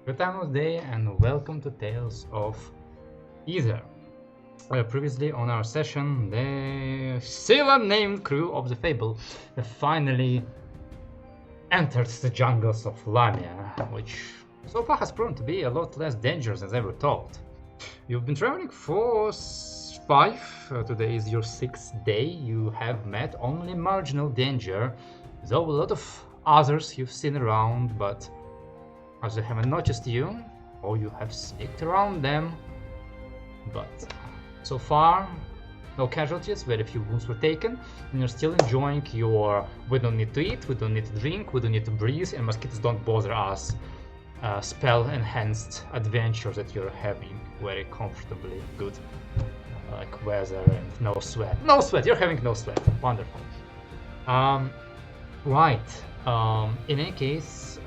Good time of day and welcome to Tales of Aether. Previously on our session, the still unnamed crew of the Fable have finally entered the jungles of Lamia, which so far has proven to be a lot less dangerous than ever thought. You've been traveling for 5, today is your 6th day. You have met only marginal danger, though a lot of others you've seen around, but as they haven't noticed you, or you have sneaked around them. But so far, no casualties, very few wounds were taken, and you're still enjoying your we don't need to eat, we don't need to drink, we don't need to breathe, and mosquitoes don't bother us spell-enhanced adventures that you're having very comfortably good. Like weather and no sweat. No sweat, you're having no sweat. Wonderful. Right. In any case,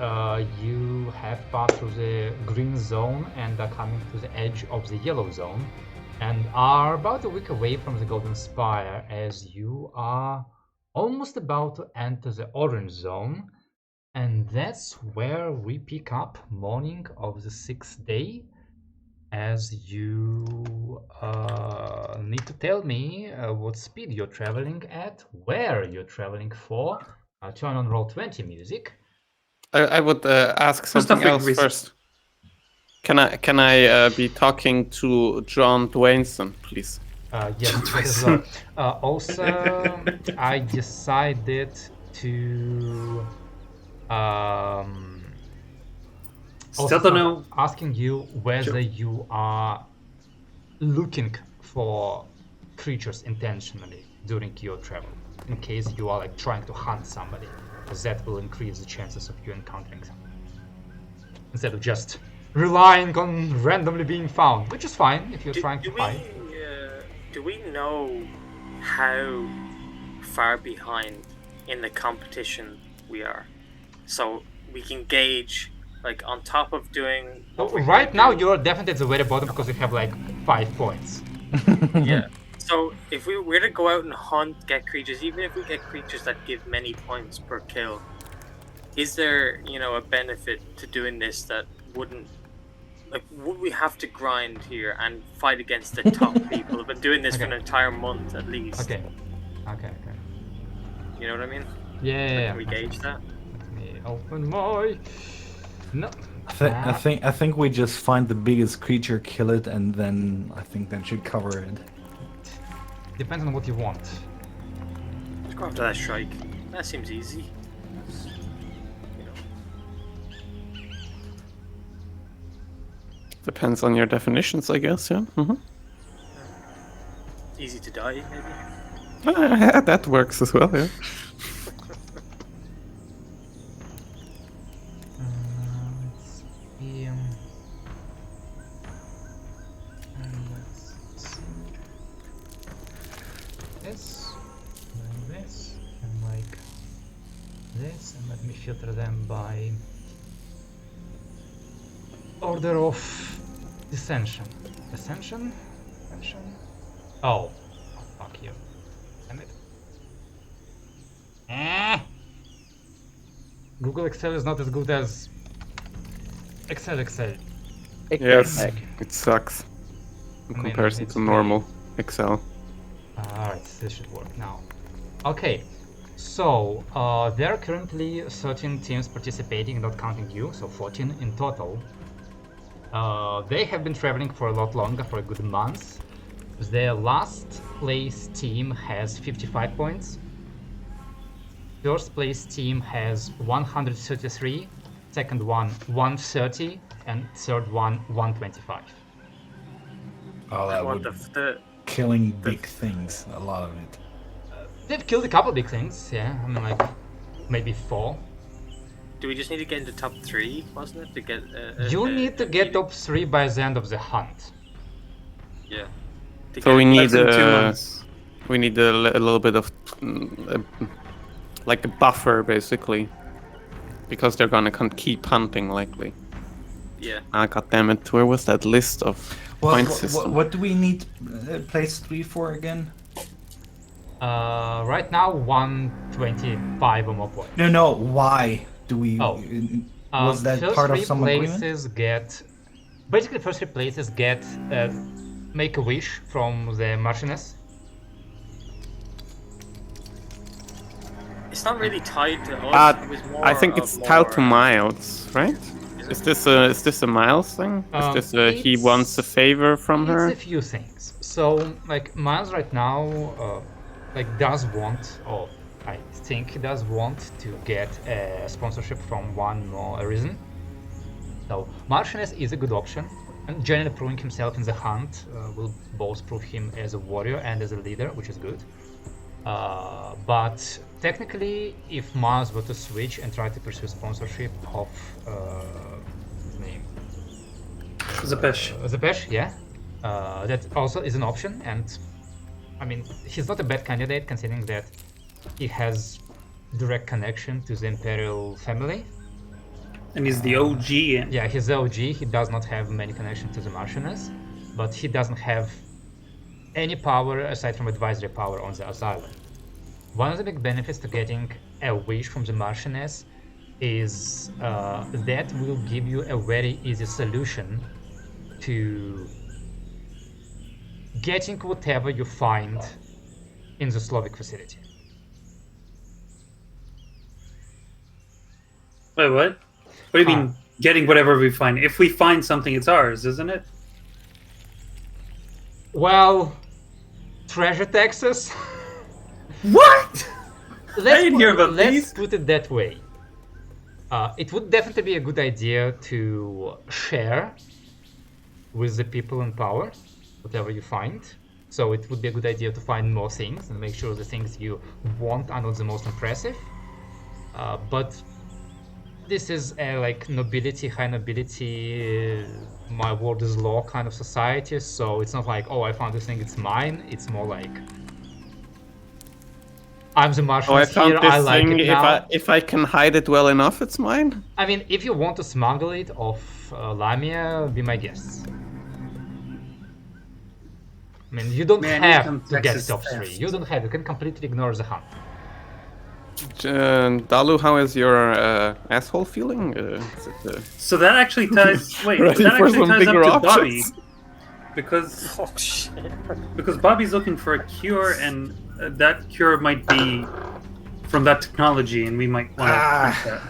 you have passed through the green zone and are coming to the edge of the yellow zone and are about a week away from the Golden Spire as you are almost about to enter the orange zone, and that's where we pick up morning of the 6th day as you need to tell me what speed you're traveling at, where you're traveling for. Turn on roll 20 music. I would ask something else first. Can I be talking to John Dwayneson, please? Yes, as well. Also, I decided to Still don't know. Asking you whether you are looking for creatures intentionally during your travel, in case you are like trying to hunt somebody, because that will increase the chances of you encountering them instead of just relying on randomly being found, which is fine if you're trying to hide. Do we know how far behind in the competition we are, so we can gauge, like, on top of doing right now you're definitely at the very bottom because you have like 5 points. Yeah, so if we were to go out and hunt, get creatures, even if we get creatures that give many points per kill, is there, a benefit to doing this that wouldn't, like, would we have to grind here and fight against the top people who've been doing this for an entire month at least? Okay. You know what I mean? Yeah. Can we gauge that? Let me open my... No. I think we just find the biggest creature, kill it, and then I think that should cover it. Depends on what you want. Let's go after that strike. That seems easy. Depends on your definitions, I guess. Yeah. Easy to die, maybe. That works as well. Yeah. Let's see. Let's see. This, and this, and like this, and let me filter them by order of dissension. Ascension? Oh, fuck you. Damn it. Google Excel is not as good as Excel. Yes, it sucks in comparison to normal Excel. Alright, this should work now. Okay, so there are currently 13 teams participating, not counting you, so 14 in total. They have been traveling for a lot longer, for a good month. Their last place team has 55 points. First place team has 133, second one 130, and third one 125. Oh, that would killing big things, a lot of it. They've killed a couple big things, yeah. I mean, like maybe 4. Do we just need to get into top 3, wasn't it, to get? You need to get top 3 by the end of the hunt. Yeah. So we need 2 months. We need a little bit of like a buffer, basically, because they're gonna keep hunting likely. Yeah. Ah, god damn it! Where was that list of point system? What do we need place 3 for again? Right now 125 or more points. No, why do we? Oh. Was that first part of three some agreement? places get basically first three places get make a wish from the Marchioness. It's not really tied to us. It was more I think of it's tied to more, Miles, right? Is this a Miles thing? Is this he wants a favor from her? It's a few things. So like Miles right now, like does want, or I think he does want to get a sponsorship from one more reason. So Marchioness is a good option, and generally proving himself in the hunt will both prove him as a warrior and as a leader, which is good. But technically, if Miles were to switch and try to pursue sponsorship of his name, Zepesh, yeah, that also is an option. And I mean, he's not a bad candidate considering that he has direct connection to the Imperial family. And he's the OG. Yeah, he's the OG. He does not have many connections to the Marchioness, but he doesn't have any power aside from advisory power on the asylum. One of the big benefits to getting a wish from the Marchioness is that will give you a very easy solution to getting whatever you find in the Slavic facility. Wait, what? What do you mean, getting whatever we find? If we find something, it's ours, isn't it? Well, treasure taxes? What? I didn't hear about let's these. put it that way. It would definitely be a good idea to share with the people in power whatever you find. So it would be a good idea to find more things and make sure the things you want are not the most impressive. But this is a like nobility, high nobility, my word is law kind of society. So it's not like, oh, I found this thing, it's mine. It's more like, I'm the Marchioness I found here, this I like thing. it now. If I can hide it well enough, it's mine. I mean, if you want to smuggle it off Lamia, be my guest. I mean, you don't have to get top 3. You don't have. You can completely ignore the hunt. Dalu, how is your asshole feeling? So that actually ties. Wait, Ready that for actually some ties up bigger to Bobby, options? because Bobby's looking for a cure, and that cure might be from that technology, and we might want to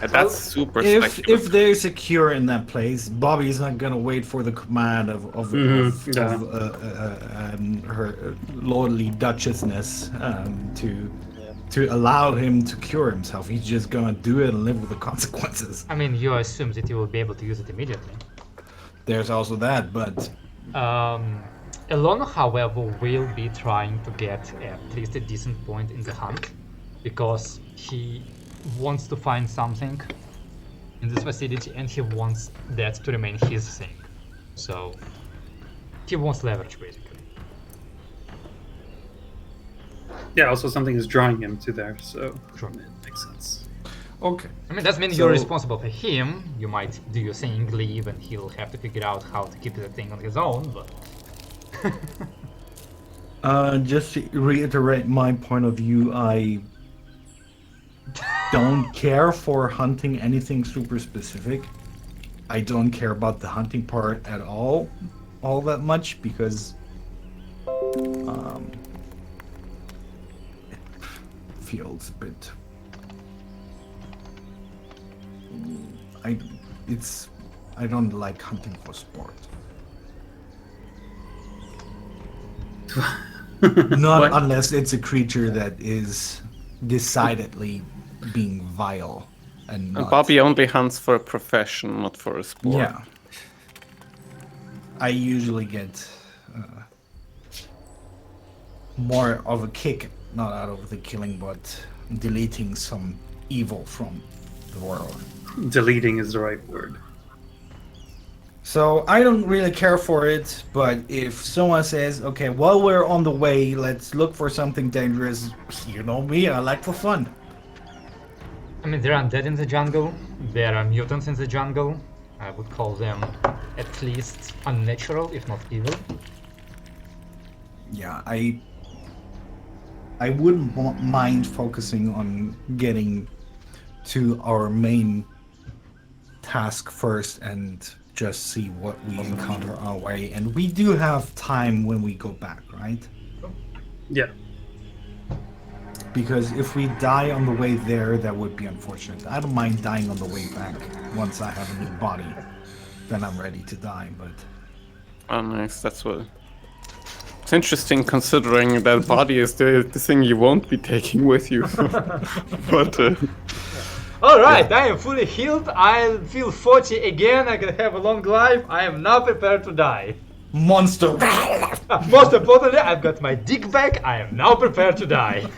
that. That's super If speculative. there's a cure in that place, Bobby's not gonna wait for the command of her lordly duchessness to allow him to cure himself. He's just gonna do it and live with the consequences. I mean, you assume that you will be able to use it immediately. There's also that, but Elon, however, will be trying to get at least a decent point in the hunt because he wants to find something in this facility and he wants that to remain his thing. So he wants leverage basically. Yeah, also something is drawing him to there, so Sure. it makes sense. okay. I mean, doesn't mean you're responsible for him. You might do your thing, leave, and he'll have to figure out how to keep the thing on his own, but... Just to reiterate my point of view, I don't care for hunting anything super specific. I don't care about the hunting part at all that much, because it feels a bit... I don't like hunting for sport. Not unless it's a creature that is decidedly being vile and not... Bobby only hunts for a profession, not for a sport. Yeah. I usually get more of a kick, not out of the killing, but deleting some evil from the world. Deleting is the right word. So I don't really care for it, but if someone says, okay, while we're on the way, let's look for something dangerous, you know me, I like for fun. I mean, there are undead in the jungle, there are mutants in the jungle. I would call them at least unnatural, if not evil. Yeah, I wouldn't mind focusing on getting to our main task first and just see what we encounter our way. And we do have time when we go back, right? Yeah. Because if we die on the way there, that would be unfortunate. I don't mind dying on the way back once I have a new body. Then I'm ready to die, but... Oh, nice. That's what. It's interesting considering that body is the thing you won't be taking with you. But Alright, I am fully healed. I feel 40 again. I can have a long life. I am now prepared to die. Monster! Most importantly, I've got my dick back. I am now prepared to die.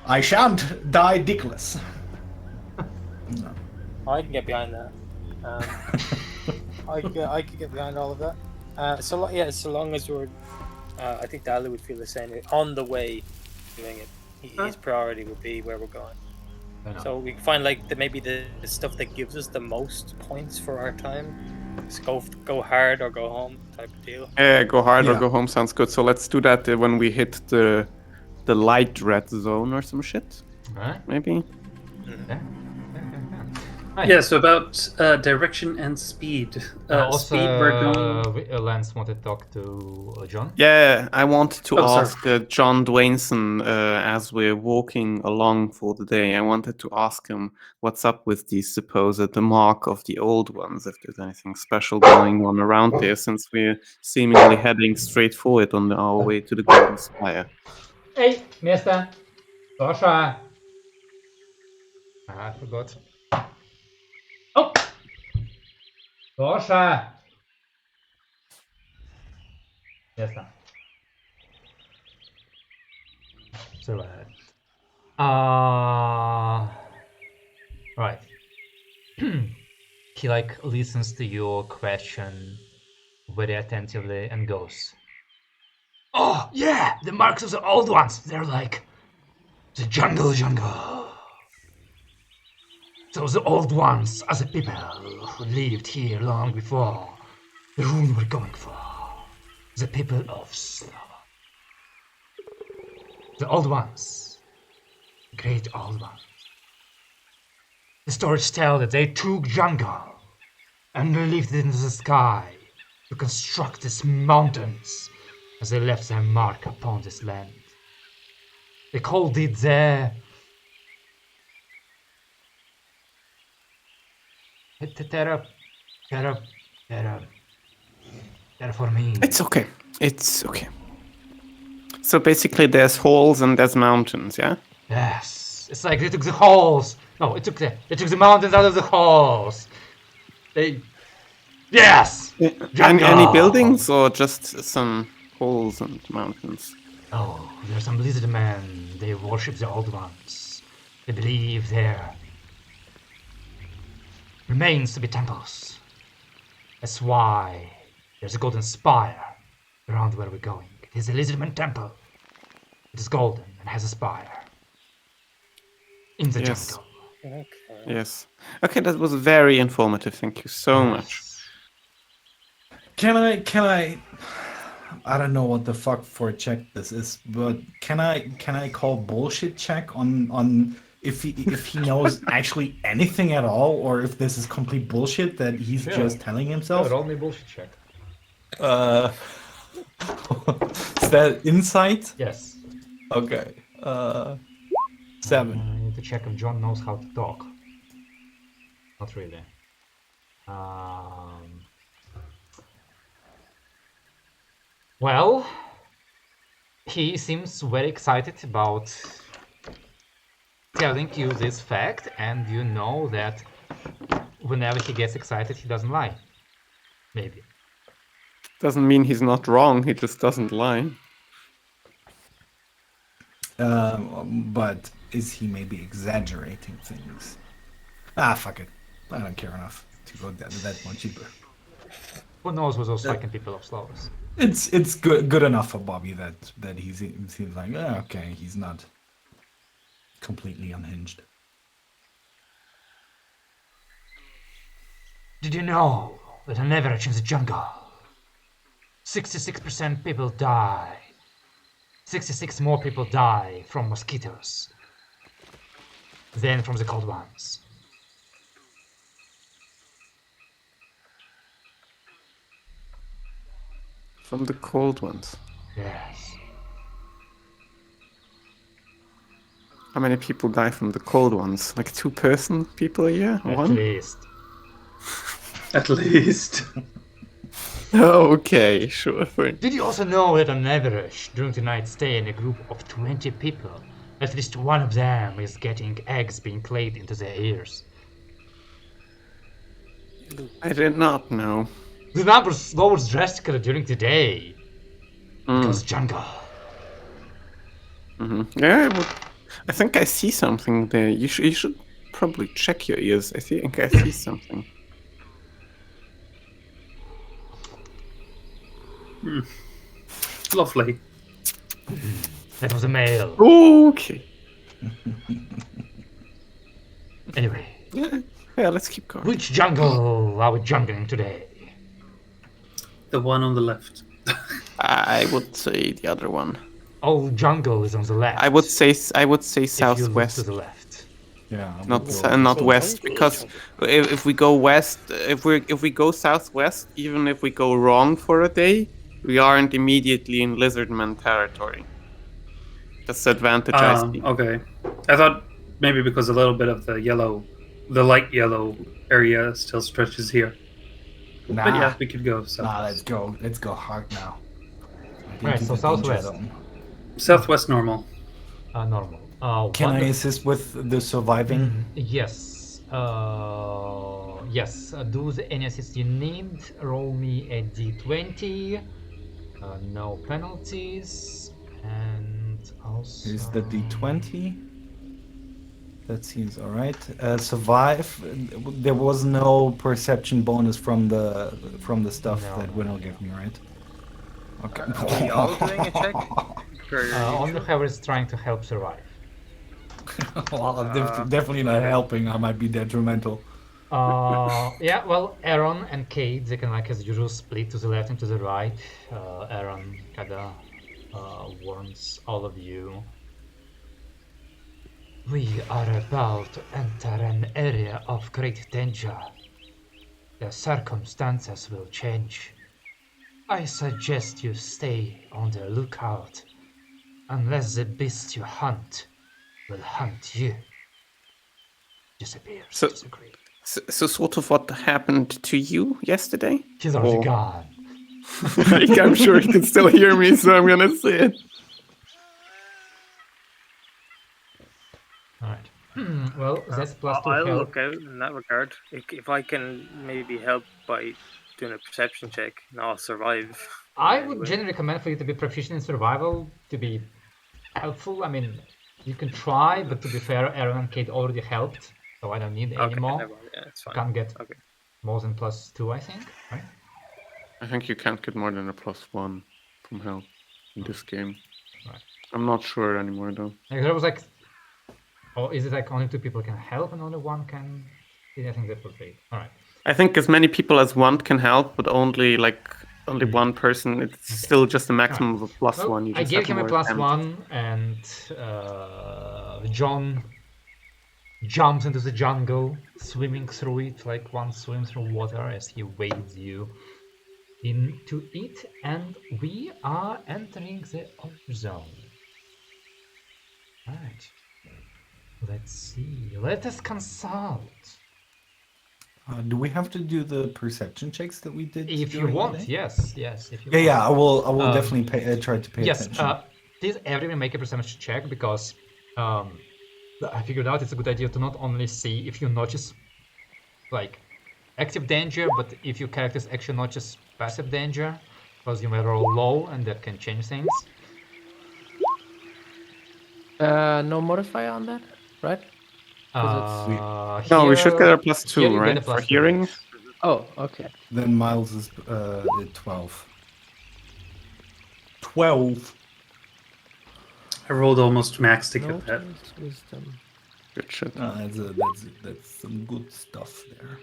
I shan't die dickless. No. I can get behind that. I could get behind all of that. So long as we're, I think Dalu would feel the same. On the way, doing it, his priority would be where we're going. So we find like maybe the stuff that gives us the most points for our time. Just go hard or go home type of deal. yeah, go hard or go home sounds good. So let's do that when we hit the light red zone or some shit. Alright. Maybe. Right. Yeah, so about direction and speed. Also, Speed, we're going... Lance wanted to talk to John. Yeah, I wanted to Oh, ask John Dwainson as we're walking along for the day. I wanted to ask him what's up with the supposed mark of the old ones, if there's anything special going on around there, since we're seemingly heading straight forward on our way to the Golden Spire. Hey, mister. Sasha. I forgot. Oh! Sasha. Mister. So, right. He like listens to your question very attentively and goes, "Oh yeah, the marks of the old ones. They're like the jungle. So the old ones are the people who lived here long before the rune we're going for. The people of Slav. The old ones. The great old ones. The stories tell that they took jungle and lifted it into the sky to construct these mountains as they left their mark upon this land. They called it their for me. It's okay. It's okay. So basically there's holes and there's mountains, yeah? Yes. It's like they took the holes. No, they took the mountains out of the holes. Yes! Any buildings or just some holes and mountains? Oh, there's some lizard men. They worship the old ones. They believe there remains to be temples. That's why there's a golden spire around where we're going. It is a lizardman temple. It is golden and has a spire in the jungle. Okay. Yes. Okay, that was very informative. Thank you so much. Can I don't know what the fuck for a check this is, but can I call bullshit check on if he knows actually anything at all, or if this is complete bullshit that he's just telling himself? Roll me bullshit check. Is that insight? Yes. Okay. 7. I need to check if John knows how to talk. Not really. Well, he seems very excited about telling you this fact, and you know that whenever he gets excited, he doesn't lie. Maybe. Doesn't mean he's not wrong, he just doesn't lie. But is he maybe exaggerating things? Fuck it. I don't care enough to go that much deeper. Who knows with those fucking people of Slavs? It's good enough for Bobby that he seems like okay, he's not completely unhinged. Did you know that on average in the jungle, 66% people die. 66 more people die from mosquitoes than from the cold ones. From the cold ones. Yes. How many people die from the cold ones? Like 2 people a year? At 1? least. At least. Oh, okay, sure thing. Did you also know that on average, during the night stay in a group of 20 people, at least one of them is getting eggs being laid into their ears? I did not know. The number lowers drastically during the day. Because Mm. jungle. Yeah, I think I see something there. You should probably check your ears. I think I see something. Lovely. That was a male. Okay. Anyway, Yeah, let's keep going. which jungle are we jungling today? The one on the left. I would say the other one. All jungle is on the left. I would say if you look to southwest, the left. Yeah, not west, because if we go west, if we go southwest, even if we go wrong for a day, we aren't immediately in Lizardman territory. That's the advantage I see. Okay. I thought maybe because a little bit of the light yellow area still stretches here. Nah, But yeah, we could go south. nah, let's go hard now. Right, so Into the danger southwest. zone. Southwest normal. Normal. Can I assist with the surviving? Yes. Yes. Do any assist you need. Roll me a d20. No penalties. And also. Is the d20? That seems alright. Survive. There was no perception bonus from the stuff No. that Winnow gave me, right? Okay. Are we all doing a check? Only whoever is trying to help survive. Well, I'm definitely not helping. I might be detrimental. Yeah, well, Aaron and Kate, they can, like as usual, split to the left and to the right. Aaron kinda warns all of you. We are about to enter an area of great danger. The circumstances will change. I suggest you stay on the lookout, unless the beast you hunt will hunt you. Disappears. So- Disagree. So sort of what happened to you yesterday? He's already Or- gone. I'm sure he can still hear me, so I'm gonna say it. Alright. Well, that's plus 2 I'll help. look out in that regard. If I can maybe help by doing a perception check, and I'll survive. I would Anyway. generally recommend for you to be proficient in survival to be helpful. I mean, you can try, but to be fair, Aaron and Kate already helped, so I don't need any Okay, more. never mind. Yeah, it's fine. Can't get Okay. more than plus 2, I think, right? I think you can't get more than a +1 from help in this game. Right. I'm not sure anymore though. Like, there was like, or is it like only 2 people can help and only 1 can? I think that was it. All right. I think as many people as one can help, but only one person. It's still just a maximum of a +1. Well, You I just gave have him a more plus attempts. 1, and John jumps into the jungle, swimming through it like one swims through water as he wades you into it, and we are entering the off zone. Right. Let's see. Let us consult. Do we have to do the perception checks that we did? If you during the want, day? yes. If you Yeah, want. yeah. I will Um, definitely try to pay Yes, attention. please everyone make a perception check, because I figured out it's a good idea to not only see if you notice like active danger, but if your characters actually notice passive danger, because you may roll low and that can change things. No modifier on that, right? No, we should get a +2, here you get right? a For plus 2, hearing? yes. Oh, okay. Then Miles is at 12. 12. I rolled almost max to get that. Notice wisdom. Good shit. That's some good stuff there.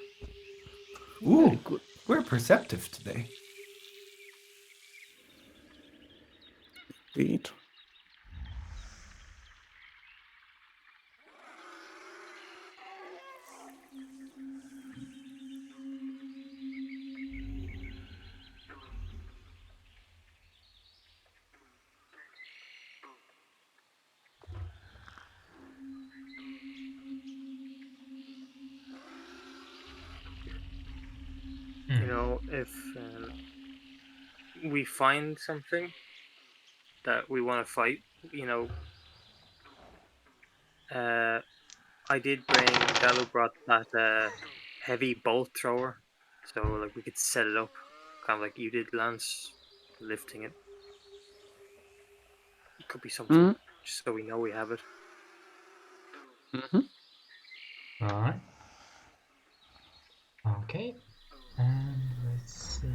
Ooh, good. we're perceptive today. Indeed. You know, if we find something that we want to fight, you know, I did bring Dalu brought that heavy bolt thrower, so like we could set it up, kind of like you did, Lance, lifting it. It could be something, just so we know we have it. Alright. Okay. And let's see.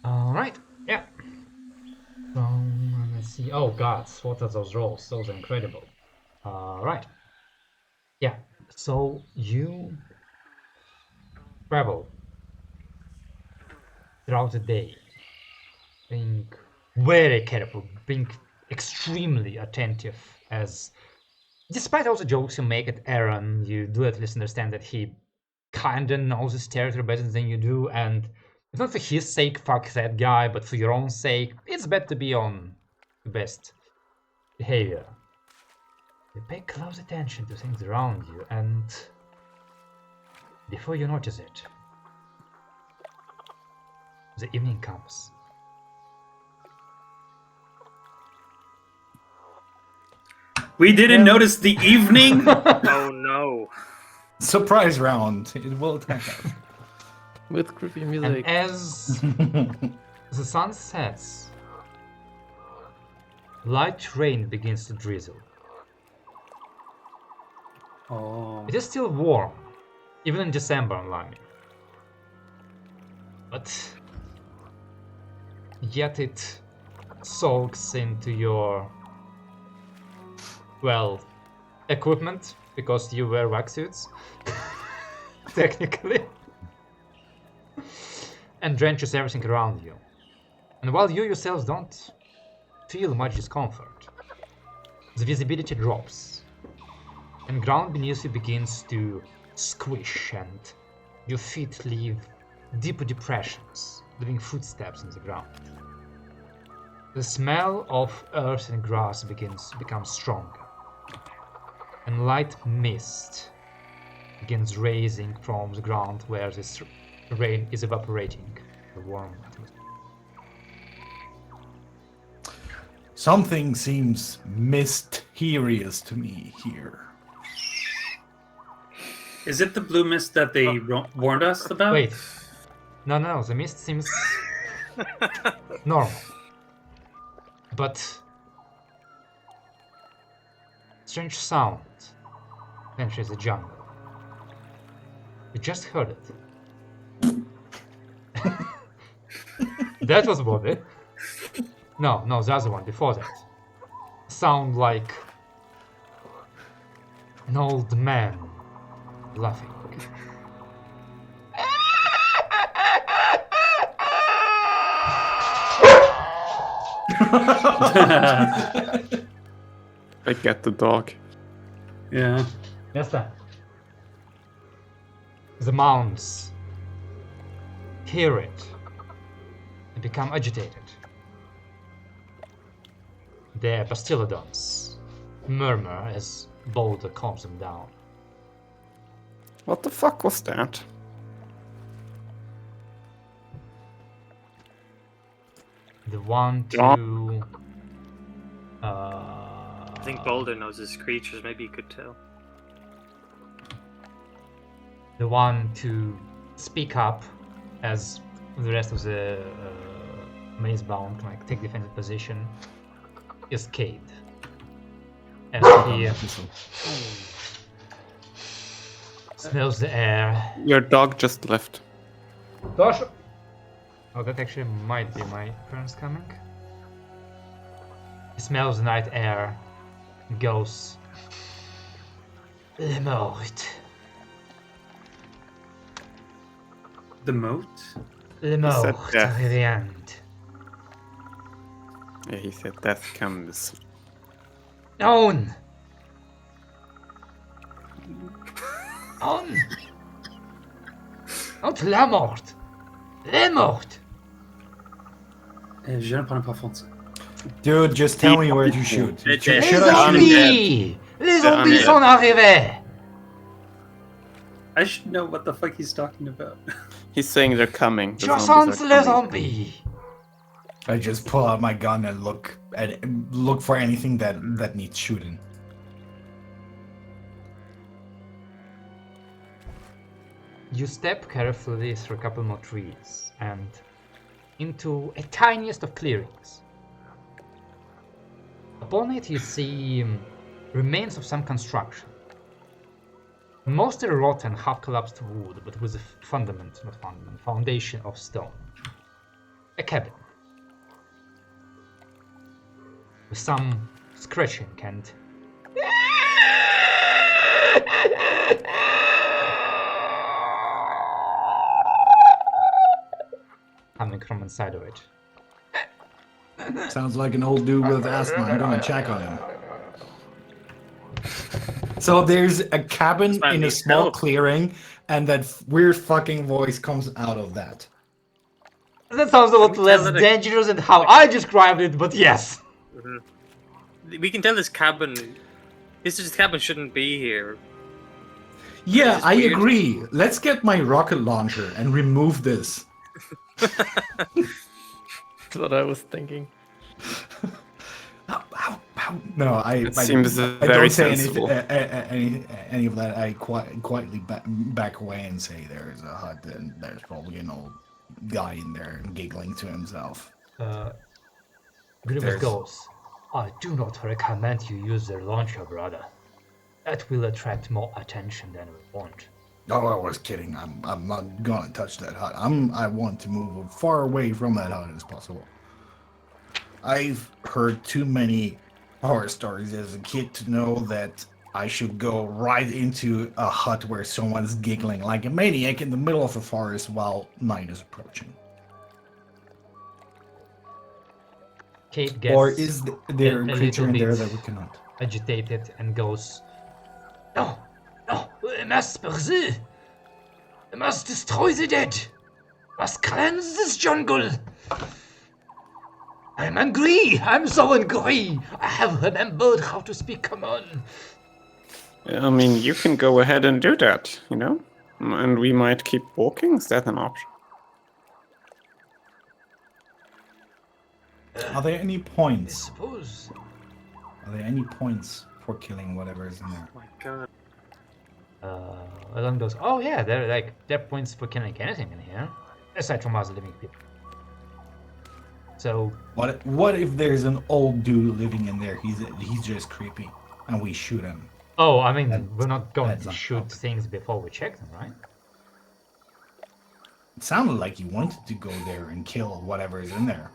Alright, yeah. Let's see. Oh god, what are those rolls? Those are incredible. Alright. Yeah, so you travel throughout the day, being very careful, being extremely attentive, as despite all the jokes you make at Aaron, you do at least understand that he kinda knows his territory better than you do, and it's not for his sake, fuck that guy, but for your own sake, it's better to be on the best behavior. You pay close attention to things around you, and before you notice it, the evening comes. We didn't notice the evening. Oh no! Surprise round. It will attack us. With creepy And music. as the sun sets, light rain begins to drizzle. Oh. It is still warm, even in December in Lamy. But yet it soaks into your, well, equipment, because you wear wax suits, technically, and drenches everything around you. And while you yourselves don't feel much discomfort, the visibility drops, and ground beneath you begins to squish, and your feet leave deeper depressions, leaving footsteps in the ground. The smell of earth and grass becomes stronger, and light mist begins rising from the ground where this rain is evaporating the warm atmosphere. Something seems mysterious to me here. Is it the blue mist that they warned us about? Wait. No, the mist seems normal. But strange sound enters the jungle. You just heard it. That was Bobby. No, the other one before that. Sound like an old man laughing. I get the dog. Yeah. Yes, sir. The mounds hear it and become agitated. Their bastillodons murmur as Boulder calms them down. What the fuck was that? The one Yeah. to I think Boulder knows his creatures. Maybe you could tell. the one to speak up as the rest of the maze bound, like take defensive position, is Cade. As he smells the air. Your dog just left. Tosh! Oh, that actually might be my parents coming. He smells the night air and goes, "Le mort. The moat? Le mort death. revient. Yeah, he said death comes. On! On! Not la mort! Les mortes! Je ne parle pas français. Dude, just tell me where to shoot. They're Should, dead. Les should I shoot? zombies! Les They're zombies undead. sont arrivés! I should know what the fuck he's talking about. He's saying they're coming. The Je zombies sens are les coming. zombies! I just pull out my gun and look for anything that needs shooting. You step carefully through a couple more trees and into a tiniest of clearings. Upon it you see remains of some construction. Mostly rotten, half-collapsed wood, but with a foundation of stone. A cabin. With some scratching and coming from inside of it. Sounds like an old dude with asthma. I'm gonna check on him. So there's a cabin man in a needs small help. clearing, and that weird fucking voice comes out of that. That sounds a lot Can we less tell that dangerous than how I described it, but yes. We can tell this cabin shouldn't be here. Yeah, This is I weird. agree. Let's get my rocket launcher and remove this. That's what I was thinking. No, It seems I very don't say sensible. any of that. I quietly back away and say there's a hut and there's probably an old guy in there giggling to himself. Grievous There's- goes, I do not recommend you use the launcher, brother. That will attract more attention than we want. Oh, I was kidding. I'm not gonna touch that hut. I want to move as far away from that hut as possible. I've heard too many horror stories as a kid to know that I should go right into a hut where someone's giggling like a maniac in the middle of a forest while night is approaching. Kate gets Or is there a a creature little in there bit that we cannot? agitated and goes, No, no, we must pursue. We must destroy the dead. Must cleanse this jungle. I'm angry. I'm so angry. I have remembered how to speak common. I mean, you can go ahead and do that, you know? And we might keep walking. Is that an option? Are there any I points? suppose. Are there any points for killing whatever is in there? Oh my god. Along goes, oh yeah, there are points for killing anything in here, aside from us living people. So What if there's an old dude living in there? He's just creepy, and we shoot him. oh, I mean, That's- we're not going that's to not shoot helping. things before we check them, right? It sounded like you wanted to go there and kill whatever is in there.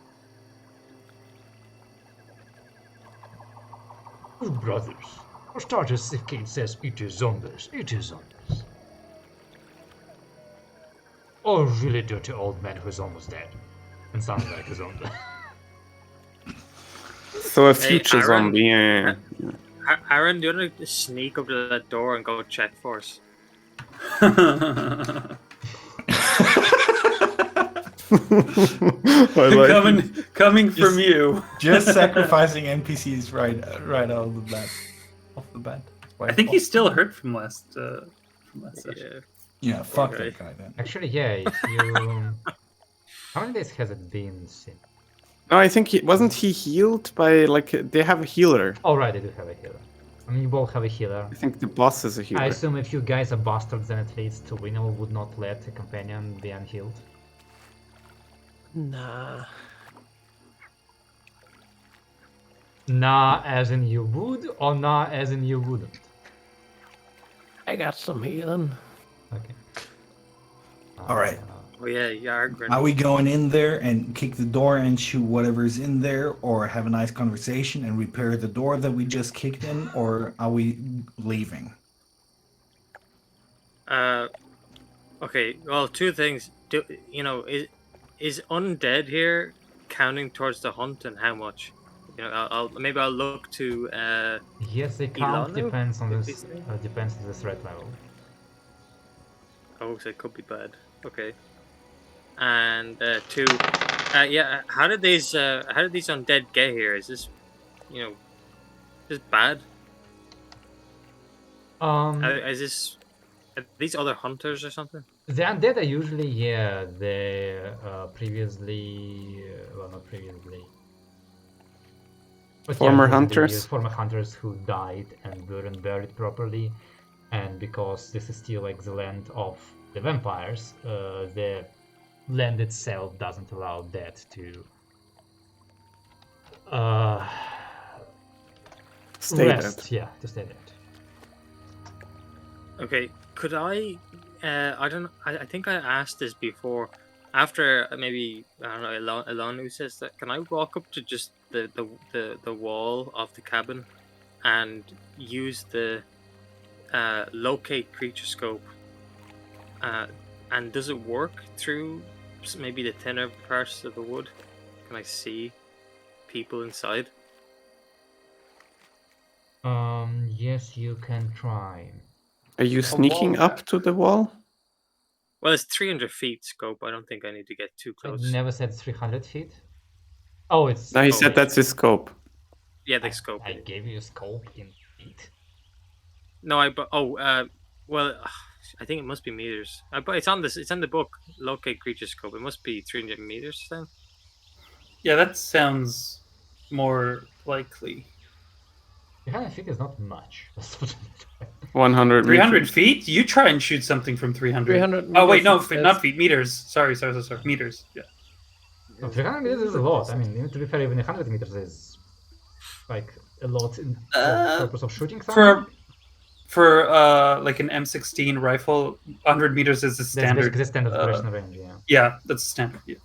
Good brothers. For starters, if Kate says it is zombies, it is zombies. Or a really dirty old man who's almost dead and sounds like a zombie. So a future Aaron. zombie. Yeah. Aaron, do you want to sneak up to that door and go check for us? I like it. coming from you. Just sacrificing NPCs right out of the bat. Off the bat. I think he's still hurt from last session. Yeah. Yeah, fuck Okay. that guy then. Actually, yeah, if you... How many days has it been since? No, I think wasn't he healed by like they have a healer. Oh, right, they do have a healer. I mean, you both have a healer. I think the boss is a healer. I assume if you guys are bastards, then it leads to Winnow would not let a companion be unhealed. Nah. Nah, as in you would, or nah, as in you wouldn't? I got some healing. Okay. All right. Oh yeah, Yargren. Are we going in there and kick the door and shoot whatever's in there, or have a nice conversation and repair the door that we just kicked in, or are we leaving? Okay. Well, two things. Is undead here counting towards the hunt, and how much? I'll look to. Yes, the count Ilano? depends on If this. he's there? Depends on the threat level. Oh, so it could be bad. Okay. And two, yeah, how did these undead get here? Is this, is this bad? Is this are these other hunters or something? The undead are usually, yeah, they well, not previously, but Former usually hunters? former hunters who died and weren't buried properly, and because this is still like the land of the vampires, the land itself doesn't allow that to Stay rest. dead. Yeah, to stay dead. Okay, could I? I don't. I think I asked this before. After maybe I don't know. Elon says that. Can I walk up to just the wall of the cabin, and use the locate creature scope? And does it work through maybe the thinner parts of the wood? Can I see people inside? Yes, you can try. Are you sneaking wall- up to the wall? Well, it's 300 feet scope. I don't think I need to get too I close. never said 300 feet. Oh, it's. No, he oh, said that's his scope. Yeah, the scope. I gave you a scope in feet. No, well, I think it must be meters. But it's on this. It's on the book. Locate creature scope. It must be 300 meters then. Yeah, that sounds more likely. 300 feet is not much. 100 300 meters. feet? You try and shoot something from 300. 300 Oh wait, no, meters, it not says. feet, meters. Sorry, meters. Yeah. 300 meters is a lot. I mean, to be fair, even 100 meters is like a lot in for purpose of shooting something. For like an M16 rifle, 100 meters is the That's standard. basically the standard operational range, yeah. Yeah, that's standard. Yeah.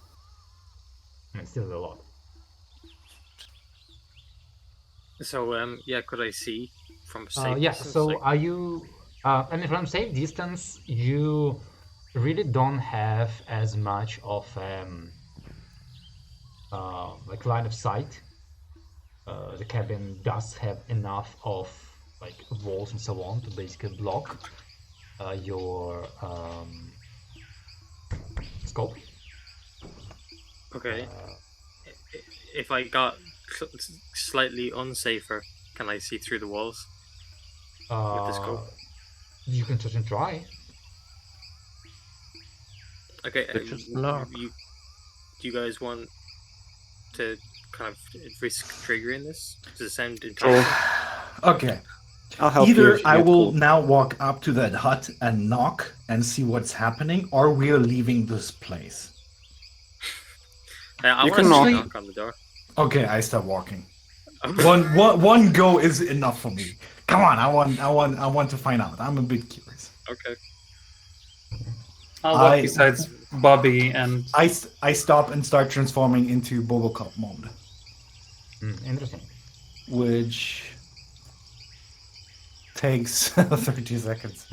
I mean, still a lot. So yeah, could I see from safe Yeah, distance? so like- are you... I mean, from safe distance, you really don't have as much of like line of sight. The cabin does have enough of like walls and so on to basically block your scope. Okay. If I got slightly unsafer, can I see through the walls with the scope? You can certainly try. Okay. It's just knock. Do you guys want to kind of risk triggering this? Does it sound enticing? Okay. I'll help you. Either if you I get will pulled. now walk up to that hut and knock and see what's happening, or we are leaving this place. I You want can to knock. knock on the door. Okay, I start walking. One go is enough for me. Come on, I want to find out. I'm a bit curious. Okay. I'll walk besides Bobby and I stop and start transforming into Bobocop mode, Interesting. which takes 30 seconds.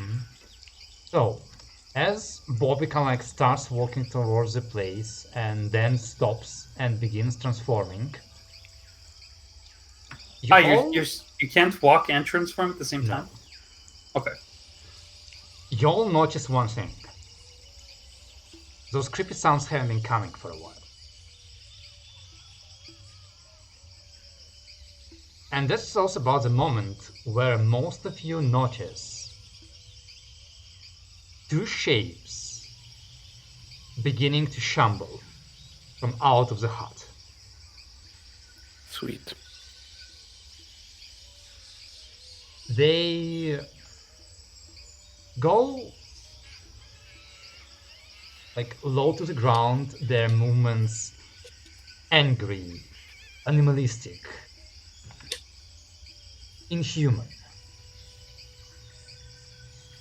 So, as Bobby kind of like starts walking towards the place and then stops and begins transforming, you can't walk and transform at the same time. Okay. Y'all notice one thing. Those creepy sounds haven't been coming for a while. And this is also about the moment where most of you notice two shapes beginning to shamble from out of the hut. Sweet. They go like low to the ground, their movements angry, animalistic, inhuman.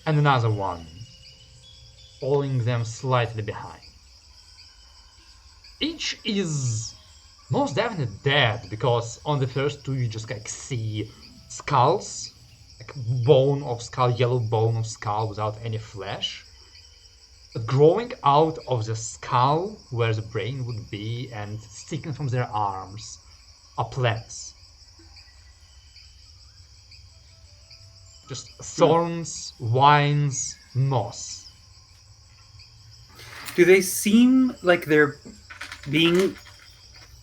And another one following them slightly behind. Each is most definitely dead, because on the first two you just like see skulls, like bone of skull, yellow bone of skull without any flesh. But growing out of the skull where the brain would be and sticking from their arms are plants. Just thorns, vines, moss. Do they seem like they're being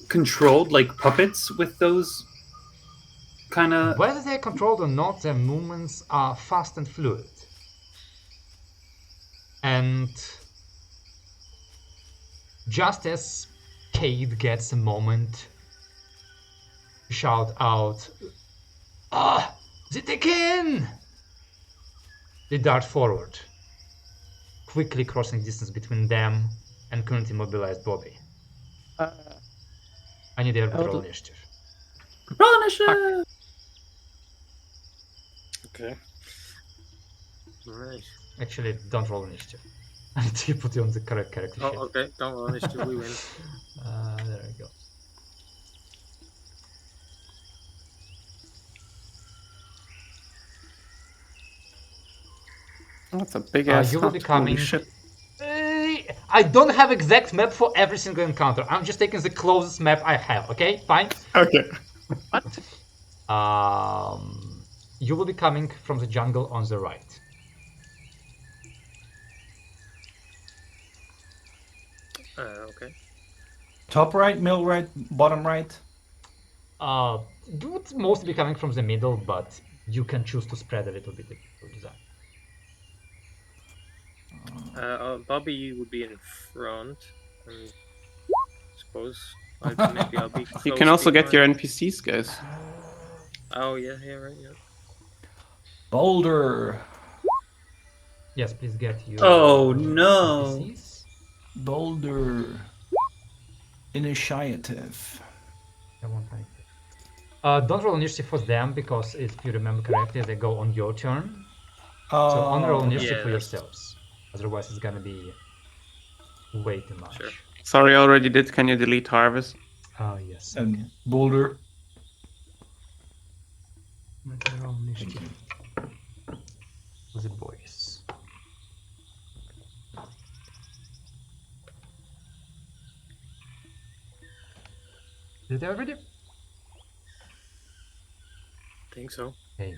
controlled like puppets with those kind of? Whether they're controlled or not, their movements are fast and fluid. And just as Cade gets a moment to shout out, "Ah, they take in!" They dart forward, quickly crossing distance between them and currently mobilized Bobby. I need their roll initiative. Roll initiative! Okay. Right. Actually, don't roll initiative. I need to put you on the correct character sheet. Oh, okay. Don't roll initiative. We win. There we go. That's a big ass You will hut. be Holy coming. shit. I don't have exact map for every single encounter. I'm just taking the closest map I have. Okay, fine. Okay. You will be coming from the jungle on the right. Okay. Top right, middle right, bottom right. You would mostly be coming from the middle, but you can choose to spread a little bit if you desire. Bobby, you would be in front. And I suppose maybe I'll be. You can close also get your behind. NPCs, guys. Oh yeah, right, yeah. Boulder. Yes, please get your. Oh, no. NPCs. Boulder. Initiative. I won't find it. Don't roll initiative for them because if you remember correctly, they go on your turn. So only roll initiative Yeah, for that's- yourselves. Otherwise, it's gonna be way too much. Sure. Sorry, I already did. Can you delete Harvest? Yes. And Boulder. Let me roll initiative for the boys. Did they already? Think so. Hey.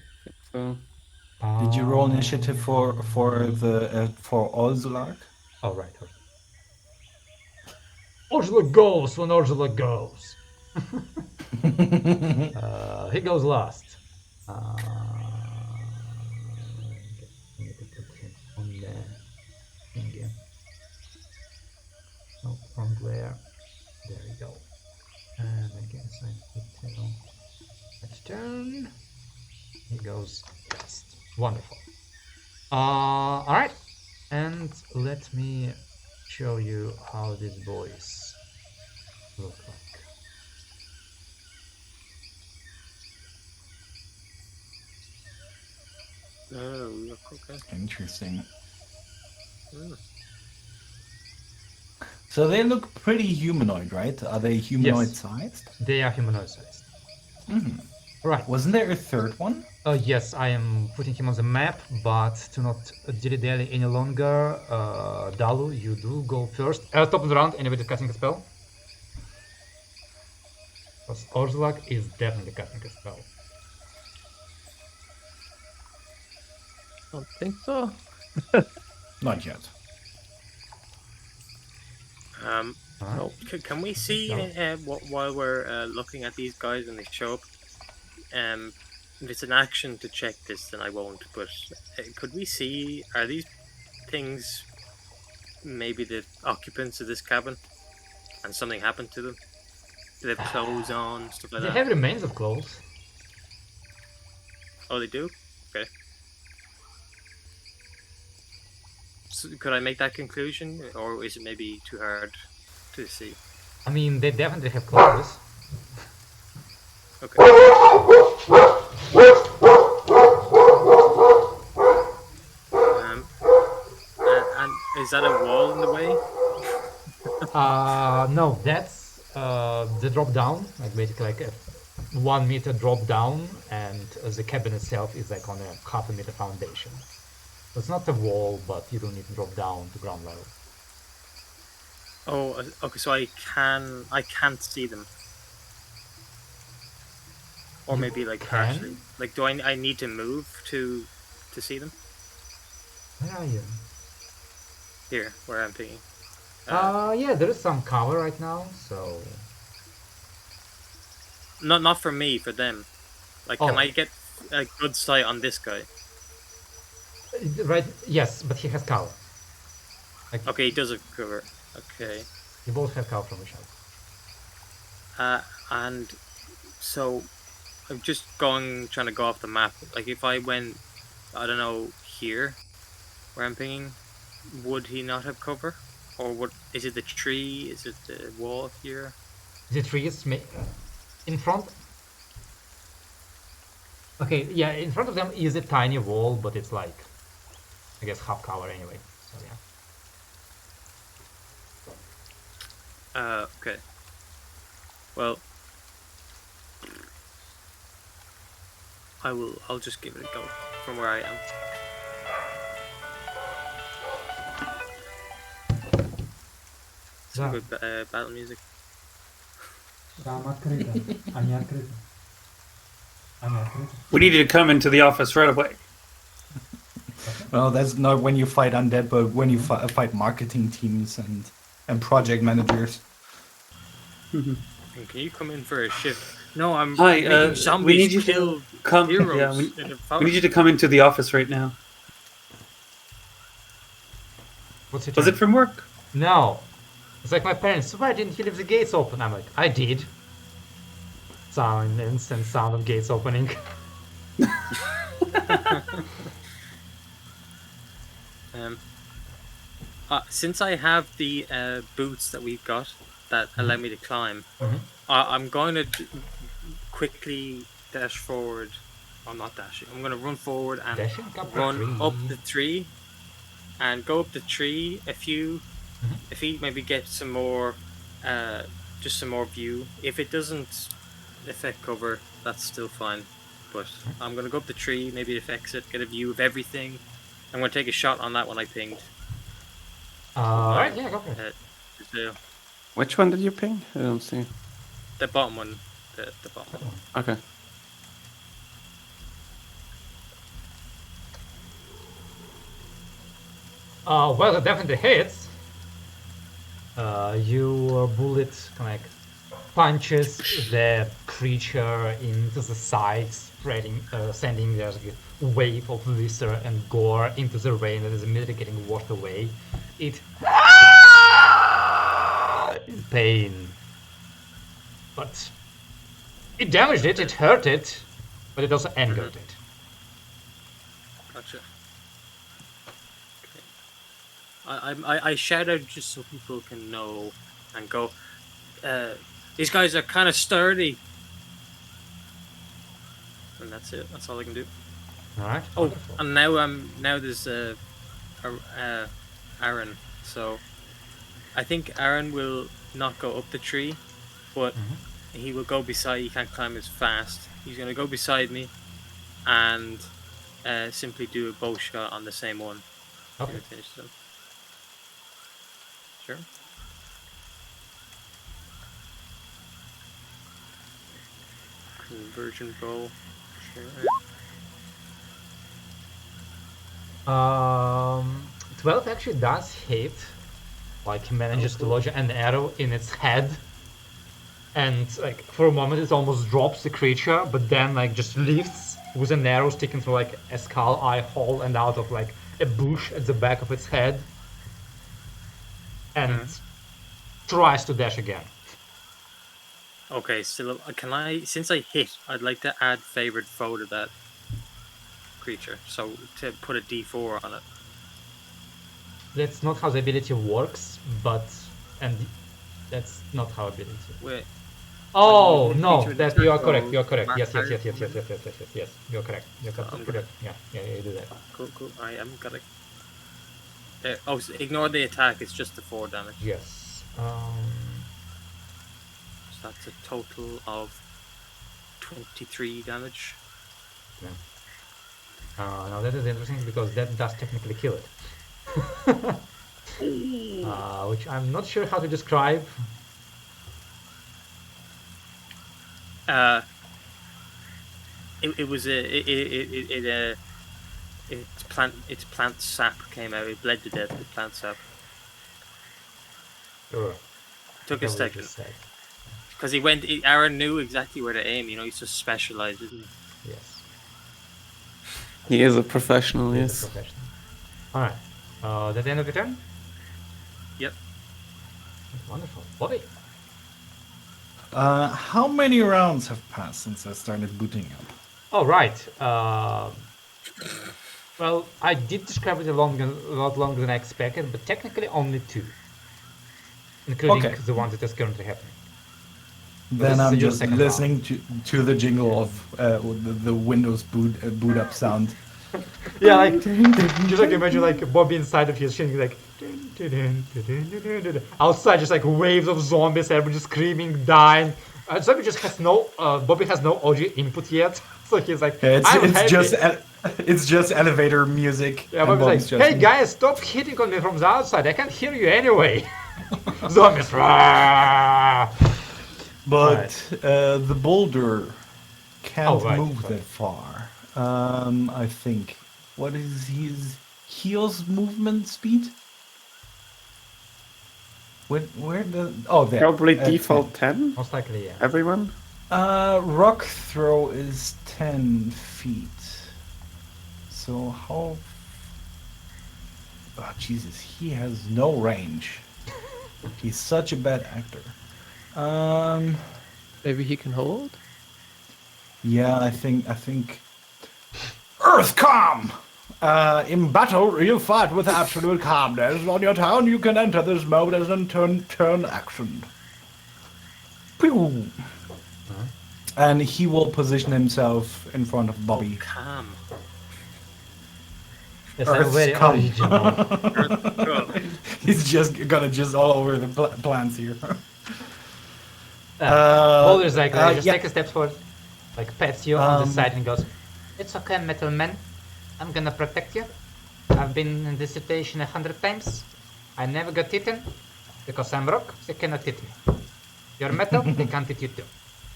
So, Did you roll initiative for Ozlark? Oh, right. Ursula goes when Ursula goes. He goes last. Need to put him on the thingy. No, wrong layer. There we go. And I guess I hit him on that turn. He goes last. Wonderful. Alright. And let me show you how these boys look like. Oh, look, okay. Interesting. Mm. So they look pretty humanoid, right? Are they humanoid Yes. sized? They are humanoid sized. Mm. Right. Wasn't there a third one? Yes, I am putting him on the map, but to not dilly-dally any longer, Dalu, you do go first. Top of the round, anybody casting a spell? Because Orzulak is definitely casting a spell. Don't think so. Not yet. Alright. Can we see while we're looking at these guys when they show up? If it's an action to check this, then I won't. But could we see? Are these things maybe the occupants of this cabin, and something happened to them? Do they have clothes on, stuff like They that? have remains of clothes. Oh, they do. Okay. So could I make that conclusion, or is it maybe too hard to see? I mean, they definitely have clothes. Okay. And is that a wall in the way? No, that's the drop down, like basically like a 1 meter drop down, and the cabin itself is like on a half a meter foundation. So it's not a wall, but you don't need to drop down to ground level. Oh, okay. So I can't see them, or You maybe like can? partially. Like, do I need to move to see them? Where are you? Here, where I'm thinking. Yeah, there is some cover right now, so Not for me, for them. Like, can Oh. I get a good sight on this guy? Right, yes, but he has cover. Like, Okay, he does a cover. Okay. you both have cover from each other. And so I'm just trying to go off the map. Like, if I went, I don't know, here, where I'm pinging, would he not have cover? Or what? Is it the tree? Is it the wall here? The trees in front. Okay, yeah, in front of them is a tiny wall, but it's like, I guess, half cover anyway. So yeah. Okay. Well, I'll just give it a go from where I am. Some good battle music. We need you to come into the office right away. Well, that's not when you fight undead, but when you fight marketing teams and project managers. Hey, can you come in for a shift? No, I'm Hi, making zombies we need you kill to come. heroes. Yeah, in the we need you to come into the office right now. What's it? Was it from work? No. It's like my parents. Why didn't you leave the gates open? I'm like, I did. Sound instant sound of gates opening. Since I have the boots that we've got that allow me to climb, I'm going to quickly dash forward. I'm not dashing. I'm going to run forward and run up the tree, and go up the tree a few feet. Maybe get some more, just some more view. If it doesn't affect cover, that's still fine. But I'm going to go up the tree. Maybe it affects it. Get a view of everything. I'm going to take a shot on that one I pinged. Alright, yeah, go for it. Which one did you ping? I don't see. The bottom one. The bottom one. Okay. Well, it definitely hits. Your bullet like punches the creature into the side, sending there's a wave of viscera and gore into the rain that is immediately getting washed away. It in pain, but it damaged it. It hurt it, but it also angered it. Gotcha. Okay. I shout out just so people can know and go. These guys are kind of sturdy. And that's it. That's all I can do. All right. Oh, wonderful. And now there's Aaron. So I think Aaron will not go up the tree, but he will go beside. He can't climb as fast. He's gonna go beside me, and simply do a bow shot on the same one. Okay. Finish them. Sure. Conversion bow. Sure. 12 actually does hit. Like he manages to lodge an arrow in its head, and like for a moment it almost drops the creature, but then like just lifts with an arrow sticking through like a skull eye hole and out of like a bush at the back of its head, and tries to dash again. Okay, so can I, since I hit, I'd like to add favored foe to that creature, so to put a D4 on it. That's not how the ability works, and that's not how ability. Wait. Oh no, that you are correct. You are correct. Yes. You're correct. You're correct. Yeah, you do that. Cool. I am correct. So ignore the attack. It's just the 4 damage. Yes. So that's a total of 23 damage. Yeah. Now that is interesting because that does technically kill it. Which I'm not sure how to describe. Its plant sap came out. It bled to death with plant sap. Sure. Took That a what you second. just said. Because Aaron knew exactly where to aim. You know, he's just specialized, isn't he? Yes. He is a professional, He is a yes. professional. Alright. That the end of your turn? Yep. Wonderful. Bobby. How many rounds have passed since I started booting up? Oh, right. Well, I did describe it a lot longer than I expected, but technically only 2. Including Okay. the one that is currently happening. Then this is I'm your just second listening to the jingle of the Windows boot up sound. Yeah, like just like imagine like Bobby inside of his shit, like outside, just like waves of zombies, everyone just screaming, dying. Zombie just has no Bobby has no audio input yet, so he's like, Yeah, I'm happy. it's just elevator music. Yeah, and Bobby's like, Bobby's just, hey guys, stop hitting on me from the outside. I can't hear you anyway. Zombies. Rah! But the boulder can't right, move sorry. that far. I think. What is his heels movement speed? Where the there? Probably 10. default 10, Most likely, yeah. everyone? Rock throw is 10 feet. So how? Oh Jesus, he has no range. He's such a bad actor. Maybe he can hold? Yeah, I think. Earth calm. In battle, you fight with absolute calmness. On your turn, you can enter this mode as a turn action. Pew! And he will position himself in front of Bobby. Calm. Yes, I'm Earth's very calm. original. He's just gonna all over the plants here. Boulder's like, just yeah. take a step forward, like pats you on the side and goes, it's okay, metal man. I'm gonna protect you. I've been in this situation 100 times. I never got eaten because I'm rock, they cannot hit me. You're metal, they can't hit you too.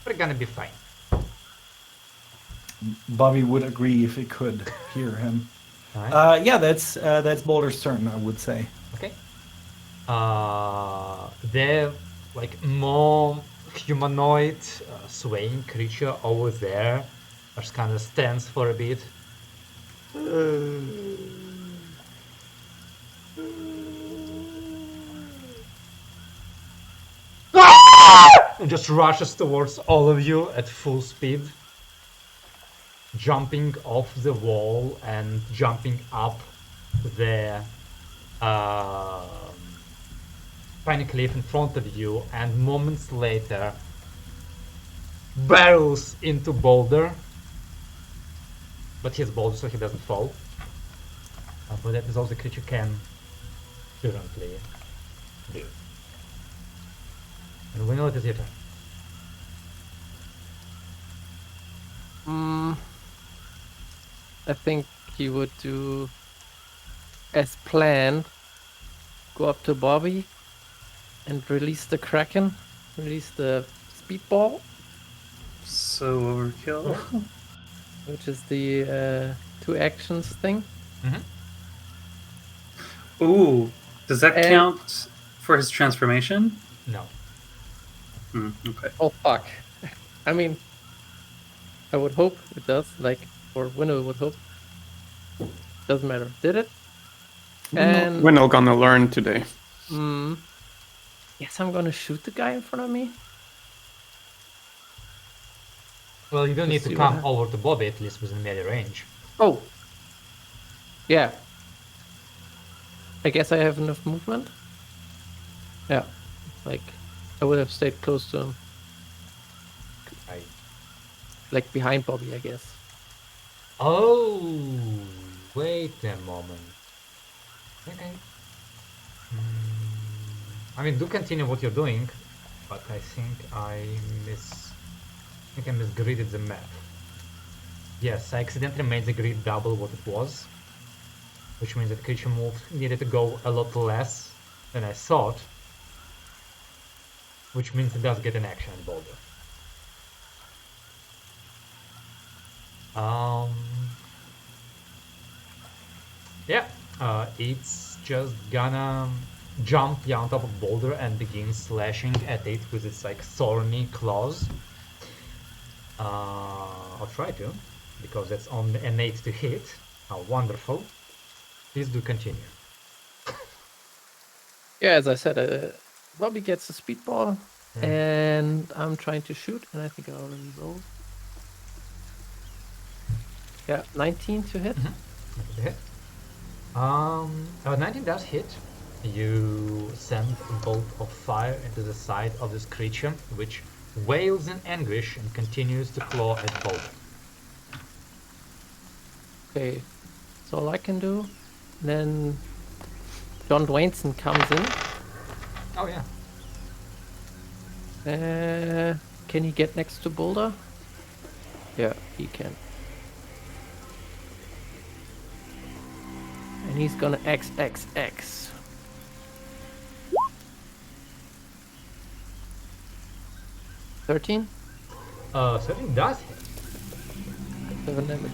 We're gonna be fine. Bobby would agree if he could hear him. Alright. Yeah, that's Boulder's turn, I would say. Okay. The like more humanoid swaying creature over there just kind of stands for a bit. And just rushes towards all of you at full speed, jumping off the wall and jumping up the tiny cliff in front of you, and moments later barrels into Boulder, but he's Boulder so he doesn't fall. But that is all the creature can currently do. And we know it is your turn. I think he would do as planned. Go up to Bobby and release the Kraken. Release the speedball, So overkill. which is the 2 actions thing. Ooh, does that And- count for his transformation? No. Okay. Oh fuck. I mean, I would hope it does, like, or Winnow would hope. Doesn't matter. Did it? And We're not gonna learn today. yes, I'm gonna shoot the guy in front of me. Well, you don't need Let's to see come what over to Bobby, at least within melee range. Oh. Yeah. I guess I have enough movement. Yeah. Like, I would have stayed close to him. Right. Like, behind Bobby, I guess. Oh, wait a moment. Okay. I mean, do continue what you're doing, but I think I misgraded the map. Yes, I accidentally made the grid double what it was, which means that the creature move needed to go a lot less than I thought, which means it does get an action in Boulder. Yeah, it's just gonna jump on top of boulder and begins slashing at it with its like thorny claws. I'll try to, because that's on an 8 to hit. How wonderful. Please do continue. Yeah, as I said, Bobby gets a speedball, and I'm trying to shoot, and I think I already rolled. Yeah, 19 to hit. To hit. 19 does hit. You send a bolt of fire into the side of this creature, which wails in anguish and continues to claw at both. Okay, that's all I can do. Then John Dwainson comes in. Oh yeah. Can he get next to Boulder? Yeah, he can. And he's gonna XXX. $13? 13 does hit. 7 damage.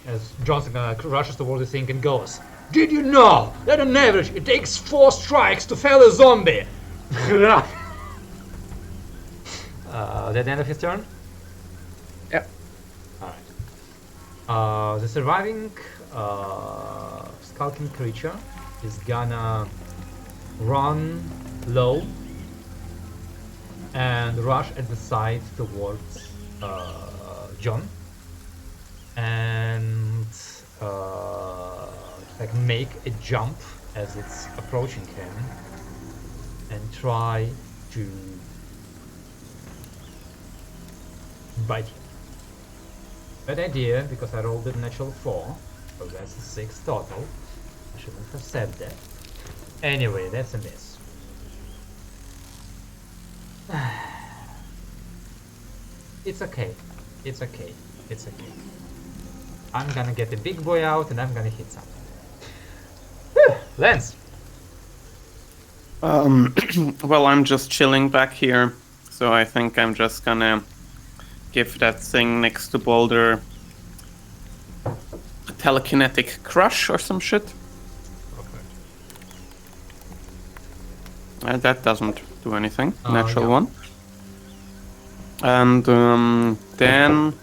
As Johnson rushes towards the thing and goes, "Did you know that on average it takes 4 strikes to fell a zombie?" That the end of his turn? Yep. Alright. The surviving skulking creature is gonna run low and rush at the side towards John. And like make a jump as it's approaching him and try to bite him. Bad idea, because I rolled a natural 4, so that's a 6 total. I shouldn't have said that. Anyway, that's a miss. It's okay. It's okay. It's okay. I'm gonna get the big boy out and I'm gonna hit something. Lance! Well, I'm just chilling back here, so I think I'm just gonna give that thing next to Boulder a telekinetic crush or some shit. Okay. That doesn't do anything. Oh, Natural yeah. 1. And then,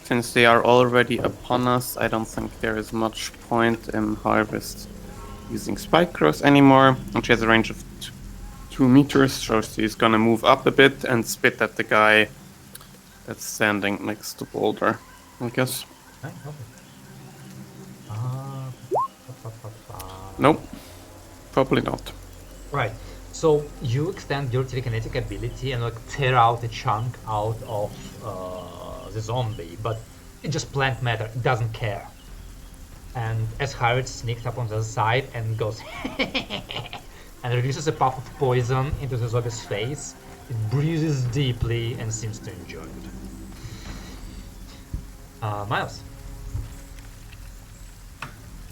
since they are already upon us, I don't think there is much point in Harvest using Spike Growth anymore. And she has a range of 2 meters, so she's gonna move up a bit and spit at the guy that's standing next to Boulder, I guess. Okay, Nope, probably not. Right. So you extend your telekinetic ability and like tear out a chunk out of the zombie, but it's just plant matter. It doesn't care. And as Harriet sneaks up on the other side and goes and releases a puff of poison into the zombie's face, it breathes deeply and seems to enjoy it. Miles.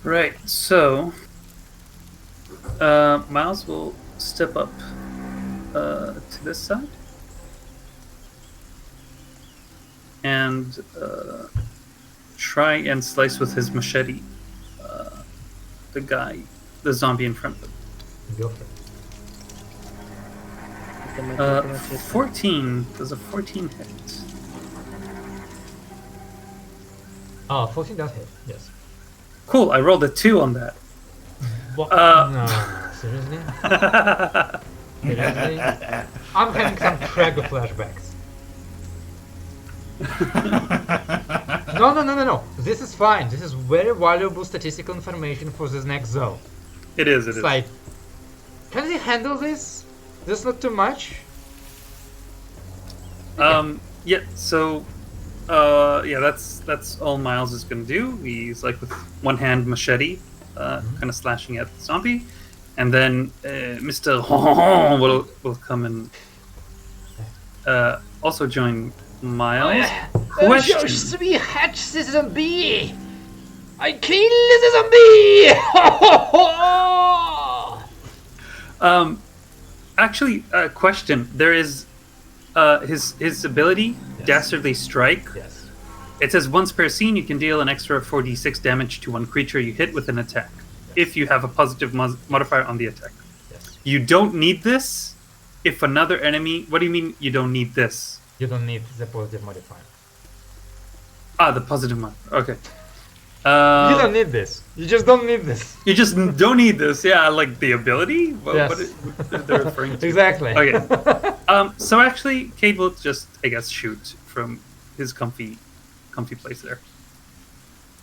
Right, so Miles will step up to this side and try and slice with his machete the zombie in front of him. Go for it. 14. Does a 14 hit? 14 does hit, yes. Cool, I rolled a 2 on that. What? No, seriously? Seriously? I'm having some Trago flashbacks. No. This is fine. This is very valuable statistical information for this next zone. It is. It's like, can they handle this? This not too much? Yeah. So, that's all Miles is gonna do. He's like with one hand machete, kind of slashing at the zombie, and then Mr. will come and also join Miles. Oh, yeah. Question. We hatch the zombie! I kill the zombie! Actually, question. There is his ability, Yes. Dastardly Strike. Yes. It says once per scene, you can deal an extra 4d6 damage to one creature you hit with an attack, if you have a positive modifier on the attack. Yes. You don't need this if another enemy. What do you mean you don't need this? You don't need the positive modifier. Ah, the positive one. Okay. You don't need this. You just don't need this. You just don't need this. Yeah, like the ability. What, Yes. what are they referring to? Exactly. Okay. So actually, Cade will just, I guess, shoot from his comfy place there.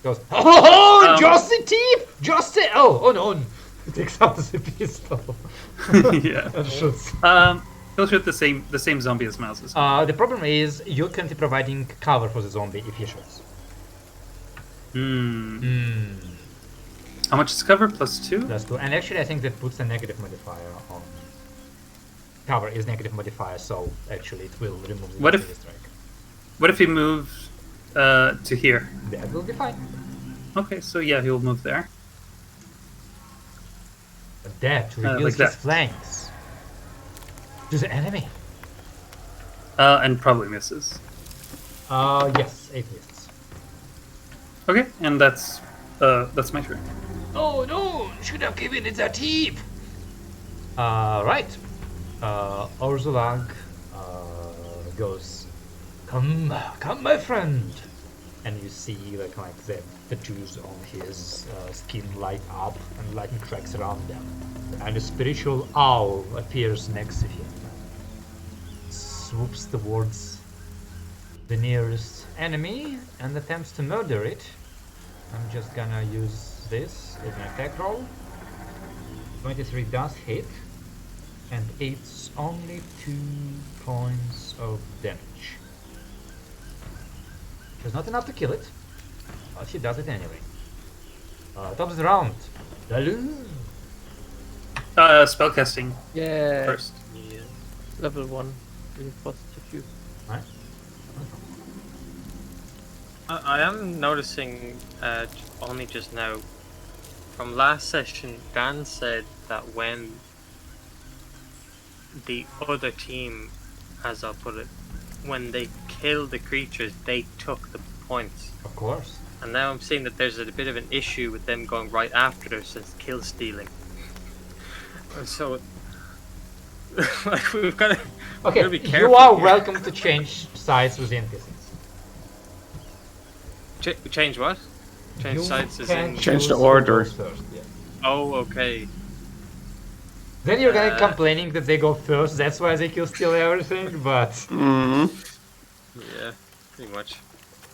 Goes, oh, Um, just the tip! Just the... Oh no. He takes out the pistol. Yeah. And shoots. He'll shoot the same zombie as Mouse's. The problem is you're currently providing cover for the zombie if he shoots. How much is cover? +2? That's cool. And actually I think that puts a negative modifier on... Cover is negative modifier, so actually it will remove the What if- negative strike. What if he moves to here? That will be fine. Okay, so yeah, he'll move there. But that reveals like his that. flanks to the enemy. And probably misses. Yes, 8 misses. Okay, and that's my turn. Oh no! Should have given it a tip! Right. Orzulag goes, come, my friend! And you see like the tattoos on his skin light up and lightning tracks around them. And a spiritual owl appears next to him. Swoops towards the nearest enemy and attempts to murder it. I'm just gonna use this as an attack roll. 23 does hit, and it's only 2 points of damage. There's not enough to kill it, but she does it anyway. Top of the round. Dalu. Spellcasting Yeah. first. Yeah. Level 1. Really positive use. Right. I am noticing only just now. From last session, Dan said that when the other team, as I'll put it, when they killed the creatures, they took the points. Of course. And now I'm seeing that there's a bit of an issue with them going right after us as kill stealing. So, like, we've got to Okay, be you careful are here. welcome to change sides with the NPCs. Change what? Change You sides as can in... Change the choose who order. goes first, yeah. Oh, okay. Then you're gonna complaining that they go first, that's why they kill steal everything, but... Yeah, pretty much.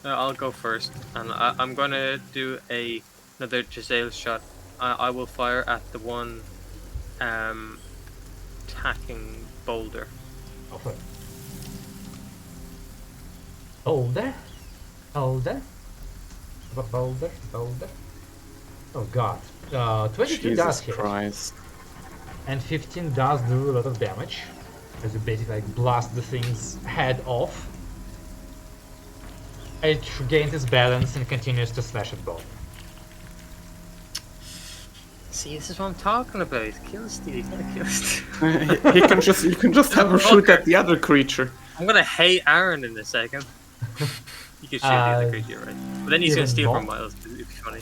I'll go first, and I'm gonna do another Giselle shot. I will fire at the one attacking Boulder. Offer. Boulder? Boulder? Boulder? Boulder? Oh god. 22 does Jesus hit. Christ. And 15 does do a lot of damage. As you basically like blast the thing's head off. It regains its balance and continues to slash at Boulder. See, this is what I'm talking about. Kill steal, you gotta kill steal. You can just have him shoot at the other creature. I'm gonna hate Aaron in a second. You can shoot the other creature, right? But then he's gonna even steal more? from Miles. It'd be funny.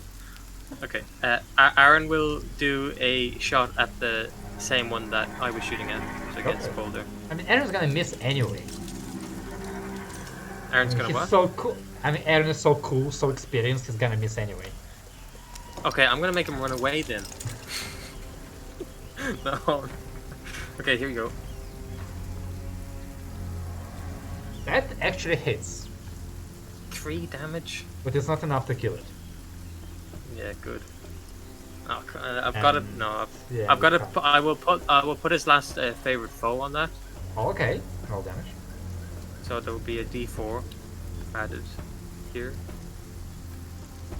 Okay, Aaron will do a shot at the same one that I was shooting at, so against Okay. Boulder. I mean, Aaron's gonna miss anyway. Aaron's gonna He's what? so cool. I mean, Aaron is so cool, so experienced, he's gonna miss anyway. Okay, I'm gonna make him run away then. No. Okay, here you go. That actually hits, 3 damage. but it's not enough to kill it. Yeah, good. Oh, I've got it. No, yeah, I've got you to. can't. I will put his last favorite foe on that. Oh, okay, roll damage. So there will be a D4 added here.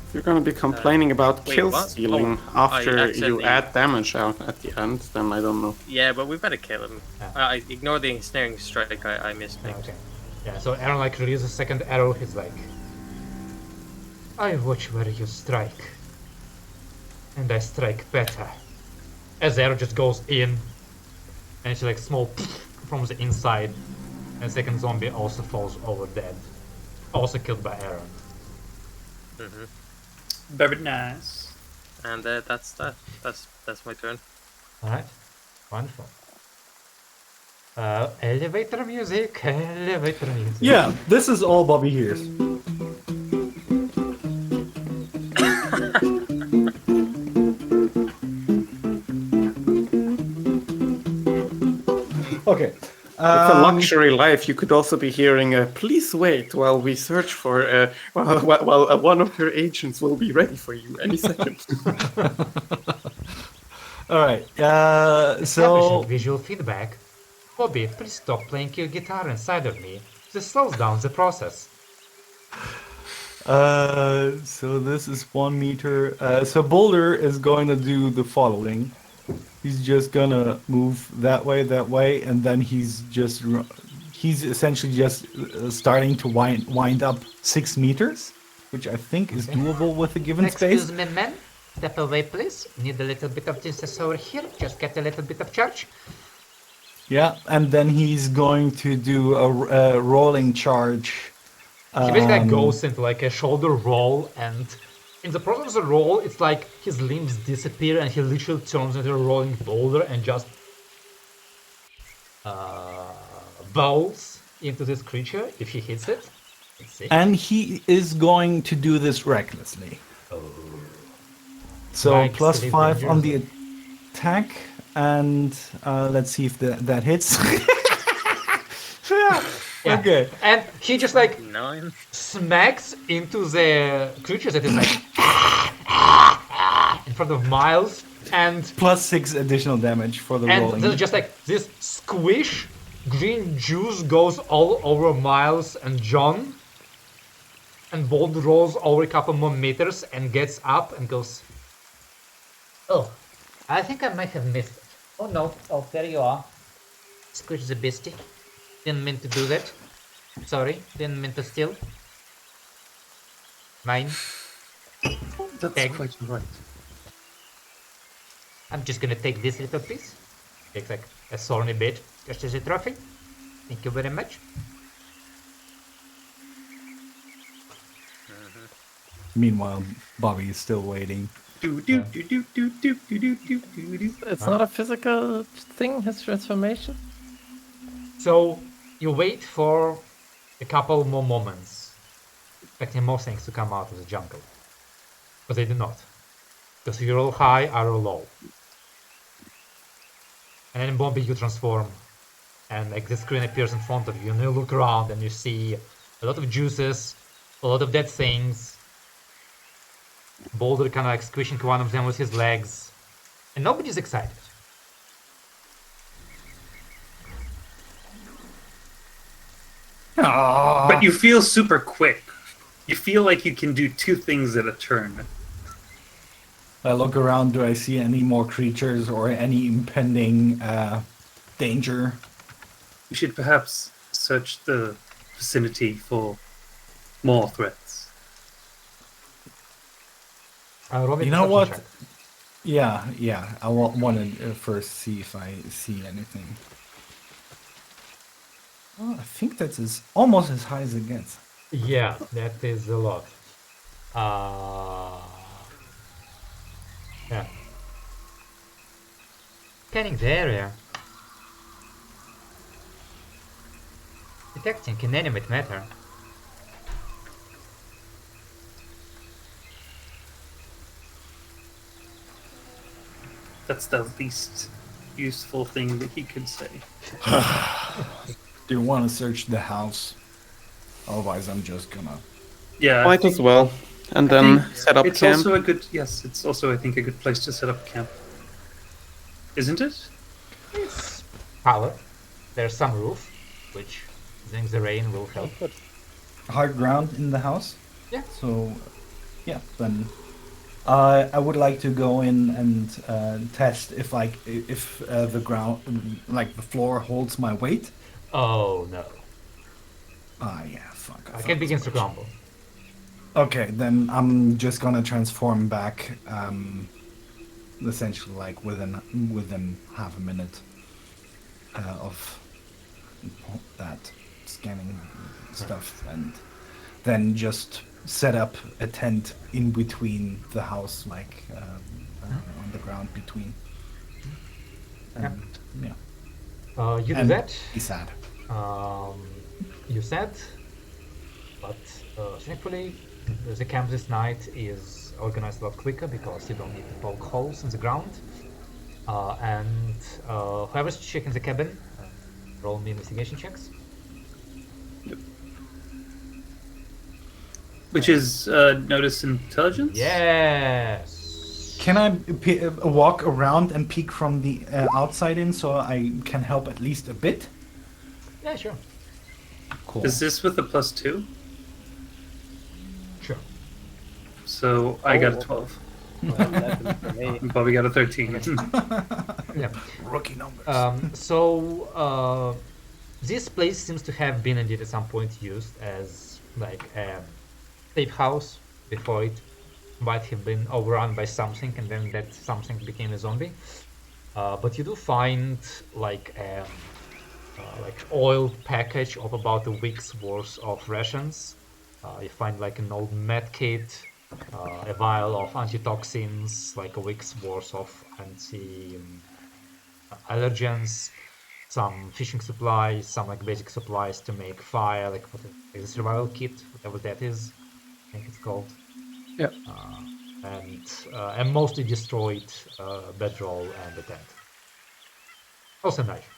If you're gonna be complaining about wait, kill what? stealing Oh, after I you accidentally- add damage out at the end, then I don't know. Yeah, but we've got to kill him. Yeah. I ignore the ensnaring strike. I missed Yeah, things. okay. Yeah, so Aaron like releases a second arrow, he's like, I watch where you strike. And I strike better. As the arrow just goes in, and it's like small from the inside, and the second zombie also falls over dead, also killed by arrow. Very nice. And that's that. That's my turn. All right, wonderful. Elevator music, elevator music. Yeah, this is all Bobby hears. Okay. It's a luxury life. You could also be hearing, please wait while we search for, while one of your agents will be ready for you any second. All right. So Establishing visual feedback. Bobby, please stop playing your guitar inside of me. This slows down the process. so this is 1 meter. So Boulder is going to do the following. He's just gonna move that way, and then he's essentially just starting to wind up 6 meters, which I think is doable with a given space. Excuse me, man. Step away, please. Need a little bit of distance over here. Just get a little bit of charge. Yeah, and then he's going to do a rolling charge. He basically goes into like a shoulder roll, and in the process of the roll, it's like his limbs disappear and he literally turns into a rolling boulder and just bowls into this creature if he hits it. Let's see. And he is going to do this recklessly. So Like plus Sleep 5 on Rangers. the attack, and let's see if that hits. Yeah. Yeah. Okay. And he just like 9. smacks into the creature that is like in front of Miles, and Plus 6 additional damage for the rolling. there's just like this squish, green juice goes all over Miles and John, and Bold rolls over a couple more meters and gets up and goes, "Oh, I think I might have missed it. Oh no, oh there you are. Squish the beastie. Didn't mean to do that. Sorry, didn't mean to steal. Mine. That's Egg. quite right. I'm just gonna take this little piece. Takes like a thorny bit, just as a trophy. Thank you very much." Meanwhile, Bobby is still waiting. It's not a physical thing, his transformation. So you wait for a couple more moments, expecting more things to come out of the jungle. But they do not. Because you roll high, I roll low. And then Bombi you transform, and like the screen appears in front of you, and you look around and you see a lot of juices, a lot of dead things. Boulder kind of like squishing one of them with his legs, and nobody's excited. But you feel super quick. You feel like you can do 2 things at a turn. I look around. Do I see any more creatures or any impending danger? You should perhaps search the vicinity for more threats. Roll me You know perception what? check. Yeah. I want to first see if I see anything. Well, I think that's almost as high as it gets. Yeah, that is a lot. Yeah. Scanning the area. Detecting inanimate matter. That's the least useful thing that he could say. Do you want to search the house? Otherwise, I'm just gonna. Yeah, Might as well. And I then think set up it's camp. also a good. Yes, it's also I think a good place to set up camp. Isn't it? It's power. There's some roof, which I think the rain will help. But Hard ground in the house. Yeah. So, yeah. Then, I would like to go in and test if the ground, like the floor, holds my weight. oh no, Ah, yeah. Fuck. I can begin to crumble. Okay, then I'm just gonna transform back, essentially like within half a minute. of that scanning stuff, and then just set up a tent in between the house, like on the ground between. And yeah, You do and that. be sad. You said, but thankfully, the camp this night is organized a lot quicker because you don't need to poke holes in the ground. And whoever's checking the cabin, roll me investigation checks. Which is notice intelligence? Yes. Can I walk around and peek from the outside in so I can help at least a bit? Yeah, sure. Cool. Is this with a +2? Sure. So I got a 12. 11 for me. And Bobby got a 13. Yeah. Rookie numbers. This place seems to have been indeed at some point used as like a safe house before it might have been overrun by something, and then that something became a zombie. But you do find like oil package of about a week's worth of rations. You find like an old med kit, a vial of antitoxins, like a week's worth of anti-allergens, some fishing supplies, some like basic supplies to make fire, like a survival kit, whatever that is, I think it's called. Yeah. And a mostly destroyed bedroll and a tent. Also a knife.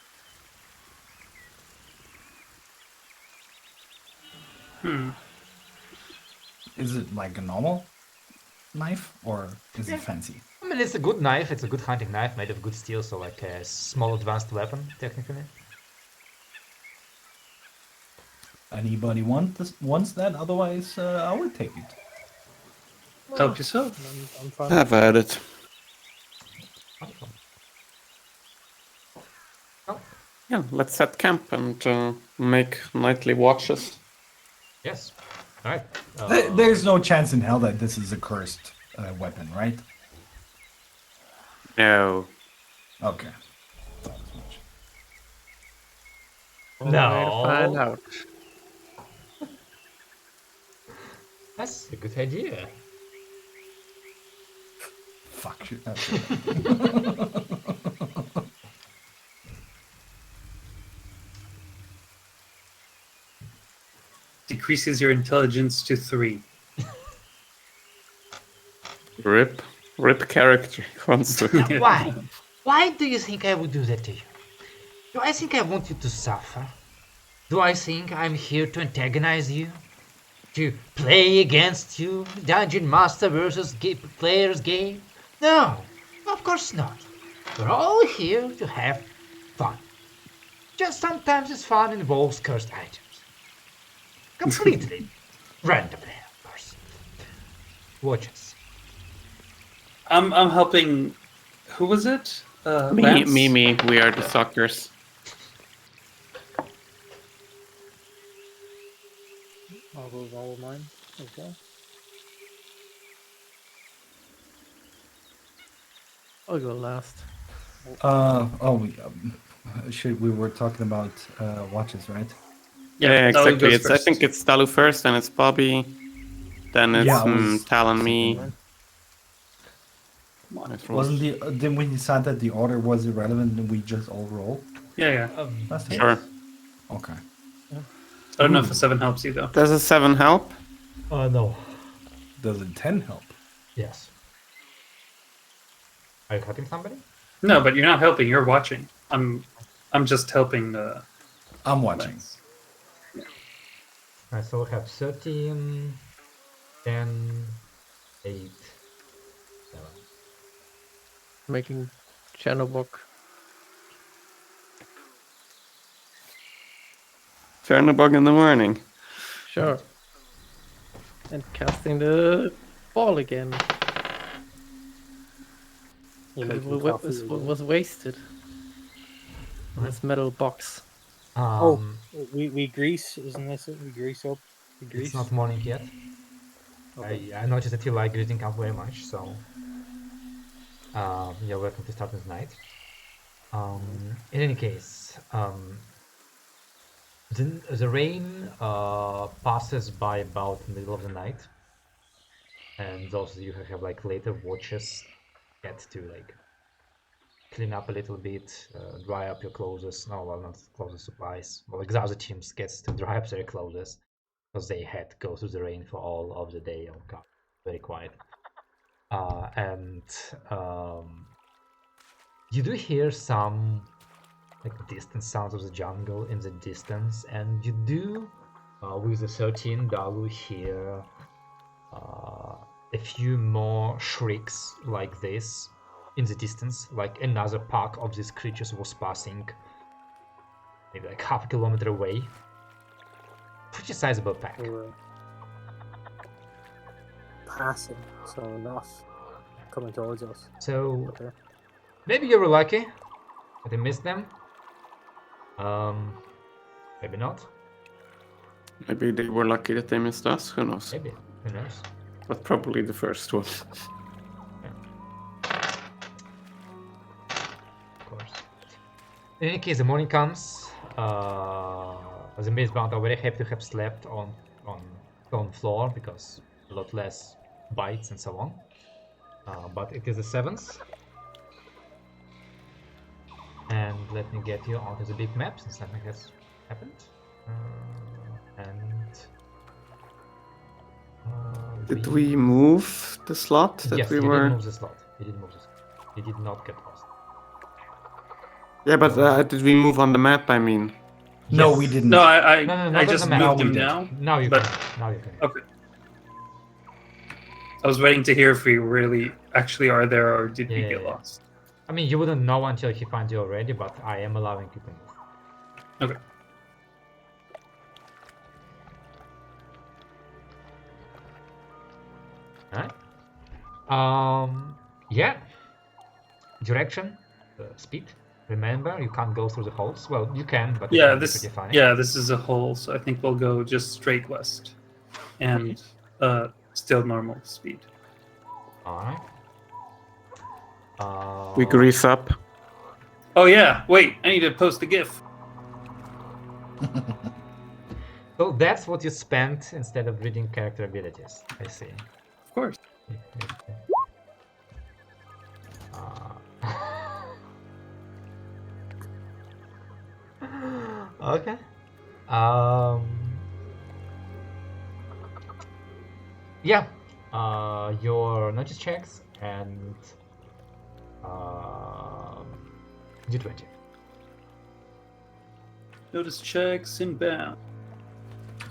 Is it like a normal knife or is it fancy? I mean, it's a good knife. It's a good hunting knife made of good steel, so like a small advanced weapon, technically. Anybody wants that? Otherwise, I will take it. Help yourself. I'm fine. Have at it. Wonderful. Oh, Yeah, let's set camp and make nightly watches. yes. All right. There's no chance in hell that this is a cursed weapon, right? No. Okay. Thought as much. Only way to find No. out. That's a good idea. Fuck you. Decreases your intelligence to 3. Rip character wants to. Why? Why do you think I would do that to you? Do I think I want you to suffer? Do I think I'm here to antagonize you? To play against you? Dungeon Master versus players game? No, of course not. We're all here to have fun. Just sometimes this fun involves cursed items. Completely randomly, of course. Watch us. I'm helping. Who was it? Me, Lance? me. We are the suckers. I'll go roll mine as well. I'll go last. We were talking about watches, right? Yeah, Dalu exactly. goes I first. think it's Dalu first, then it's Bobby, then it's Yeah, I was Talon, me. mine. Let's roll. Wasn't didn't we decide that the order was irrelevant and we just all roll? Yeah. Last time? Sure. Okay. I don't know if a 7 helps you though. Does a 7 help? No. Does a 10 help? Yes. Are you helping somebody? No, but you're not helping. You're watching. I'm just helping. I'm watching. Lance. Alright, so we have 13, 10, 8, 7. Making channel book. Chernobog in the morning. Sure. And casting the ball again. You It making coffee again? was wasted. In this metal box. We grease, isn't this it? We grease up. We grease. It's not morning yet. Okay. I noticed that you like greeting up very much, so you're welcome to start with night. In any case, the rain passes by about middle of the night, and those of you who have like later watches get to like clean up a little bit, dry up your clothes. No, well, not clothes, supplies. Well, like the other teams gets to dry up their clothes because they had to go through the rain for all of the day. Oh god, very quiet. And you do hear some like distant sounds of the jungle in the distance, and you do with the 13 Dalu hear a few more shrieks like this in the distance, like another pack of these creatures was passing maybe like half a kilometer away. Pretty sizable pack. They were passing, so not coming towards us. So Okay. maybe you were lucky that you missed them. Maybe not. Maybe they were lucky that they missed us. Who knows? Maybe. Who knows? But probably the first one. Of course. In any case, the morning comes. The Maidbound are very happy to have slept on stone floor because a lot less bites and so on. But it is the 7th. And let me get you onto the big map since nothing has happened. Did we move the slot that yes, we you were? did move the slot. You did move the slot. You did not get lost. Yeah, but did we move on the map? I mean, No, Yes. we didn't. No, No, I not just on the map. moved Now we him did. now. Now you But- can. Now you can. Okay. I was waiting to hear if we really actually are there or did we get Yeah. lost. I mean, you wouldn't know until he finds you already, but I am allowing you to move. Okay. Alright. Yeah. Direction, speed. Remember, you can't go through the holes. Well, you can, but Yeah, it's this pretty funny. yeah, this is a hole, so I think we'll go just straight west. And still normal speed. Alright. we grease up. Oh yeah, wait, I need to post a GIF. So that's what you spent instead of reading character abilities. I see. Of course. Okay. Yeah. Your notice checks and D20. Notice checks inbound.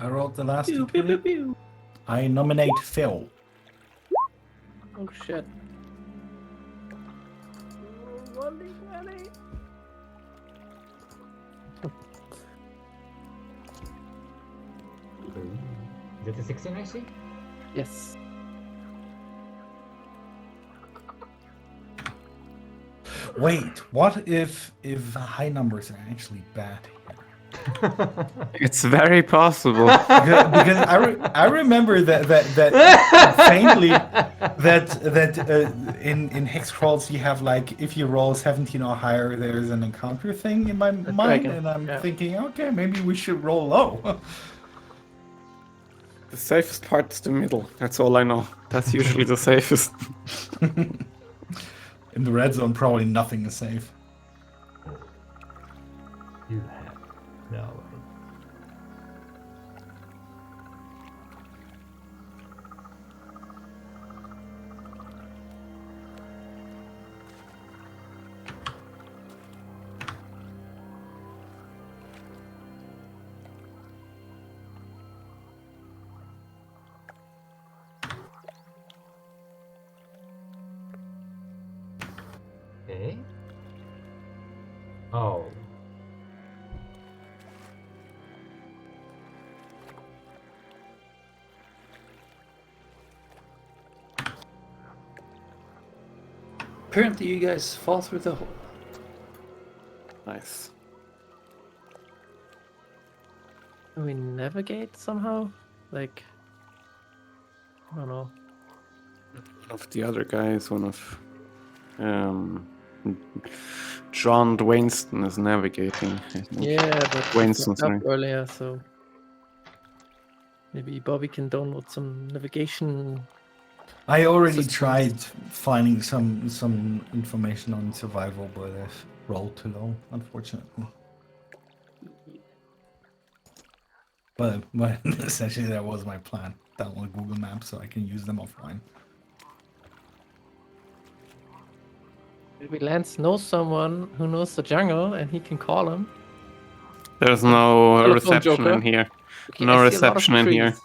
I rolled the last Pew, pew, pew, D20. pew. I nominate Phil. Oh shit. Is that a 16 I see? Yes. Wait, what if high numbers are actually bad here? It's very possible. Because I remember that faintly that in hex crawls you have like if you roll 17 or higher there's an encounter thing in my mind dragon, and I'm yeah. thinking okay maybe we should roll low. The safest part is the middle. That's all I know. That's usually the safest. In the red zone probably nothing is safe. You have no. Okay. Oh. Apparently you guys fall through the hole. Nice. Can we navigate somehow? Like, I don't know. One of the other guys, one of John Dwayneston is navigating. I think. Yeah, but Wayne it's not up sorry. earlier, so maybe Bobby can download some navigation. I already Systems. tried finding some information on survival, but I've rolled too low, unfortunately. But essentially that was my plan. Download Google Maps so I can use them offline. Maybe Lance knows someone who knows the jungle, and he can call him. There's no Telephone reception joker. in here. Okay, No I see a lot of reception in here. trees.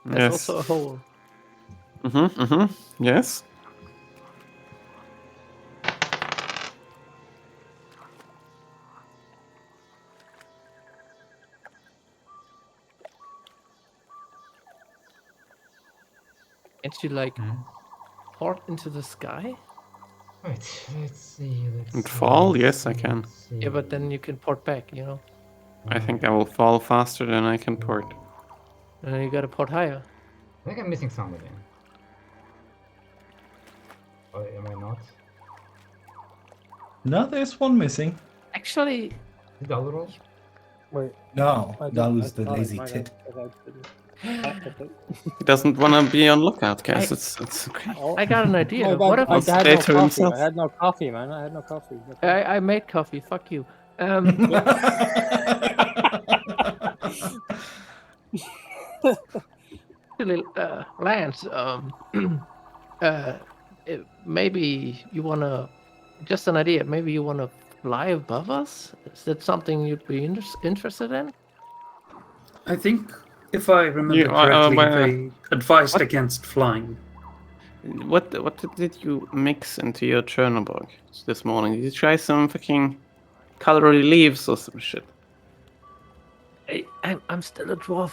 There's Yes. also a hole. Yes. Can't you like port into the sky? Wait, let's see. And fall? Yes, I can. let's see. Yeah, but then you can port back, you know. I think I will fall faster than I can port. And then you gotta port higher. I think I'm missing something. Or am I not? No, there's one missing. Actually, Did I roll? Wait, No, I that don't- was I the thought I lazy might tit. have, but I didn't. He doesn't want to be on lookout, guys. It's okay. Oh, I got an idea. my What bad. if I had stay no to coffee. himself. I had no coffee, man. I had no coffee. Okay. I made coffee? Fuck you. Actually, Lance, maybe you wanna, just an idea, maybe you wanna fly above us? Is that something you'd be interested in? I think, if I remember You- correctly, well, they advised what? against flying. What did you mix into your Chernobog this morning? Did you try some fucking calorie leaves or some shit? I'm still a dwarf.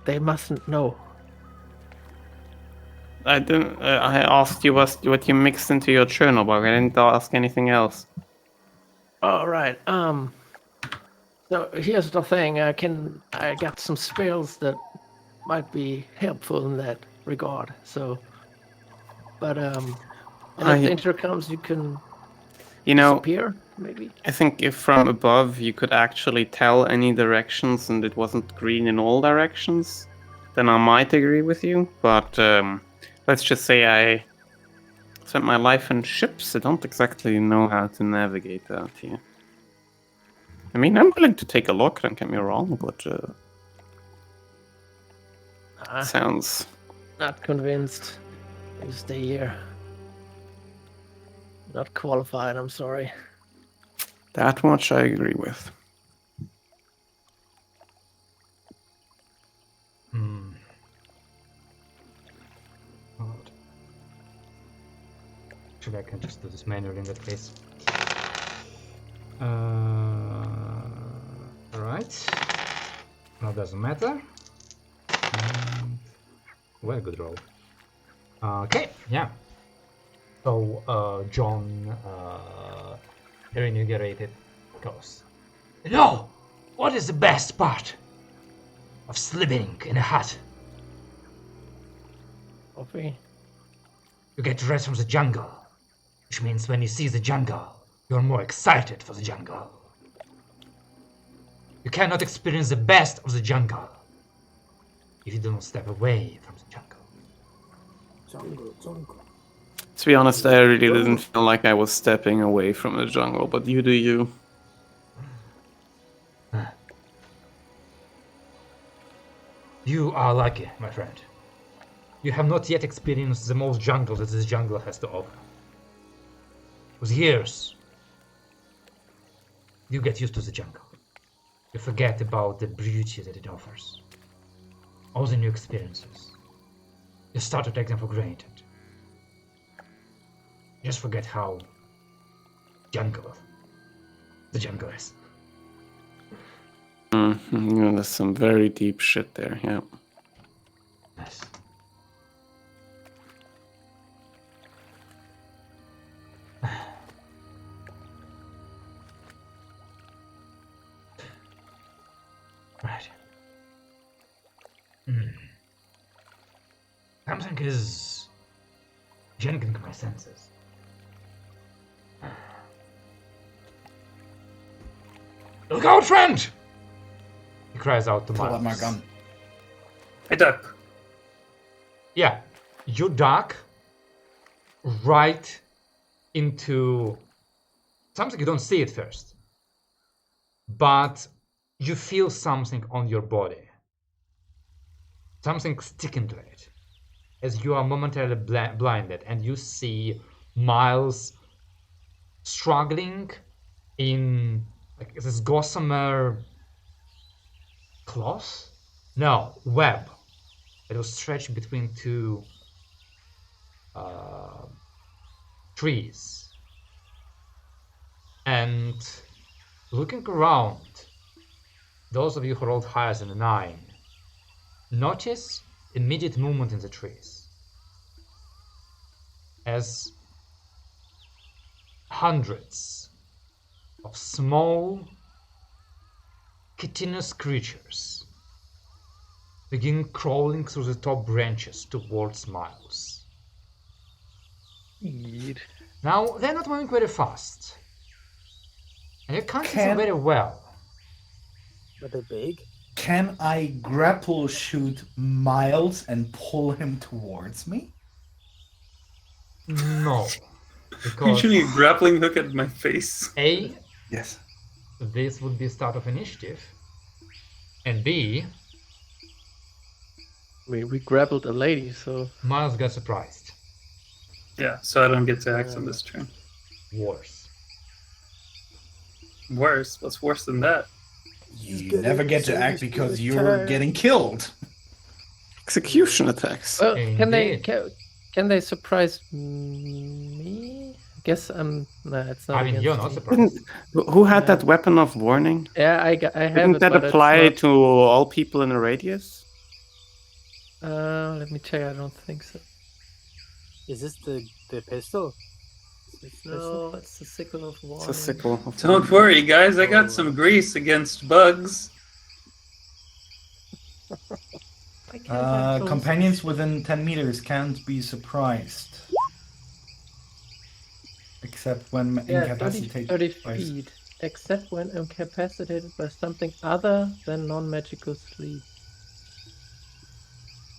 They mustn't know. I didn't. I asked you what you mixed into your Chernobog. I didn't ask anything else. All right. So here's the thing. I got some spells that might be helpful in that regard. So, but and if danger comes, you can You know, disappear. Maybe. I think if from above you could actually tell any directions and it wasn't green in all directions, then I might agree with you. But let's just say I spent my life in ships. I don't exactly know how to navigate out here. I mean, I'm willing to take a look, don't get me wrong, but sounds... Not convinced. You stay here. Not qualified, I'm sorry. That much I agree with. Alright. Actually, I can just do this manually in that case. Alright. Now doesn't matter. And... well, good roll. Okay, yeah. So, John, reinvigorated, goes, "No! What is the best part of sleeping in a hut? Coffee. You get to rest from the jungle, which means when you see the jungle, you're more excited for the jungle. You cannot experience the best of the jungle if you don't step away from the jungle." Jungle. To be honest, I really didn't feel like I was stepping away from the jungle, but you do you. You are lucky, my friend. You have not yet experienced the most jungle that this jungle has to offer. With years, you get used to the jungle. You forget about the beauty that it offers. All the new experiences. You start to take them for granted. You just forget how the jungle is. There's some very deep shit there, yeah. Nice. Right. Something is jangling my senses. Look out, friend! He cries out to Pull out my Miles. gun. I duck. Yeah, you duck right into something you don't see at first, but you feel something on your body, something sticking to it, as you are momentarily blinded, and you see Miles struggling in like this gossamer cloth? No, web. It was stretched between two trees. And looking around, those of you who rolled higher than a 9 notice immediate movement in the trees as hundreds of small chitinous creatures begin crawling through the top branches towards Miles. Now, they're not moving very fast, and you can't see them very well. Are they big? Can I grapple shoot Miles and pull him towards me? No, Are you because shooting a grappling hook at my face? A, Yes. this would be start of initiative, and B, We grappled a lady, so Miles got surprised. Yeah, so I don't get to act on this turn. Worse. Worse? What's worse than that? You never get to act because you're getting killed. Execution attacks. well, Indeed. can they surprise me? I guess I'm. Nah, it's not. I mean, against you're not me. surprised. Who had that weapon of warning? Yeah, I have Didn't it. that but it's apply not- to all people in a radius? Let me check. I don't think so. Is this the pistol? Is this the pistol? No, it's the sickle of war. It's a sickle. of Don't worry, guys. I got some grease against bugs. Companions within 10 meters can't be surprised. Except when Yeah, 30 incapacitated. by- feet, except when incapacitated by something other than non-magical sleep.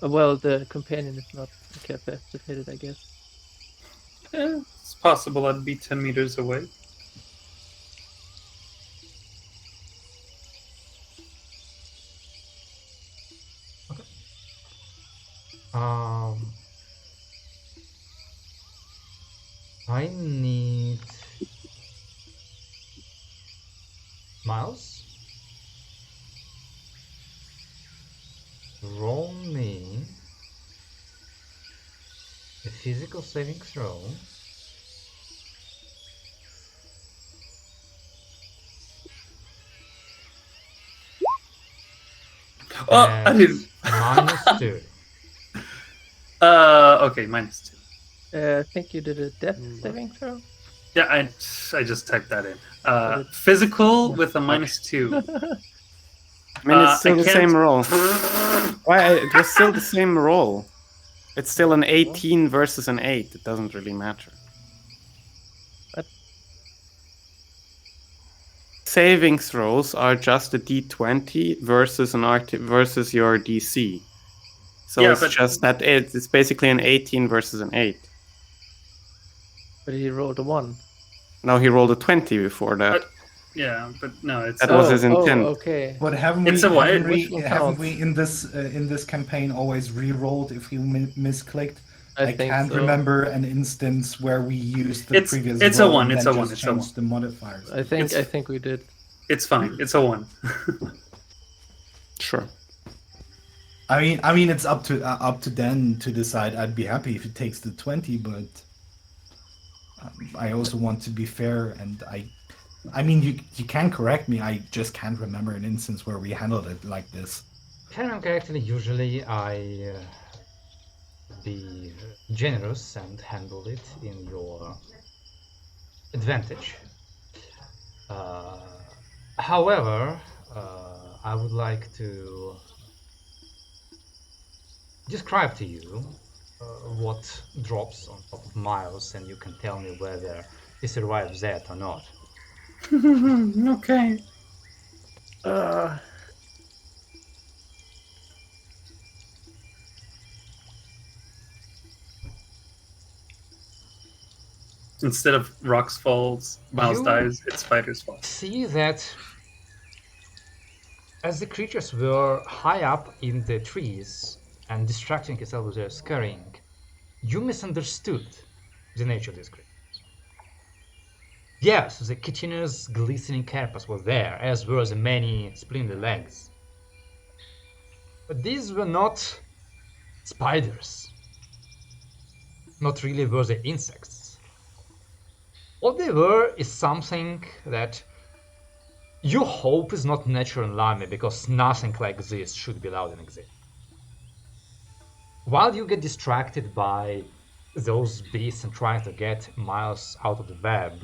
Well, the companion is not incapacitated, I guess. It's possible I'd be 10 meters away. I need Miles. Roll me a physical saving throw. Oh, I didn't. -2. Okay, -2. I think you did a death saving throw. Yeah, I just typed that in. Physical with a -2. I mean, it's still I the can't- same roll. Why? It was still the same roll. It's still an 18 versus an 8. It doesn't really matter. What? Saving throws are just a d20 versus versus your DC. So Yeah, it's but- just that it's basically an 18 versus an 8. But he rolled a 1. No, he rolled a 20 before that. Yeah, but no, it's That was his intent. Okay. But haven't It's we, a what? haven't we, Which one haven't counts? we in this campaign always re-rolled if we misclicked? I think can't so. remember an instance where we used the It's- previous it's a roll one, and it's then a one, just it's a changed one. the modifiers. I think we did. It's fine. It's a 1. Sure. I mean, it's up to Dan to decide. I'd be happy if it takes the 20, but I also want to be fair, and I mean, you can correct me. I just can't remember an instance where we handled it like this. If I remember correctly, usually I be generous and handle it in your advantage. However, I would like to describe to you what drops on top of Miles, and you can tell me whether he survives that or not. Okay. Uh, Instead of rocks falls, Miles You- dies, it's spiders fall. See that as the creatures were high up in the trees and distracting yourself with their scurrying, you misunderstood the nature of these creatures. Yes, the chitinous glistening carapace was there, as were the many splinter legs. But these were not spiders. Not really were they insects. What they were is something that you hope is not natural in Lame, because nothing like this should be allowed in exist. While you get distracted by those beasts and trying to get Miles out of the web,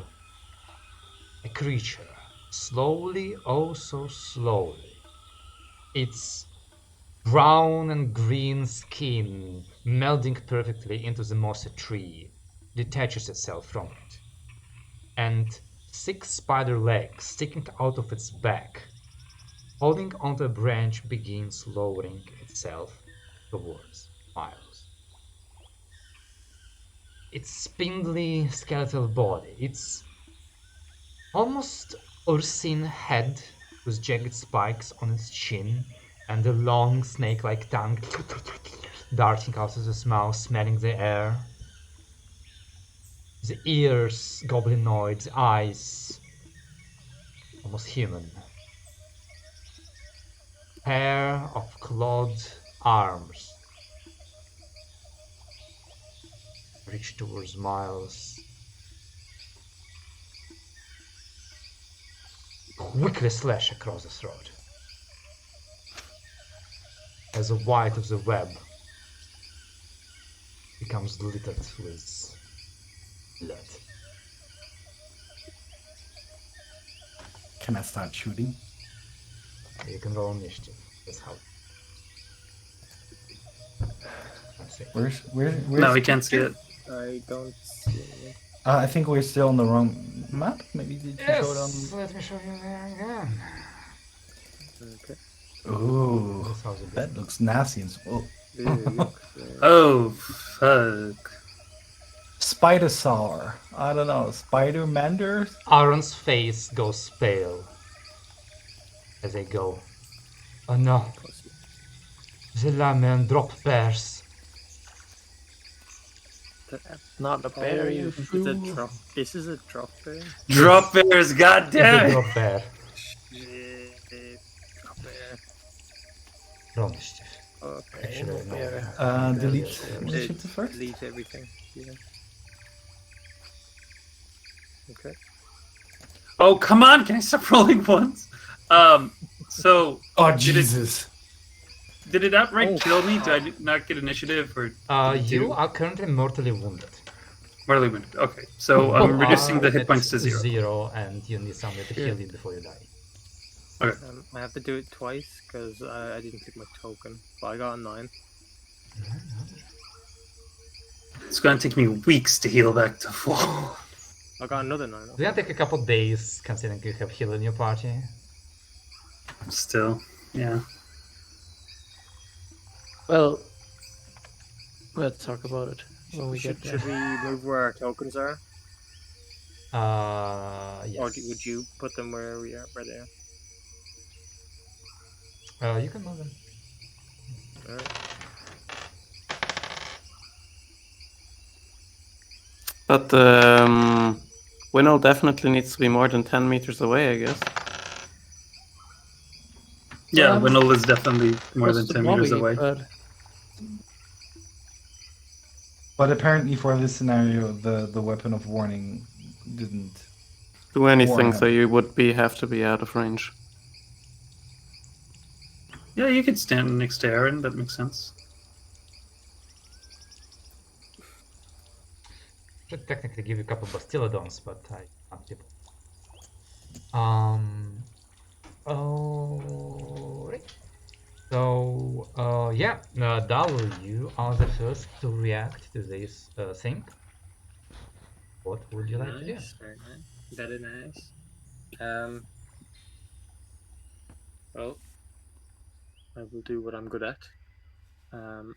a creature, slowly, oh so slowly, its brown and green skin melding perfectly into the mossy tree, detaches itself from it, and 6 spider legs sticking out of its back, holding onto a branch, begins lowering itself towards Miles. Its spindly skeletal body, its almost ursine head with jagged spikes on its chin, and a long snake-like tongue darting out of its mouth, smelling the air. The ears goblinoid, the eyes almost human. Pair of clawed arms reach towards Miles. Quickly slash across the throat. As the white of the web becomes littered with blood. Can I start shooting? You can roll initiative. That's how. Where's No, we can't see it. I don't see it. I think we're still on the wrong map. Maybe did you show it on? Yes, let me show you there again. Okay. Ooh, That's how the that looks nasty. Oh. Oh, fuck. Spider-saur. I don't know. Spider-mander? Aaron's face goes pale as they go. Oh no, the lame drop bears. not a bear, you It's a fool. drop. This is a drop bear. Drop bears, The goddamn! drop bear. Shit. Drop bear. Roll initiative. Okay. Actually, no. Bear. Delete Uh, initiative first. Delete everything. Yeah. Okay. Oh, come on, can I stop rolling once? So, Oh Did it- Jesus! did it outright Oh. kill me? Did I not get initiative? Or did it You do- are currently mortally wounded. Mortally wounded. Okay, so I'm You reducing are the hit at points to 0. 0, and you need somebody to heal you before you die. I have to do it twice because I didn't take my token, but I got a 9. It's gonna take me weeks to heal back to full. I got another 9. It's gonna take a couple days, considering you have heal in your party. Still, yeah. Well, let's talk about it when we Should, get there. should we move where our tokens are, Yes. or would you put them where we are? Where they are? You can move them. Alright. But Winnow definitely needs to be more than 10 meters away, I guess. Yeah, Um, Windle is definitely more than What's the 10 meters lobby, away. But apparently for this scenario, the weapon of warning didn't. Do anything, Warren. so you would have to be out of range. Yeah, you could stand next to Aaron, that makes sense. Should technically give you a couple Bastiladons, but I can't give. Alright. So, yeah, Daryl, you are the first to react to this thing. What would you like to do? Nice, very nice. Very nice. Well, I will do what I'm good at. Can't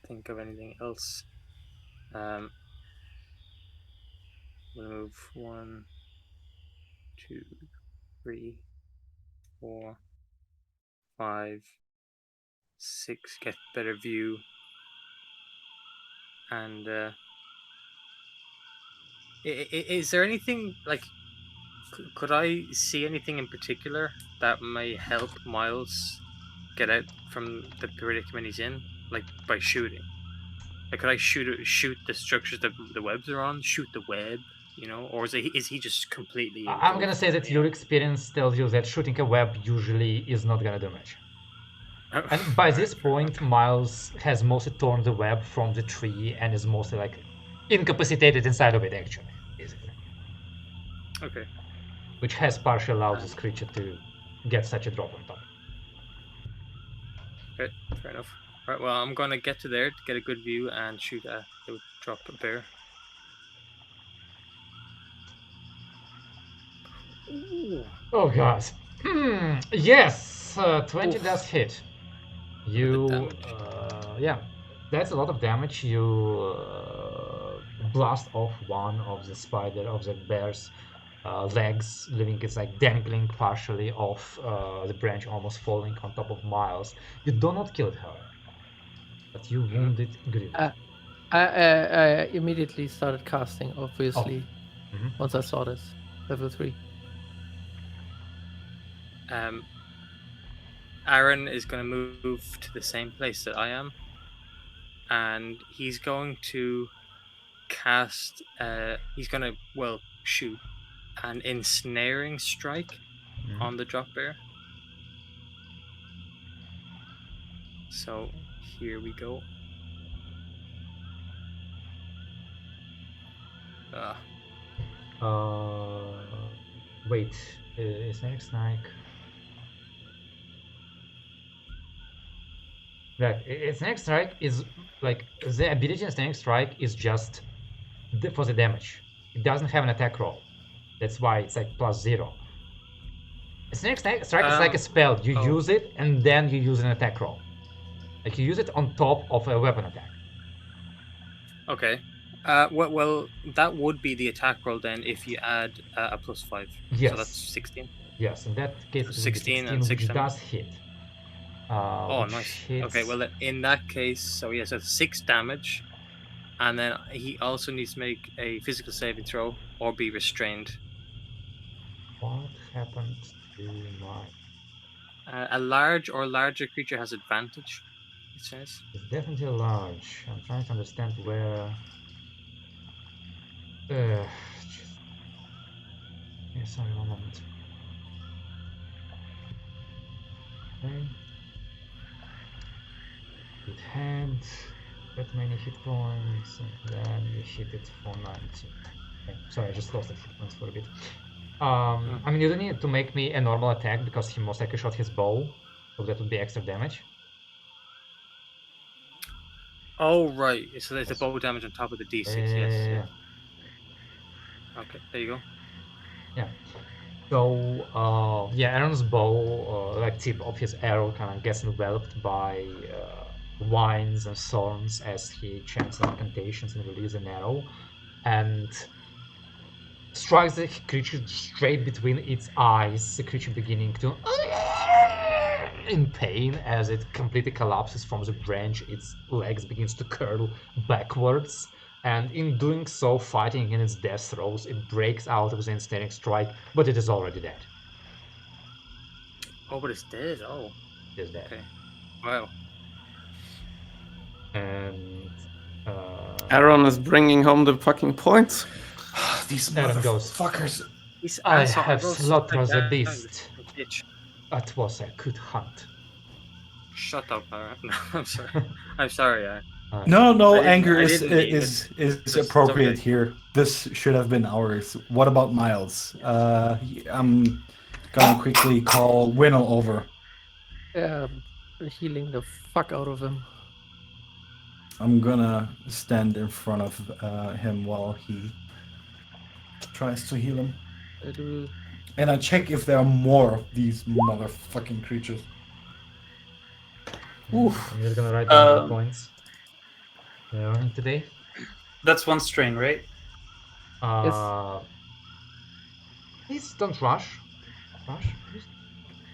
think of anything else. We'll move 1, 2, 3, 4, 5, 6. Get better view. And is there anything like? Could I see anything in particular that may help Miles get out from the predicament he's in, like by shooting? Like, could I shoot the structures that the webs are on? Shoot the web, or is he just completely I'm gonna engulfed say in that the your air? experience tells you that shooting a web usually is not gonna do much. And by this Alright, fair enough. point, Miles has mostly torn the web from the tree and is mostly like incapacitated inside of it, actually, basically. Okay. Which has partially allowed Um, this creature to get such a drop on top. Okay, fair enough. Right, well, I'm gonna get to there to get a good view and shoot at the drop bear. Ooh. Oh god. Yes, 20 Oof. does hit. The You, damage. yeah, that's a lot of damage. You blast off one of the bear's legs, leaving it like dangling partially off the branch, almost falling on top of Miles. You do not kill it, however, but you wound it grievously. I immediately started casting, obviously, Mhm. once I saw this. Level 3. Aaron is going to move to the same place that I am, and he's going to cast. He's going to shoot an ensnaring strike Mhm. on the drop bear. So here we go. Wait, is next snake? Like, Snake Strike is like the ability in Snake Strike is just for the damage. It doesn't have an attack roll. That's why it's like +0. Strike is like a spell. You Oh. use it and then you use an attack roll. Like you use it on top of a weapon attack. Okay. Well, that would be the attack roll then if you add a +5. Yes. So that's 16. Yes, in that case So it would be 16 16, and 6 which damage. does hit. Oh, Which nice. hits. Okay, well, in that case, so 6 damage, and then he also needs to make a physical saving throw or be restrained. What happened to my... A large or larger creature has advantage, it says. It's definitely large. I'm trying to understand where... just... Yeah, sorry, one moment. Okay. It had that many hit points, and then you hit it for 19. Okay. Sorry, I just lost the hit points for a bit. I mean, you don't need to make me a normal attack because he most likely shot his bow, so that would be extra damage. Oh, right. So there's Yes. the bow damage on top of the d6, yes. Okay, there you go. Yeah. So, yeah, Aaron's bow, like tip of his arrow, kind of gets enveloped by vines and thorns as he chants incantations and releases an arrow, and strikes the creature straight between its eyes. The creature beginning to in pain as it completely collapses from the branch. Its legs begins to curl backwards, and in doing so, fighting in its death throes, it breaks out of the ensnaring strike, but it is already dead. Oh, but it's dead. Oh, It is dead. okay. Wow. And Aaron is bringing home the fucking points. These Aaron goes, motherfuckers. I saw- have rolled slaughtered something the down, beast. this bitch. That was a good hunt. Shut up, Aaron. No, I'm sorry. I'm sorry, Aaron. No, I didn't- anger I is didn't mean is It's appropriate okay. here. This should have been ours. What about Miles? I'm gonna quickly call Winnow over. Yeah, healing the fuck out of him. I'm gonna stand in front of him while he tries to heal him. And I check if there are more of these motherfucking creatures. Oof. I'm just gonna write down the Um, points we're earning today. That's one strain, right? Please don't rush. Please.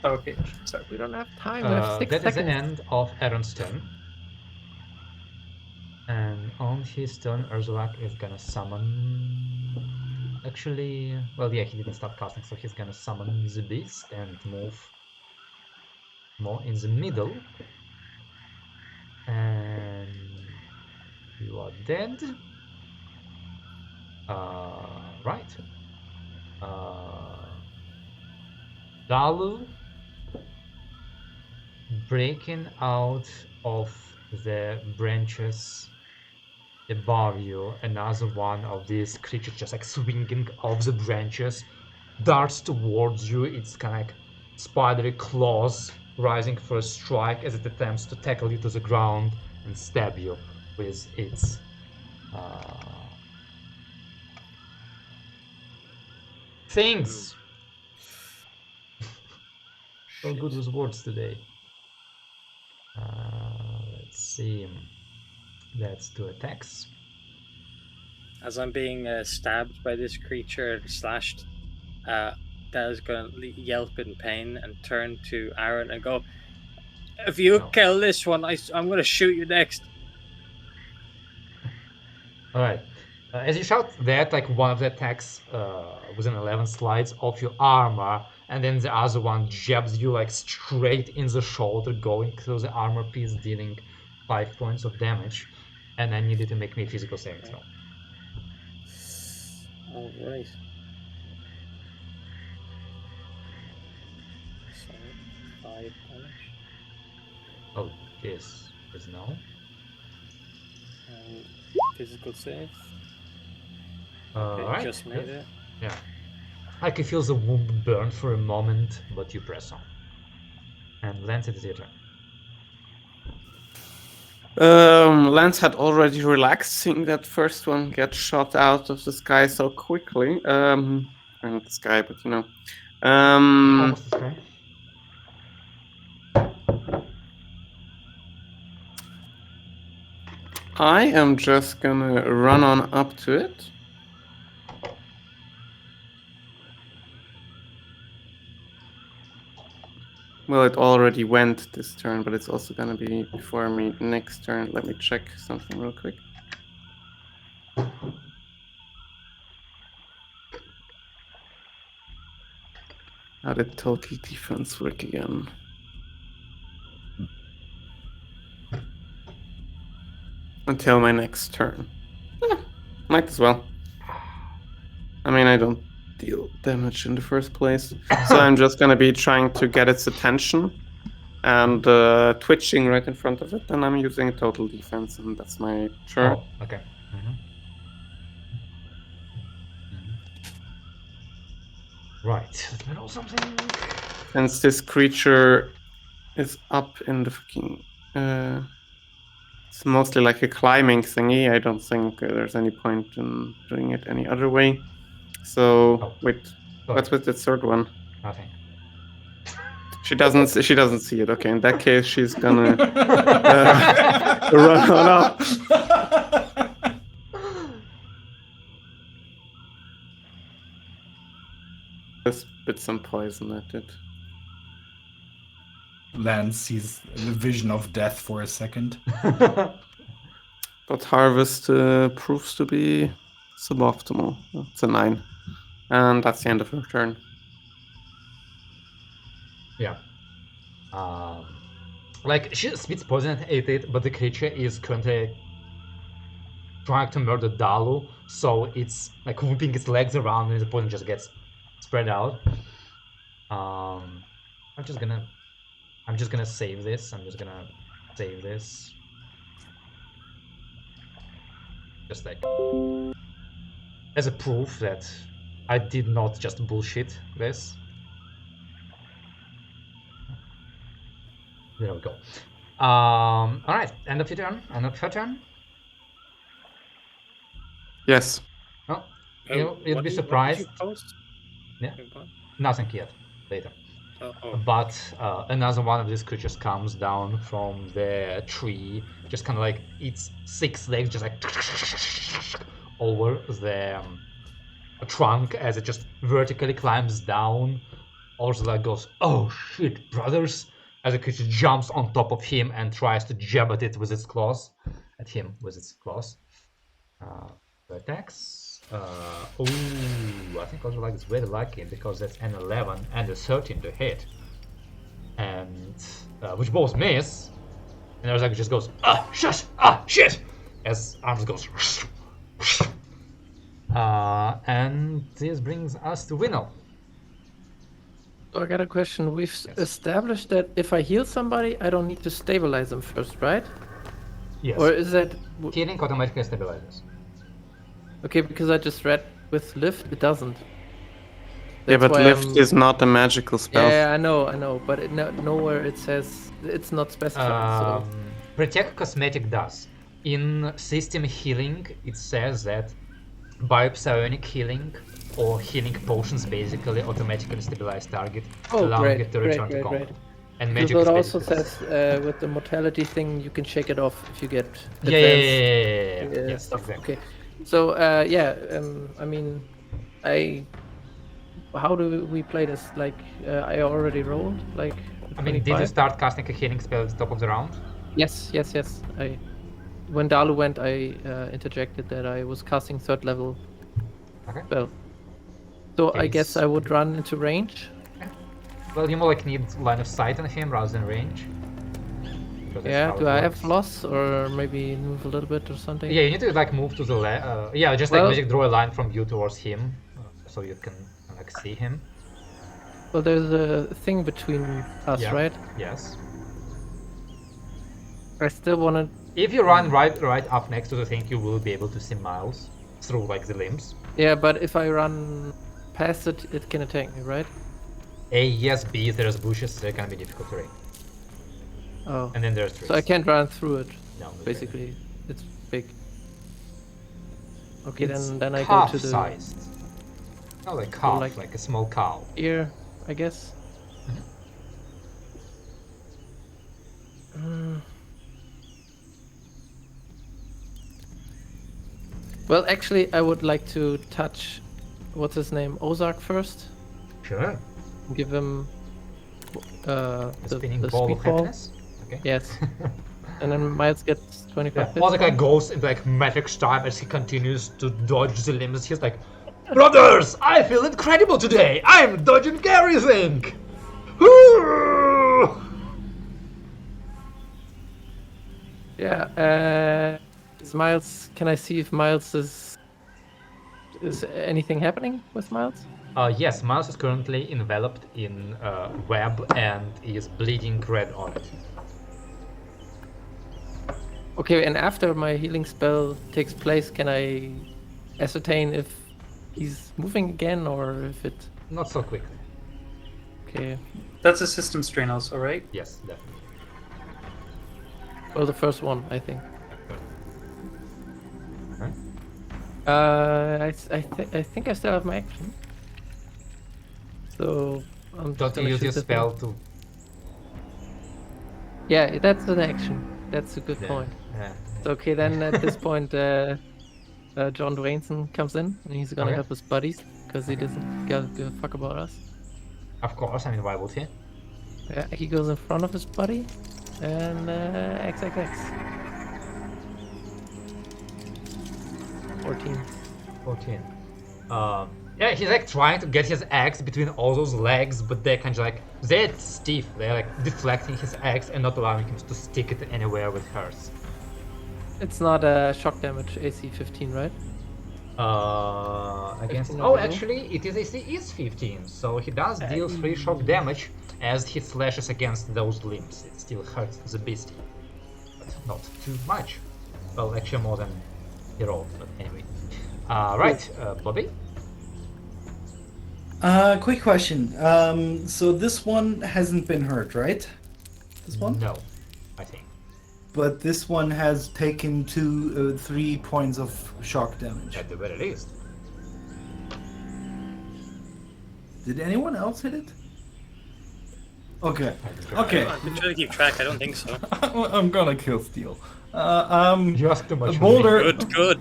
Oh, okay. Sorry. We don't have time. We have 6 That is the seconds. end of Aaron's turn. And on his turn, Urzulak is gonna summon... Actually, well, yeah, he didn't start casting, so he's gonna summon the beast and move more in the middle. And you are dead. Right. Dalu breaking out of the branches above you. Another one of these creatures just like swinging off the branches darts towards you. It's kind of like spidery claws rising for a strike as it attempts to tackle you to the ground and stab you with its things. So good with words today. Let's see. That's 2 attacks. As I'm being stabbed by this creature, slashed, that is going to yelp in pain and turn to Aaron and go, "If you kill this one, I'm going to shoot you next." All right. As you shout that, like one of the attacks within 11 slides off your armor, and then the other one jabs you like straight in the shoulder, going through the armor piece, dealing 5 points of damage. And I needed to make me a physical saving throw. All right. So 5 damage. Oh, this is no. And physical save. Alright. Just made it. Yeah. I can feel the wound burn for a moment, but you press on. And Lance, it is your turn. Lance had already relaxed, seeing that first one get shot out of the sky so quickly. Not the sky, but you know. Almost the sky. I am just gonna run on up to it. Well, it already went this turn, but it's also gonna be before me next turn. Let me check something real quick. How did total defense work again? Until my next turn. Might as well. I mean, I don't deal damage in the first place. So I'm just gonna be trying to get its attention and twitching right in front of it, and I'm using total defense, and that's my turn. Oh, okay. Right. Let me roll something. Since this creature is up in the fucking... it's mostly like a climbing thingy. I don't think there's any point in doing it any other way. So, wait, what's with the third one? Nothing. She doesn't see it. Okay, in that case, she's gonna run on up. Just spit some poison at it. Lance sees the vision of death for a second. But Harvest proves to be suboptimal. It's a 9. And that's the end of her turn. Yeah. Like, she spits poison at it, but the creature is currently trying to murder Dalu, so it's like whipping its legs around and the poison just gets spread out. I'm just gonna save this. Just like as a proof that I did not just bullshit this. There we go. Alright, end of your turn. End of her turn. Yes. Oh, you'd be surprised. What did you post? Yeah. Nothing yet. Later. Oh. But another one of these creatures comes down from the tree, just kind of like its 6 legs, just like over the trunk as it just vertically climbs down. Also, like goes, "Oh shit, brothers!" As the creature jumps on top of him and tries to jab at it with its claws, at him with its claws. Attacks. Ooh, I think Ozolak is very lucky because that's an 11 and a 13 to hit. And which both miss. And Ozolak just goes, shush, shit! As arms goes. And this brings us to Winnow. So I got a question. We've established that if I heal somebody, I don't need to stabilize them first, right? Yes. Or is that... Healing automatically stabilizes. Okay, because I just read with lift, it doesn't. Yeah, but lift is not a magical spell. Yeah, I know, but nowhere it says it's not specified. So. Protect Cosmetic does. In System Healing, it says that by psionic healing or healing potions basically automatically stabilize target, allowing it to return to combat. And magic it also says with the mortality thing, you can shake it off if you get yes, stuff. exactly. Okay, so I mean, how do we play this? Like, I already rolled. Like, I mean, did you start casting a healing spell at the top of the round? Yes. When Dalu went, I interjected that I was casting 3rd level spell. So I guess I would run into range. Well, you more like need line of sight on him rather than range. Yeah, do I have loss or maybe move a little bit or something? Yeah, you need to like move to the left. Yeah, just like magic draw a line from you towards him, so you can like see him. Well, there's a thing between us, right? Yes. I still want to. If you run right up next to the thing, you will be able to see Miles through like the limbs. Yeah, but if I run past it, it can attack me, right? A, yes. B, there's bushes, so it can be difficult terrain. Oh. And then there's trees. So I can't run through it. No. Basically, it's big. Okay, it's then I go to the. Sized. Not like calf, like a small cow. Ear, I guess. Well, actually, I would like to touch, what's his name, Ozark first. Sure. Give him the spinning the ball speed of ball. happiness. Okay. Yes. And then Miles gets 25. Yeah. Ozark goes into like Matrix time as he continues to dodge the limbs. He's like, "Brothers, I feel incredible today. I'm dodging everything." Yeah. Is Miles? Can I see if Miles is anything happening with Miles? Yes, Miles is currently enveloped in web and is bleeding red on it. Okay, and after my healing spell takes place, can I ascertain if he's moving again or if it... Not so quickly. Okay. That's a system strain also, right? Yes, definitely. Well, the first one, I think. Huh? I think I still have my action. So I'm just Don't gonna use shoot your the spell thing. to... Yeah, that's an action. That's a good point. Yeah. So, okay, then at this point, John Dwayneson comes in and he's gonna help his buddies because he doesn't give a fuck about us. Of course, I mean, why would he? Yeah, he goes in front of his buddy and XXX. 14. 14. Yeah, he's like trying to get his axe between all those legs, but they're kind of like, they're stiff. They're like deflecting his axe and not allowing him to stick it anywhere with hers. It's not shock damage, AC 15, right? Against... 15 Oh, overall? actually, it is AC is 15, so he does deal 3 shock damage as he slashes against those limbs. It still hurts the beastie, but not too much. Well, actually more than he rolled, but anyway. Right, Bobby? Quick question. So this one hasn't been hurt, right? This one? No, I think. But this one has taken 3 points of shock damage. At the very least. Did anyone else hit it? Okay. Okay. I've been trying to keep track. I don't think so. I'm gonna kill Steel. You asked too much. of me. Boulder. Good.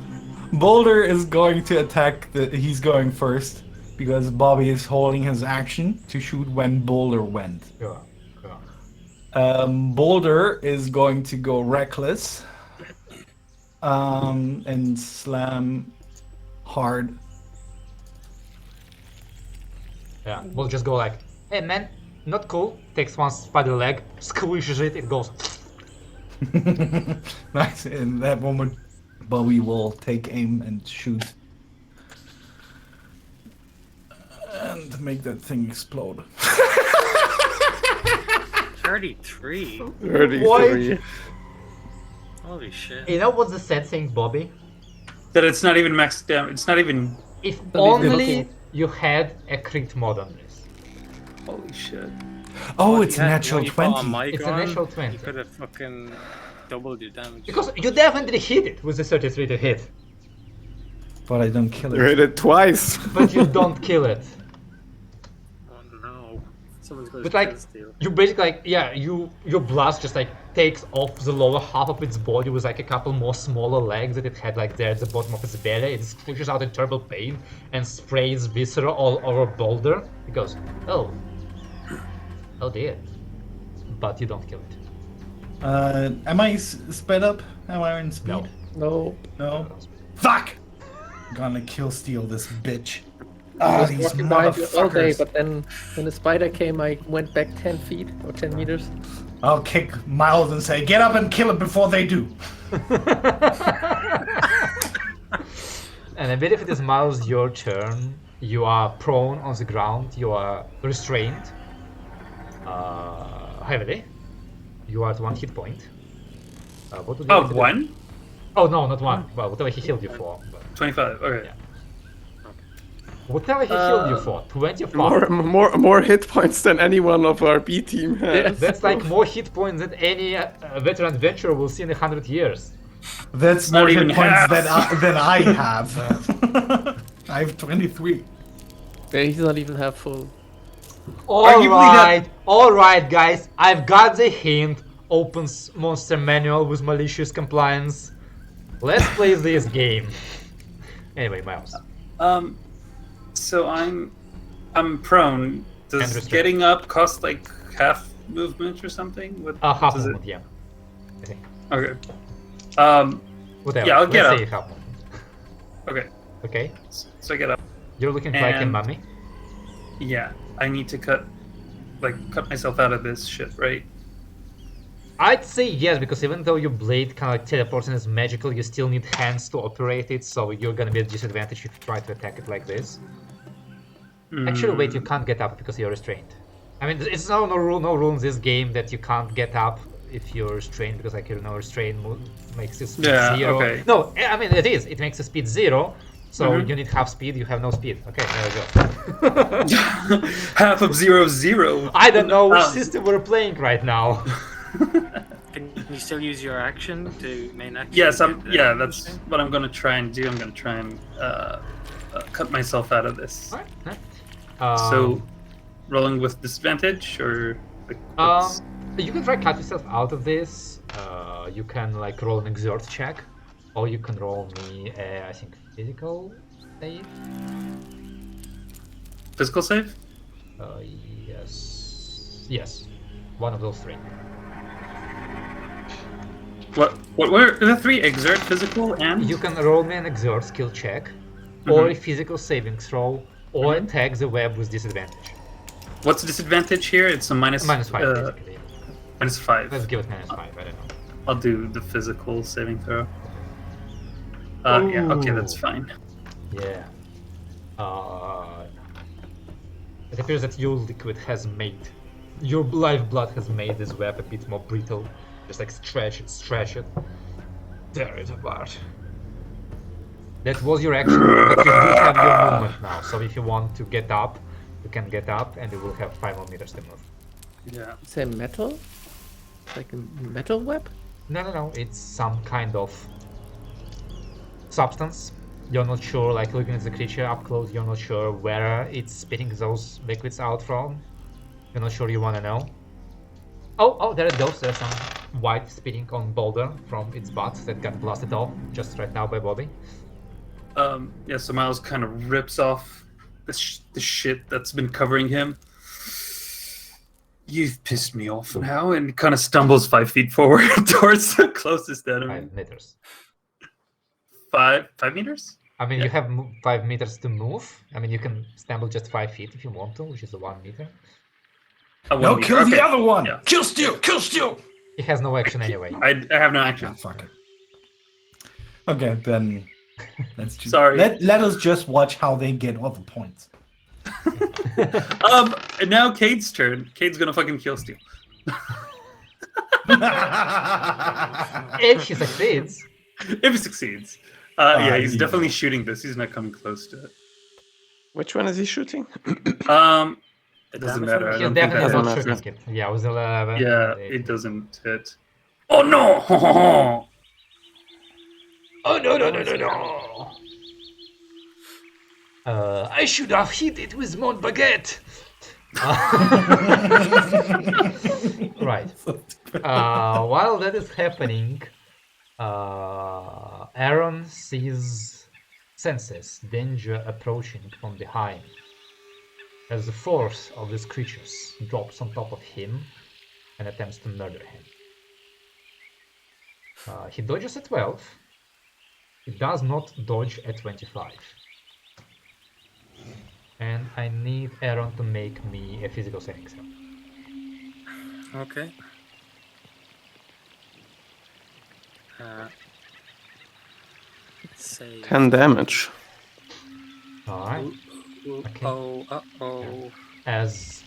Boulder is going to attack. He's going first because Bobby is holding his action to shoot when Boulder went. Sure. Boulder is going to go reckless. And slam hard. Yeah, we'll just go like, hey man, not cool. Takes one spider leg, squishes it goes. Nice. In that moment, Bobby will take aim and shoot. And make that thing explode. 33. 33. Holy shit. You know what's the sad thing, Bobby? That it's not even max damage. It's not even. If Don't even only look you had a crit mod on this. Holy shit. Oh, it's a Yeah, natural you put 20. on my It's a gun, natural 20. You could have fucking doubled your damage. Because you definitely hit it with the 33 to hit, But I don't kill You hit it. it twice. but you don't kill it. Oh no. Someone's going But to like, kill Steel. you basically like, yeah, your blast just like takes off the lower half of its body with like a couple more smaller legs that it had like there at the bottom of its belly. It pushes out in terrible pain and sprays viscera all over Boulder. It goes, oh dear. But you don't kill it. Am I sped up? Am I in speed? No. No. No. Fuck! Gonna kill Steel, this bitch. I Ah, was these walking behind you all day, motherfuckers. but then when the spider came, I went back 10 feet or 10 meters. I'll kick Miles and say, get up and kill it before they do. And I believe it is Miles your turn. You are prone on the ground. You are restrained. Heavily. You are at 1 hit point. What would you Oh, like to do? 1? Oh no, not 1. Well, whatever he healed you for. But 25. Okay. Yeah. whatever he healed you for. 25. More hit points than anyone of our B team has. That's like more hit points than any veteran adventurer will see in 100 years. That's Not more even hit points half. than I have. I have 23. Yeah, he's not even half full. Alright guys, I've got the hint. Opens monster manual with malicious compliance. Let's play this game. Anyway, Miles. So I'm prone. And Does restrained. getting up cost like half movement or something? What Half does it- movement, yeah. I think. Okay. Whatever. Yeah, I'll get Let's up. say half movement. Okay. Okay. So I get up. You're looking like a And- mummy. Yeah, I need to cut myself out of this shit, right? I'd say yes, because even though your blade kind of like teleports and is magical, you still need hands to operate it, so you're gonna be at a disadvantage if you try to attack it like this. Actually, wait, you can't get up because you're restrained. I mean, it's no rule in this game that you can't get up if you're restrained, because like, you know, restraint makes your speed Yeah, 0. okay. No, I mean, it is. It makes the speed 0, so you need half speed, you have no speed. Okay, there we go. Half of 0. I don't know which Um, system we're playing right now. Can you still use your action to main action? Yes, to get yeah, the that's thing? what I'm gonna try and do. I'm gonna try and cut myself out of this. Alright, So, rolling with disadvantage or like, you can try cut yourself out of this. You can like roll an exert check, or you can roll me I think physical save. physical save? Yes, one of those 3. What were the 3? Exert, physical, and You can roll me an exert skill check, or a physical saving throw, or attack the web with disadvantage. what's the disadvantage here? It's a minus -5 basically. minus 5. Let's give it -5. I don't know. I'll do the physical saving throw. Yeah, okay, that's fine. Yeah. It appears that your liquid has made, your lifeblood has made this web a bit more brittle. Just like stretch it. Tear it apart. That was your action, but you do have your movement now. So if you want to get up, you can get up, and you will have 5 more meters to move. Yeah. Is it metal? Like a metal web? No. It's some kind of substance. You're not sure, like looking at the creature up close, you're not sure where it's spitting those liquids out from. You're not sure you want to know. Oh, there it goes. There's some white spitting on boulder from its butt that got blasted off just right now by Bobby. Yeah, so Miles kind of rips off the shit that's been covering him. You've pissed me off now, and kind of stumbles 5 feet forward towards the closest enemy. 5 meters. 5 meters? I mean, you have 5 meters to move. I mean, you can stumble just 5 feet if you want to, which is a 1 meter. No, kill the other one! Yeah. Kill Steel! Kill Steel! It has no action anyway. I have no action. Fuck it. Okay, then let's just Sorry. Let us just watch how they get all the points. And now Cade's turn. Cade's gonna fucking kill Steel. If he succeeds. If he succeeds. Yeah, he's yeah. definitely shooting this. He's not coming close to it. Which one is he shooting? It doesn't matter. I He's don't think definitely that not matter. shooting it. Yeah, with 11. Yeah, it doesn't hit. Oh no! Oh no. I should have hit it with mon baguette. Right. While that is happening, Aaron senses danger approaching from behind. As the force of these creatures drops on top of him and attempts to murder him. He dodges at 12. He does not dodge at 25. And I need Aaron to make me a physical saving throw. Okay. Let's say. 10 damage. Alright. Okay. Oh. As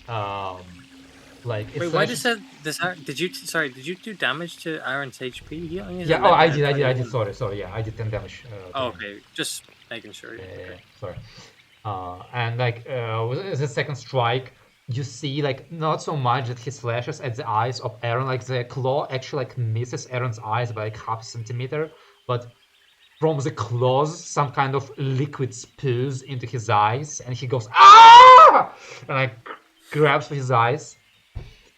like it Wait, why slashes- does that? Did you do damage to Aaron's HP? He only has Yeah, 11. I did. Sorry. Yeah, I did 10 damage. To Oh, him. okay, just making sure. Yeah, sorry. And like with the second strike, you see like not so much that he slashes at the eyes of Aaron, like the claw actually like misses Aaron's eyes by like half a centimeter, but from the claws some kind of liquid spews into his eyes, and he goes ah, and like grabs for his eyes.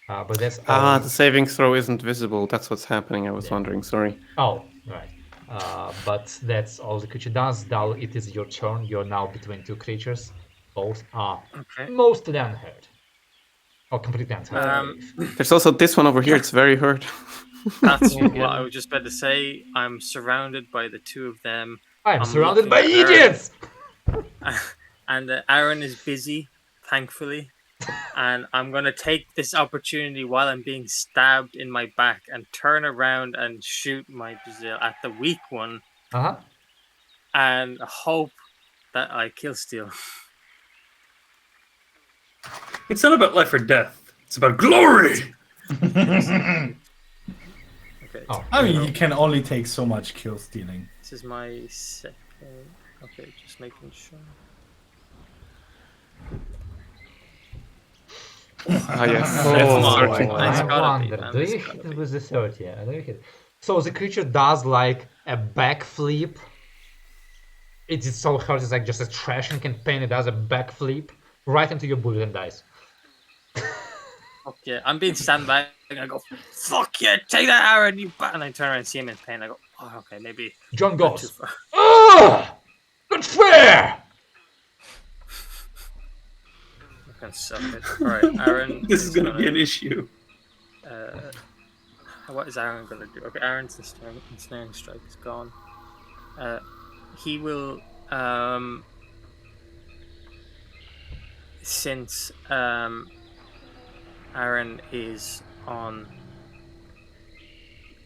But that's The saving throw isn't visible. That's what's happening. I was wondering. Sorry. Oh, right. But that's all the creature does. Dal, it is your turn. You're now between two creatures. Both are mostly unhurt. Or completely unhurt. I believe. There's also this one over here. It's very hurt. That's what I was just about to say. I'm surrounded by the two of them. I'm surrounded looking by at Aaron. idiots! And Aaron is busy, thankfully. And I'm going to take this opportunity while I'm being stabbed in my back and turn around and shoot my Brazil at the weak one Uh-huh. and hope that I kill Steel. It's not about life or death. It's about glory. Okay. Oh, I mean, you can only take so much kill stealing. This is my second. Okay, just making sure. Ah, yes. Oh, Yes, come on. searching. It's I gotta be, wonder, man. do It's you gotta hit it be. with the third? Yeah, do you hit it? So the creature does like a backflip. It is so hard, it's like just a trashing campaign. It does a backflip right into your bullet and dies. Fuck yeah, I'm being stand back and I go, fuck yeah, take that Aaron, you bat. And I turn around and see him in pain. I go, oh, okay, maybe John not too goes, far. "Ugh! Not fair!" I'm gonna suck it. Alright, Aaron. This is gonna be an issue. What is Aaron gonna do? Okay, Aaron's ensnaring strike is gone. He will, since Aaron is on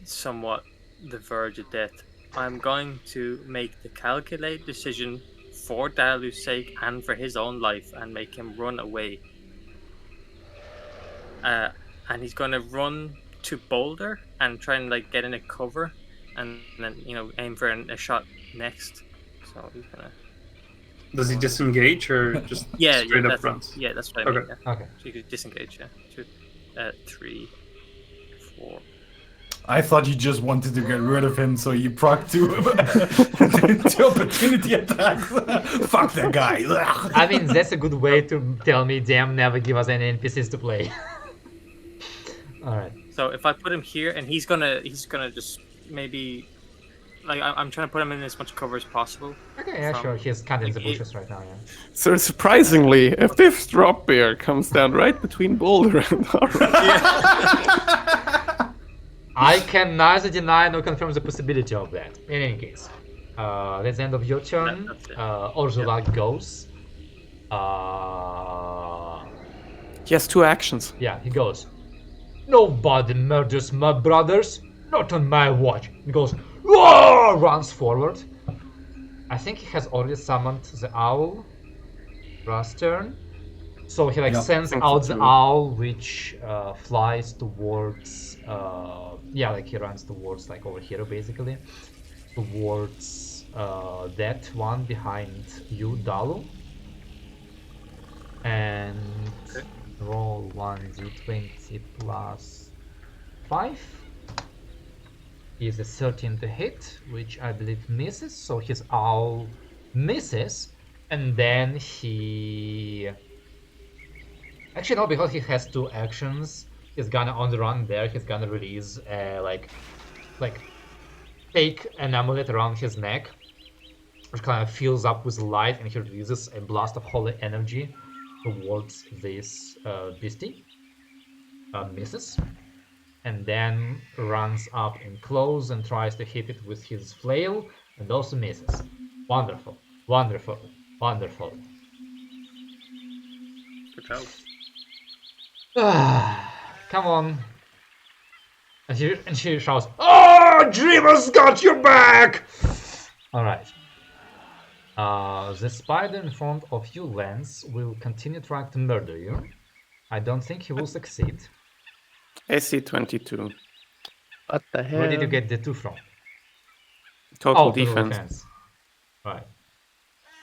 somewhat the verge of death, I'm going to make the calculated decision for Dalu's sake and for his own life and make him run away. And he's going to run to Boulder and try and like get in a cover and then, you know, aim for a shot next. So he's going to... Does he disengage or just straight up that's, front? Yeah, that's what I mean. Okay. Yeah. Okay. So you could disengage, yeah. 2, 3, 4. I thought you just wanted to get rid of him, so you proc to opportunity attacks. Fuck that guy. I mean, that's a good way to tell me, damn, never give us any NPCs to play. Alright. So if I put him here, and he's gonna just maybe, like, I'm trying to put him in as much cover as possible. Okay, yeah, From- sure. He's kind of in the like, it- bushes right now, yeah. So surprisingly, a fifth drop bear comes down right between Boulder and Nara. I can neither deny nor confirm the possibility of that. In any case, that's the end of your turn. That's it. Ursula goes. He has 2 actions. Yeah, he goes. Nobody murders my brothers, not on my watch. He goes, "Whoa!" Runs forward. I think he has already summoned the owl. Last turn. So he Yeah, sends think so out the too. owl, which flies towards. Yeah, like he runs towards over here basically, towards that one behind you, Dalu. And roll 1d20 plus 5 is a 13 to hit, which I believe misses. So his owl misses, and then he. Actually, no, because he has 2 actions. He's gonna on the run there. He's gonna release take an amulet around his neck, which kind of fills up with light, and he releases a blast of holy energy towards this beastie. Misses, and then runs up in close and tries to hit it with his flail, and also misses. Wonderful, wonderful, wonderful. Good job. Come on. And she shouts, "Oh, Dreamer's got your back!" Alright. The spider in front of you, Lance, will continue trying to murder you. I don't think he will succeed. AC 22. What the hell? Where did you get the 2 from? Total total defense. Right.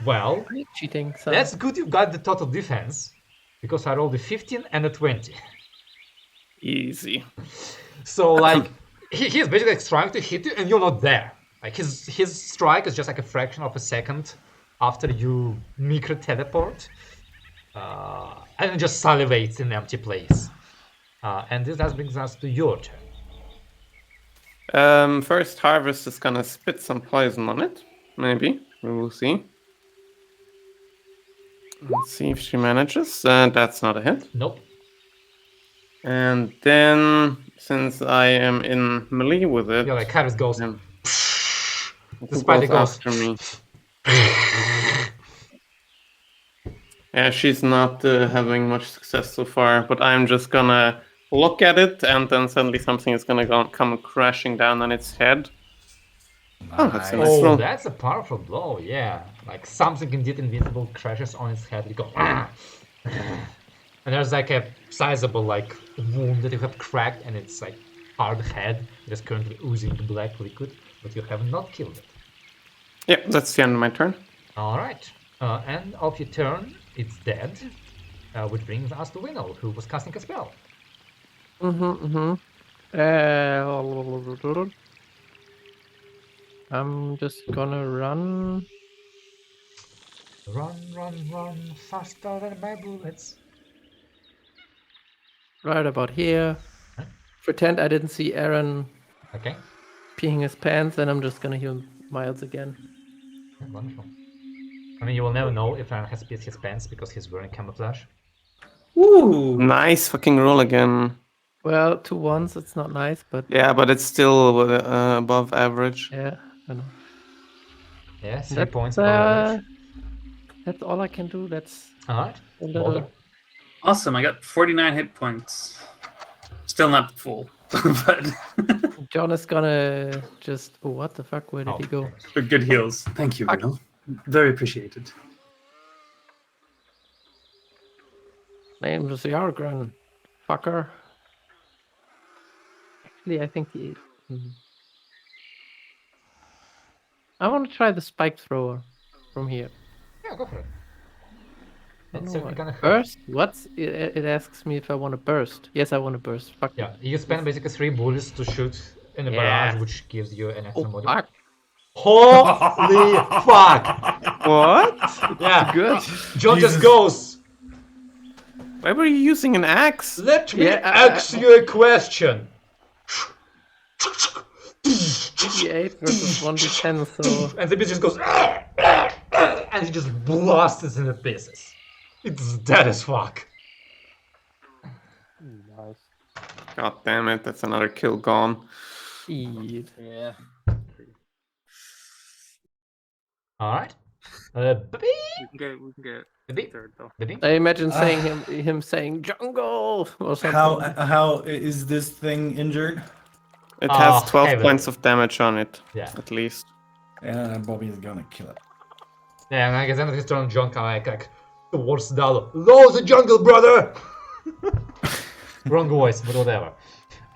Well, Are you cheating, son? that's good you got the total defense, because I rolled a 15 and a 20. Easy. So he's basically trying to hit you and you're not there. Like his strike is just a fraction of a second after you micro teleport, and just salivates in an empty place. And this brings us to your turn. First Harvest is gonna spit some poison on it. Maybe. We will see. Let's see if she manages. That's not a hit. Nope. And then, since I am in melee with it, Yeah, Harris goes. um, The spider goes. after me. Yeah, she's not having much success so far, but I'm just gonna look at it, and then suddenly something is gonna come crashing down on its head. Oh, that's a nice Oh, roll. that's a powerful blow. Yeah, like something indeed invisible crashes on its head. You go. And there's a sizable wound that you have cracked, and it's hard head. It is currently oozing black liquid, but you have not killed it. Yeah, that's the end of my turn. All right. End of your turn. It's dead, which brings us to Winnow, who was casting a spell. I'm just gonna run. Run, run, run, faster than my bullets. Right about here. Huh? Pretend I didn't see Aaron Okay. peeing his pants, and I'm just gonna heal Miles again. Yeah, wonderful. I mean, you will never know if Aaron has peed his pants because he's wearing camouflage. Ooh. Nice fucking roll again. Well, 2 1s, it's not nice, but Yeah, but it's still above average. yeah, I know. Yeah, 3 That's, points of average. That's all I can do. That's All right. a little. Boulder. Awesome. I got 49 hit points. Still not full, but John is gonna just. Oh, what the fuck? Where did he go? but good heals. Thank you, Bruno. Very appreciated. Name was Yargren, fucker. Actually, I think he. I want to try the spike thrower from here. Yeah, go for it. I don't It's know certainly why. gonna hurt. Burst? What's it asks me if I want to burst. Yes, I want to burst. Fuck Yeah, you spend basically 3 bullets to shoot in a Yeah. barrage, which gives you an extra Oh, module. fuck. Holy fuck! What? Yeah, Good. John just Jesus. goes. Why were you using an axe? Let me Yeah, ask you a question. D8 versus 1d10, so And the bitch just goes, and he just blasts it into pieces. It's dead as fuck. Nice. God damn it, that's another kill gone. eat. Yeah. All right. Baby, We can get baby, third though. baby. I imagine saying him saying jungle or something. How is this thing injured? It has Ah, 12 heavily. points of damage on it, Yeah. at least. Yeah, Bobby is gonna kill it. Yeah, and I guess end of his turn, John kind of like towards Dalo. Low the jungle, brother. Wrong voice, but whatever.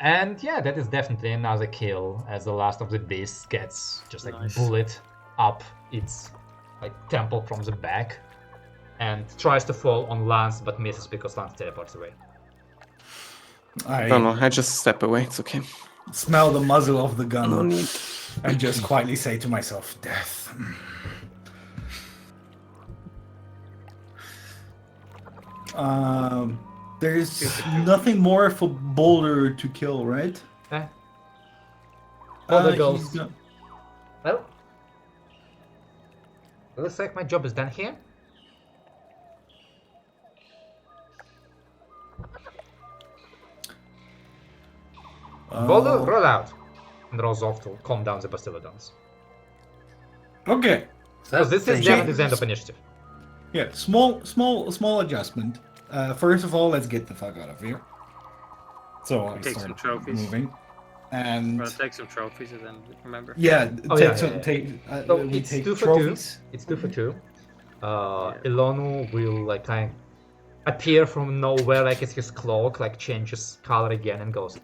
And yeah, that is definitely another kill as the last of the beasts gets just like Nice. bullet up its like temple from the back and tries to fall on Lance but misses because Lance teleports away. I Oh no, I just step away, it's okay. smell the muzzle of the gun No need. and just quietly say to myself, death. There's nothing more for Boulder to kill, right? Boulder He's goes. go- Well, it looks like my job is done here. Boulder, roll out. And rolls off to calm down the Bastillodons. Okay. So this is definitely the end of initiative. Yeah, small adjustment. First of all, let's get the fuck out of here. So I Take some start trophies. moving, and Well, take some trophies and then remember. yeah, Oh, take yeah, some, yeah, yeah. take So we it's take 2 for trophies. 2. It's 2 for 2. Ilonu will like kind of appear from nowhere, like it's his cloak, like changes color again and goes.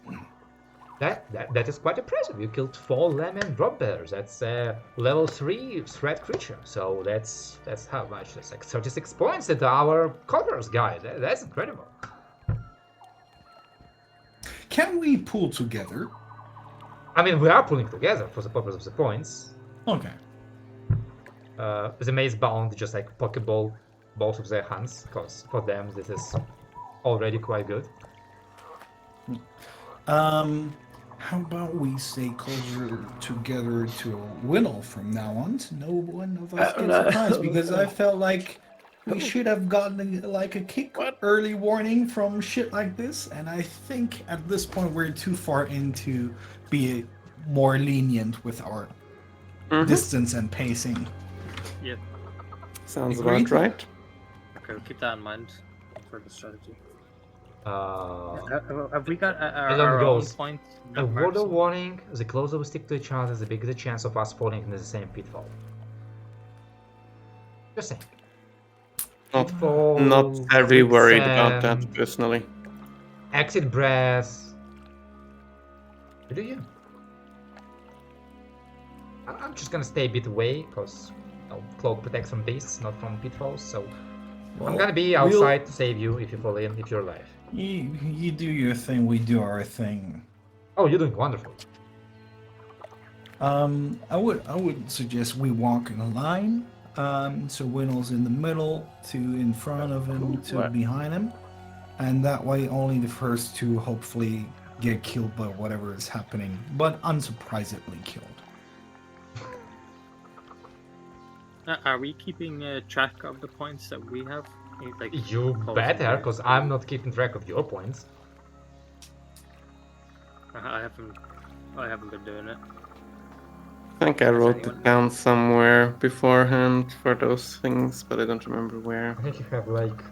That is quite impressive. You killed 4 lemon drop bears. That's a level 3 threat creature. So that's how much? That's like 36 points at our colors, guys. That's incredible. Can we pull together? I mean, we are pulling together for the purpose of the points. Okay. The maze bound just like pokeball both of their hands, because for them this is already quite good. How about we stay closer together to a Winnel from now on, so no one of us gets surprised, because I felt like we should have gotten like a kick early warning from shit like this, and I think at this point we're too far in to be more lenient with our distance and pacing. Yep. Sounds Agreed. about right. Okay, we'll keep that in mind for the strategy. Uh, Have we got Elon our own goes, point? A word of warning, the closer we stick to each other, the bigger the chance of us falling into the same pitfall. Just saying. Not very worried about that, personally. Exit breath. You do you. I'm just gonna stay a bit away, because cloak protects from beasts, not from pitfalls, so I'm gonna be outside to save you if you fall in, if you're alive. You do your thing, we do our thing. Oh, you're doing wonderful. I would suggest we walk in a line. So Winnell's in the middle, 2 in front of him, 2 behind him, and that way only the first 2 hopefully get killed by whatever is happening, but unsurprisingly killed. Are we keeping track of the points that we have? Like, You better, because I'm not keeping track of your points. I haven't been doing it. I think I wrote anyone- it down somewhere beforehand for those things, but I don't remember where. I think you have like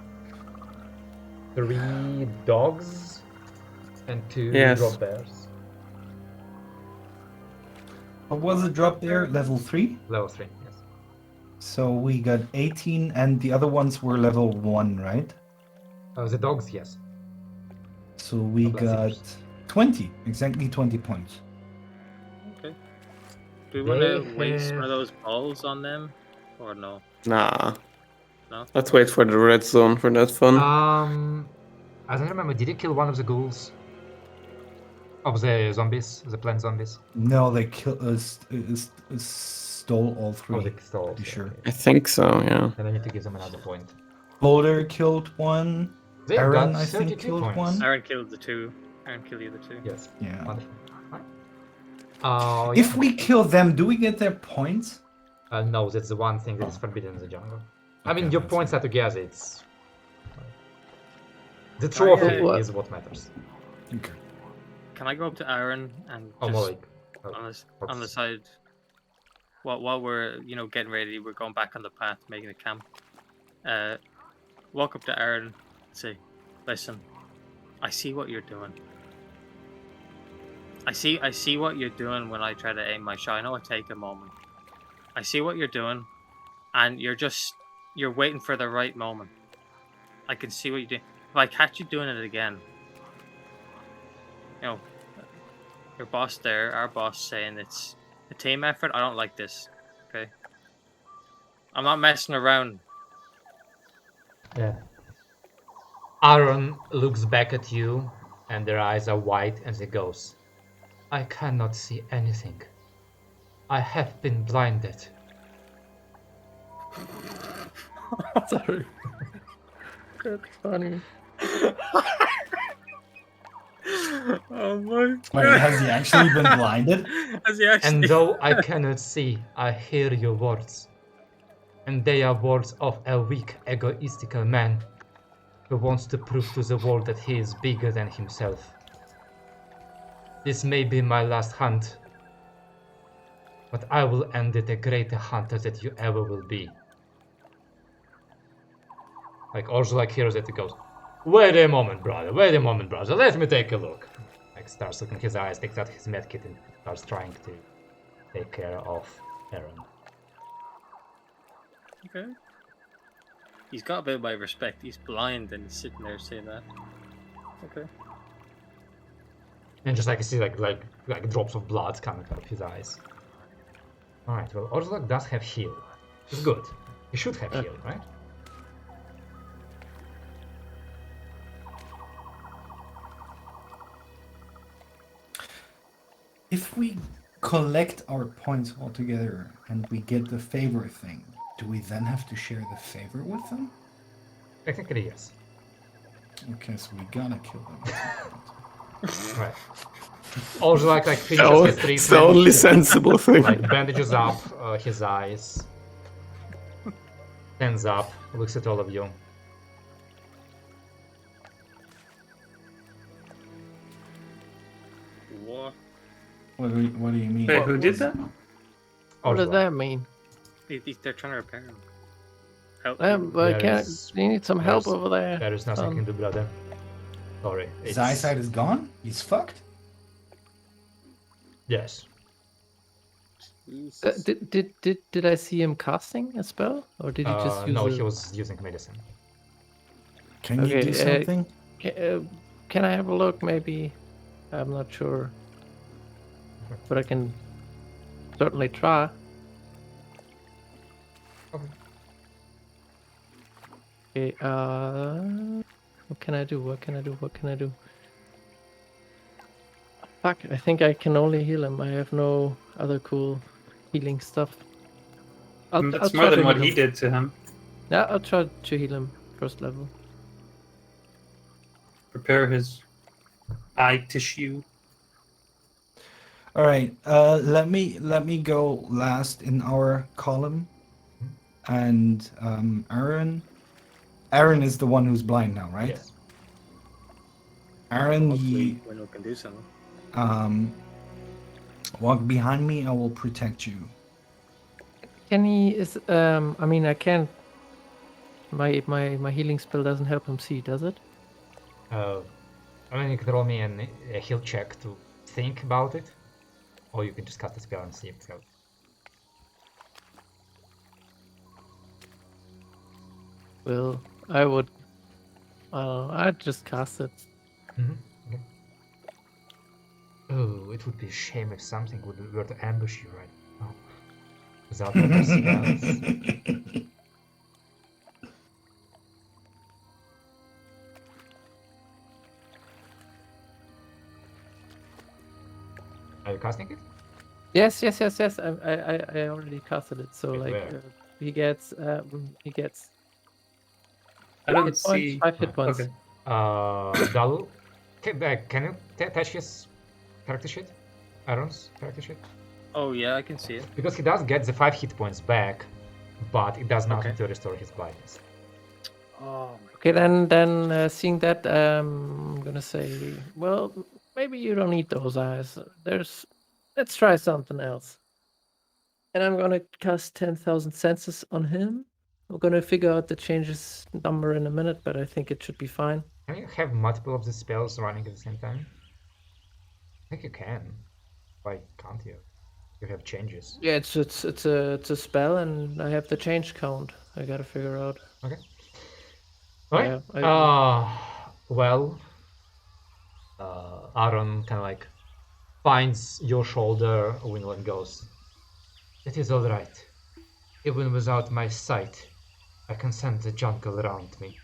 3 dogs and 2 Yes. drop bears. What was the drop there? Level 3? Level 3, yes. So we got 18, and the other ones were level 1, right? The dogs, yes. So we Not got blessings. 20, exactly 20 points. Okay. Do we want to They waste have- one of those balls on them, or no? Nah. No. Let's wait for the red zone for that fun. I don't remember, did you kill one of the ghouls? Of the zombies, the plant zombies. No, they stole all three. Oh, they stole. Pretty sure. Okay. I think so, yeah. Then I need to give them another point. Boulder killed one. They've Aaron, got I think, 32 killed points. one. Aaron killed the two. Aaron killed the other two. Yes. Yeah. Wonderful. Right. If we kill them, do we get their points? No, that's the one thing that is forbidden in the jungle. I mean, Okay, your that's points fine. are together. It's the trophy What? is what matters. Okay. Can I go up to Aaron and Oh, just Malik. on the side? While we're getting ready, we're going back on the path, making a camp. Walk up to Aaron and say, "Listen, I see what you're doing. I see what you're doing when I try to aim my shot. I know it take a moment. I see what you're doing, and you're waiting for the right moment. I can see what you're doing. If I catch you doing it again, your boss there, our boss, saying it's a team effort. I don't like this. Okay, I'm not messing around." Yeah. Aaron looks back at you, and their eyes are wide, and he goes, "I cannot see anything. I have been blinded." Sorry. That's funny. Oh my! Wait, has he actually been blinded? Has he actually? And though I cannot see, I hear your words. And they are words of a weak, egoistical man who wants to prove to the world that he is bigger than himself. This may be my last hunt, but I will end it a greater hunter that you ever will be. Like Ursula hears it and goes, wait a moment, brother, let me take a look. Like starts looking at his eyes, takes out his medkit and starts trying to take care of Aaron. Okay. He's got a bit of my respect. He's blind and he's sitting there saying that. Okay. And just like you see like drops of blood coming out of his eyes. Alright, well Ursula does have heal. It's good. He should have heal, right? If we collect our points all together and we get the favor thing, do we then have to share the favor with them? Technically yes. Okay, so we gotta kill them. Right. Ursula like finishes So, his it's treatment. the only sensible thing. Like bandages up his eyes. Stands up, looks at all of you. What? What do you mean? Wait, who did that? What does Ursula. that mean? They're trying to repair him. Help. But There can't, is- you need some help there's- over there. There is nothing you can do, brother. Sorry. His eyesight is gone? He's fucked? Yes. Did I see him casting a spell, or did he just use No, a... he was using medicine. Can you Okay, do something? Can I have a look, maybe? I'm not sure. But I can certainly try. Okay, what can I do? What can I do? Fuck, I think I can only heal him. I have no other cool healing stuff. That's try more to than what heal he him. did to him. Yeah, I'll try to heal him first level. Repair his eye tissue. All right. Let me go last in our column, and Aaron is the one who's blind now, right? Yes. Aaron, Hopefully, when we can do something. walk behind me. I will protect you. Can he? I mean, I can't. My healing spell doesn't help him see, does it? I mean, you can roll me a heal check to think about it, or you can just cast the spell and see if it helps. Well, I would. I'd just cast it. Okay. Oh, it would be a shame if something were to ambush you right now. Without other spells. Are you casting it? Yes. I already casted it. So Wait, like where? he gets I don't hit points, see. 5 hit points. Okay. Dalu, can you touch his character sheet? Aaron's character sheet? Oh yeah, I can see it. Because he does get the 5 hit points back, but it does nothing Okay. to restore his blindness. Oh my Okay, then seeing that, I'm gonna say, well, maybe you don't need those eyes. Let's try something else. And I'm gonna cast 10,000 senses on him. I'm gonna figure out the changes number in a minute, but I think it should be fine. Can you have multiple of the spells running at the same time? I think you can. Why can't you? You have changes. Yeah, it's a spell, and I have the change count. I gotta figure out. Okay. Alright. Yeah, Well, Aaron kind of like finds your shoulder when one goes. It is all right. Even without my sight, I can sense the jungle around me.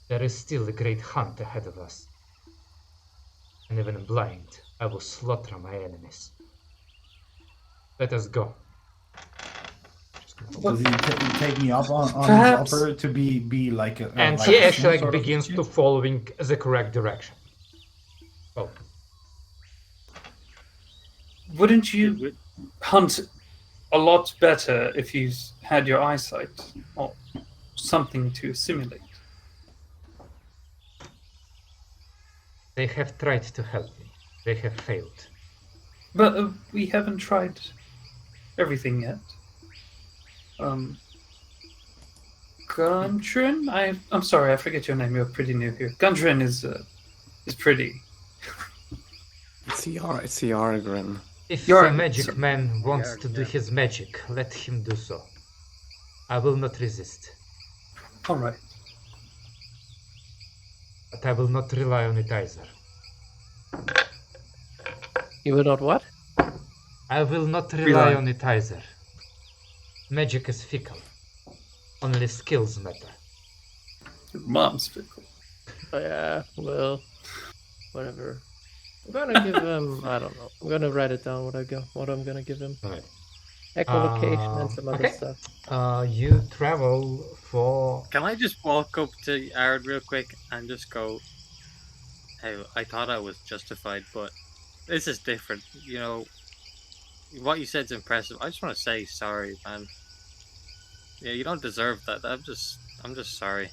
There is still a great hunt ahead of us. And even blind, I will slaughter my enemies. Let us go. Does he take me up on his Perhaps- offer to be like a And like he a actually sort of begins shit? to following the correct direction. Oh, Wouldn't you God. hunt a lot better if you had your eyesight or something to simulate? they have tried to help me. They have failed. But we haven't tried everything yet. Gundren? I'm sorry, I forget your name. You're pretty new here. Gundren is pretty. It's Yargren. If You're- a magic sir. man wants Yeah, to do yeah. his magic, let him do so. I will not resist, All right. but I will not rely on it either. You will not what? I will not rely Rely. on it either. Magic is fickle. Only skills matter. Your mom's fickle. Oh, yeah, well, whatever. I'm gonna give him. I don't know. I'm gonna write it down. What I'm gonna give him. Alright. Echolocation and some other okay. stuff. You travel for. Can I just walk up to Aaron real quick and just go, hey, I thought I was justified, but this is different. You know, what you said's impressive. I just want to say sorry, man. Yeah, you don't deserve that. I'm just sorry.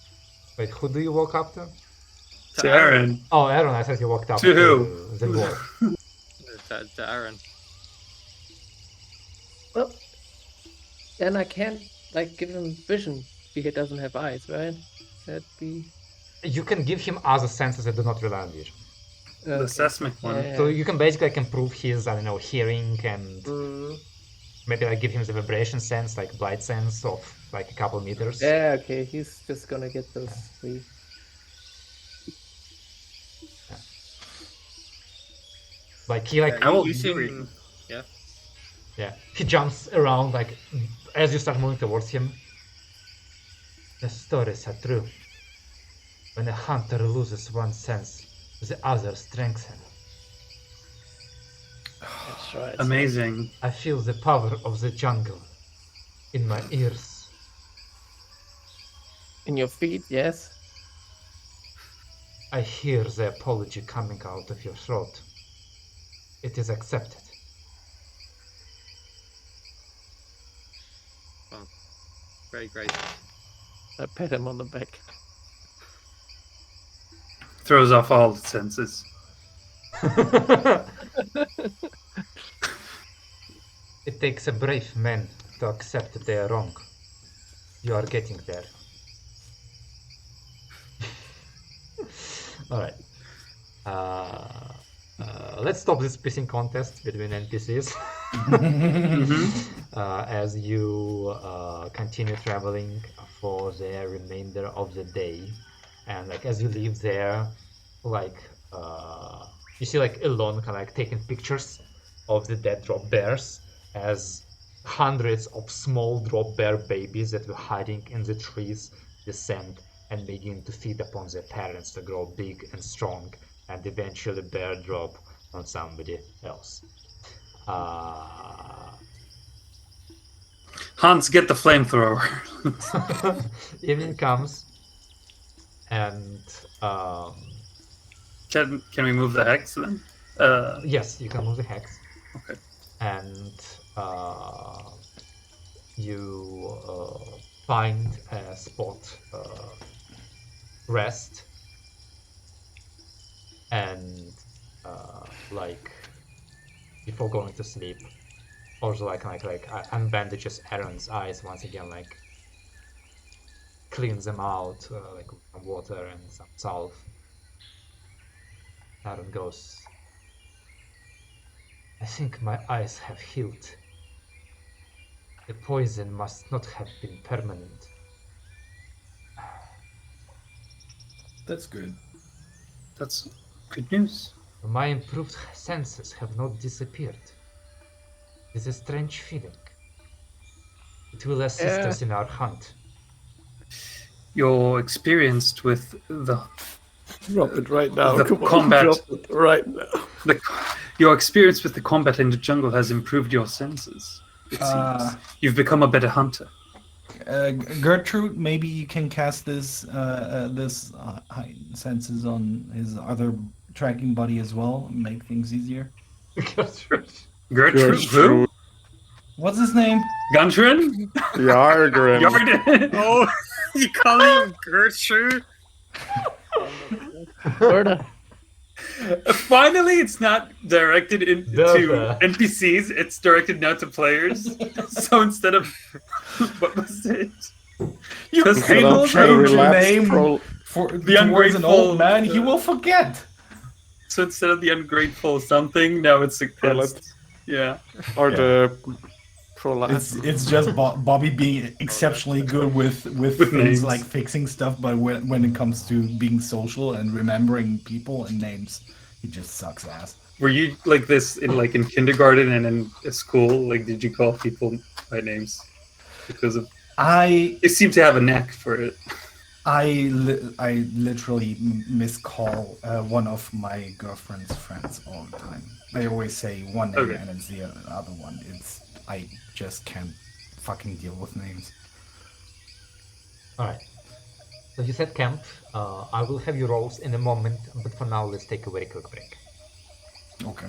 Wait, who do you walk up to? To Aaron. Oh, Aaron, I thought you walked up To who? the dwarf. To Aaron. Well, then I can't like give him vision if he doesn't have eyes, right? That'd be. You can give him other senses that do not rely on vision. The seismic one. Yeah. So you can basically like, improve his, I don't know, hearing and maybe like give him the vibration sense, like blight sense of like a couple meters. Yeah, okay. He's just gonna get those 3. Like he like I will you do seem, yeah, he jumps around like as you start moving towards him. The stories are true. When a hunter loses one sense, the other strengthens. That's right. Amazing. I feel the power of the jungle in my ears. In your feet, yes. I hear the apology coming out of your throat. It is accepted. very great. I pat him on the back. Throws off all the senses. It takes a brave man to accept that they are wrong. You are getting there. Alright. Let's stop this pissing contest between NPCs. As you continue traveling for the remainder of the day. And like as you leave there, like you see like Elon kind of like taking pictures of the dead drop bears as hundreds of small drop bear babies that were hiding in the trees descend and begin to feed upon their parents to grow big and strong, and eventually bear drop on somebody else. Hans, get the flamethrower. Evening comes, and Can we move the hex then? yes, you can move the hex. Okay. And you find a spot, rest, and like before going to sleep, also like unbandages Aaron's eyes once again, like cleans them out, like with some water and some salve. Aaron goes, I think my eyes have healed. The poison must not have been permanent. That's good. That's good news. My improved senses have not disappeared. It is a strange feeling. It will assist us in our hunt. You're experienced with the Drop it right now. The Come on, combat. drop it right now. Your experience with the combat in the jungle has improved your senses. It seems you've become a better hunter. Gertrude, maybe you can cast this heightened senses on his other tracking buddy as well, and make things easier. Gertrude? Who? What's his name? Guntrin? Yargrim. Yarden. Oh, you call him Gertrude? Berta. Finally, it's not directed to NPCs. It's directed now to players. So instead of what was it? You Instead cannot of change your name the towards an old man. He will forget. So instead of the ungrateful something, now it's yeah. Or the It's just Bobby being exceptionally good with things names. like fixing stuff, but when it comes to being social and remembering people and names, he just sucks ass. Were you like this in kindergarten and in school? Like, did you call people by names because of? You seem to have a knack for it. I literally miscall one of my girlfriend's friends all the time. I always say one name and it's the other one. I just can't fucking deal with names. Alright. So you said camp. I will have your rolls in a moment, but for now let's take a very quick break. Okay.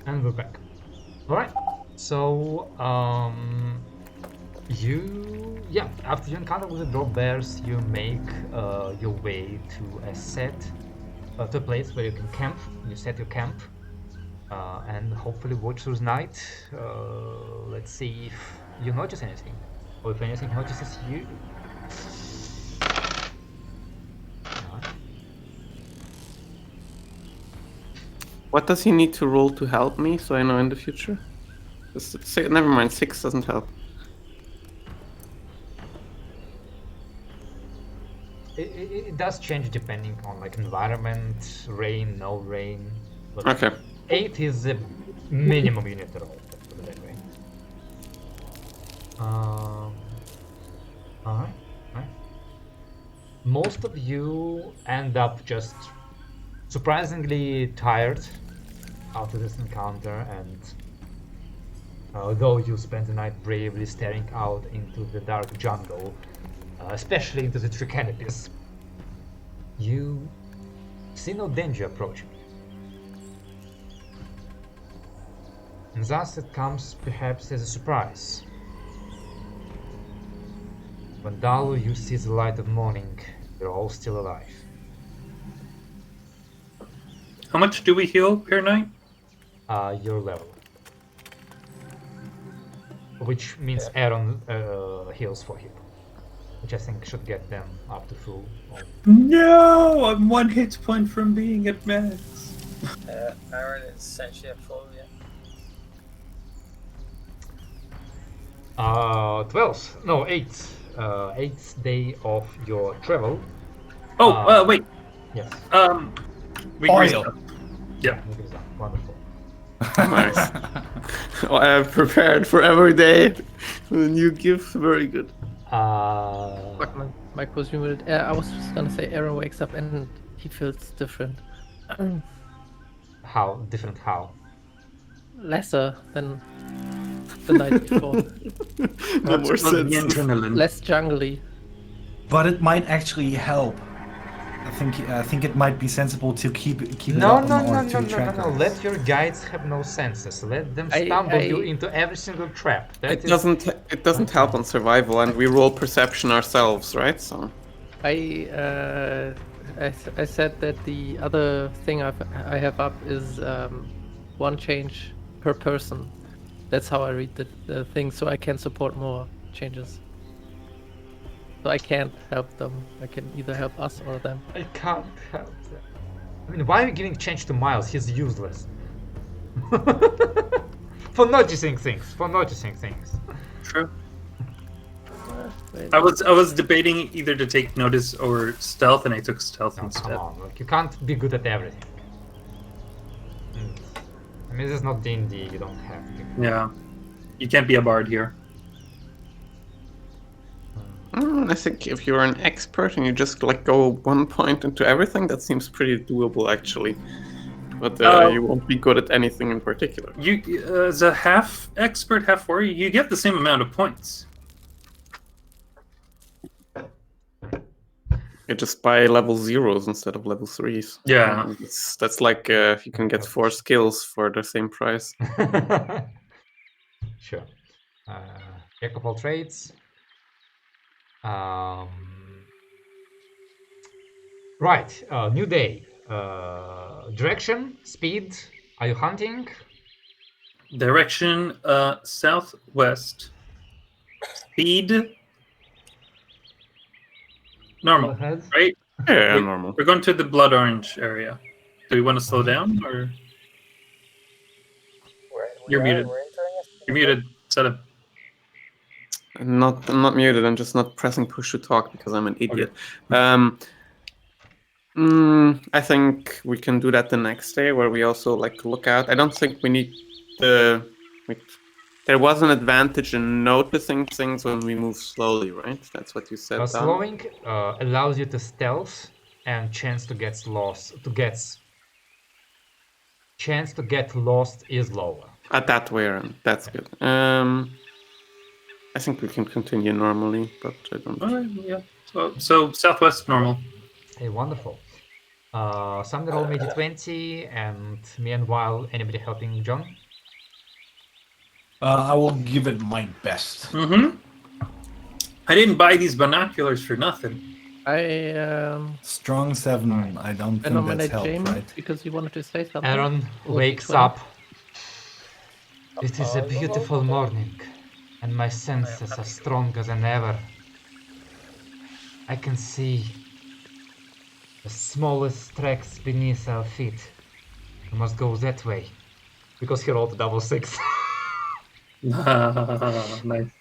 And we're back. Alright, so after you encounter with the drop bears, you make your way to a place where you can camp. You set your camp and hopefully watch through the night. Let's see if you notice anything, or if anything notices you. What does he need to roll to help me so I know in the future? Never mind, 6 doesn't help. It does change depending on like environment, rain, no rain. But Okay. 8 is the minimum you need to roll. Let's put it that way. Alright. Most of you end up just surprisingly tired after this encounter, and though you spent the night bravely staring out into the dark jungle, especially into the tree canopies, you see no danger approaching. And thus it comes perhaps as a surprise. When Dalu, you see the light of morning, you're all still alive. How much do we heal per night? Your level. Which means Aaron heals for him. Which I think should get them up to full. No, I'm 1 hit point from being at max. Aaron is essentially at full, yeah. 12th, no, 8th. 8th day of your travel. Oh, wait. Yes. We Oil. Yeah. Wonderful. Nice. Well, I have prepared for every day. New gift, very good. Fuck, my mic was muted. I was just gonna say Aaron wakes up and he feels different. How? Different how? Lesser than the night before. No more That's called the sense. adrenaline. Less jungly. But it might actually help. I think it might be sensible to keep it No. up in order to track us. Let your guides have no senses. Let them I- stumble you I- into every single trap. That It is- doesn't help on survival, and we roll perception ourselves, right? So I said that the other thing I have up is 1 change per person. That's how I read the thing, so I can support more changes. So I can't help them. I can either help us or them. I can't help that. I mean, why are you giving change to Miles? He's useless. For noticing things. True. Wait, I was debating either to take notice or stealth, and I took stealth No, instead. come on, like, you can't be good at everything. I mean, this is not D&D, you don't have to. Yeah. You can't be a bard here. I think if you're an expert and you just like go 1 point into everything, that seems pretty doable actually. But you won't be good at anything in particular. You, as a half expert, half warrior, you get the same amount of points. You just buy level 0s instead of level 3s. Yeah. That's like you can get 4 skills for the same price. Sure. Jack of all trades. Right, new day. Direction, speed. Are you hunting? Direction, southwest. Speed. Normal, Go ahead. right? Yeah, Wait. normal. We're going to the blood orange area. Do we want to slow down, or you're muted? You're muted. Set up. I'm not muted. I'm just not pressing push to talk because I'm an idiot. I think we can do that the next day, where we also like look out. I don't think we need the. There was an advantage in noticing things when we move slowly, right? That's what you said. Dan? Slowing allows you to stealth and chance to get lost. Chance to get lost is lower. That way around. That's good. I think we can continue normally, but I don't. All right, yeah. So southwest normal. Hey, wonderful. So I'm gonna roll maybe 20, and meanwhile, anybody helping John? I will give it my best. Mm-hmm. I didn't buy these binoculars for nothing. I Strong 7. Alright. I don't think that's nominate help, Jamie right? because you wanted to say something. Aaron Or wakes D20. up. It is a beautiful morning, and my senses are stronger than ever. I can see the smallest tracks beneath our feet. We must go that way, because he rolled a double 6. Nice.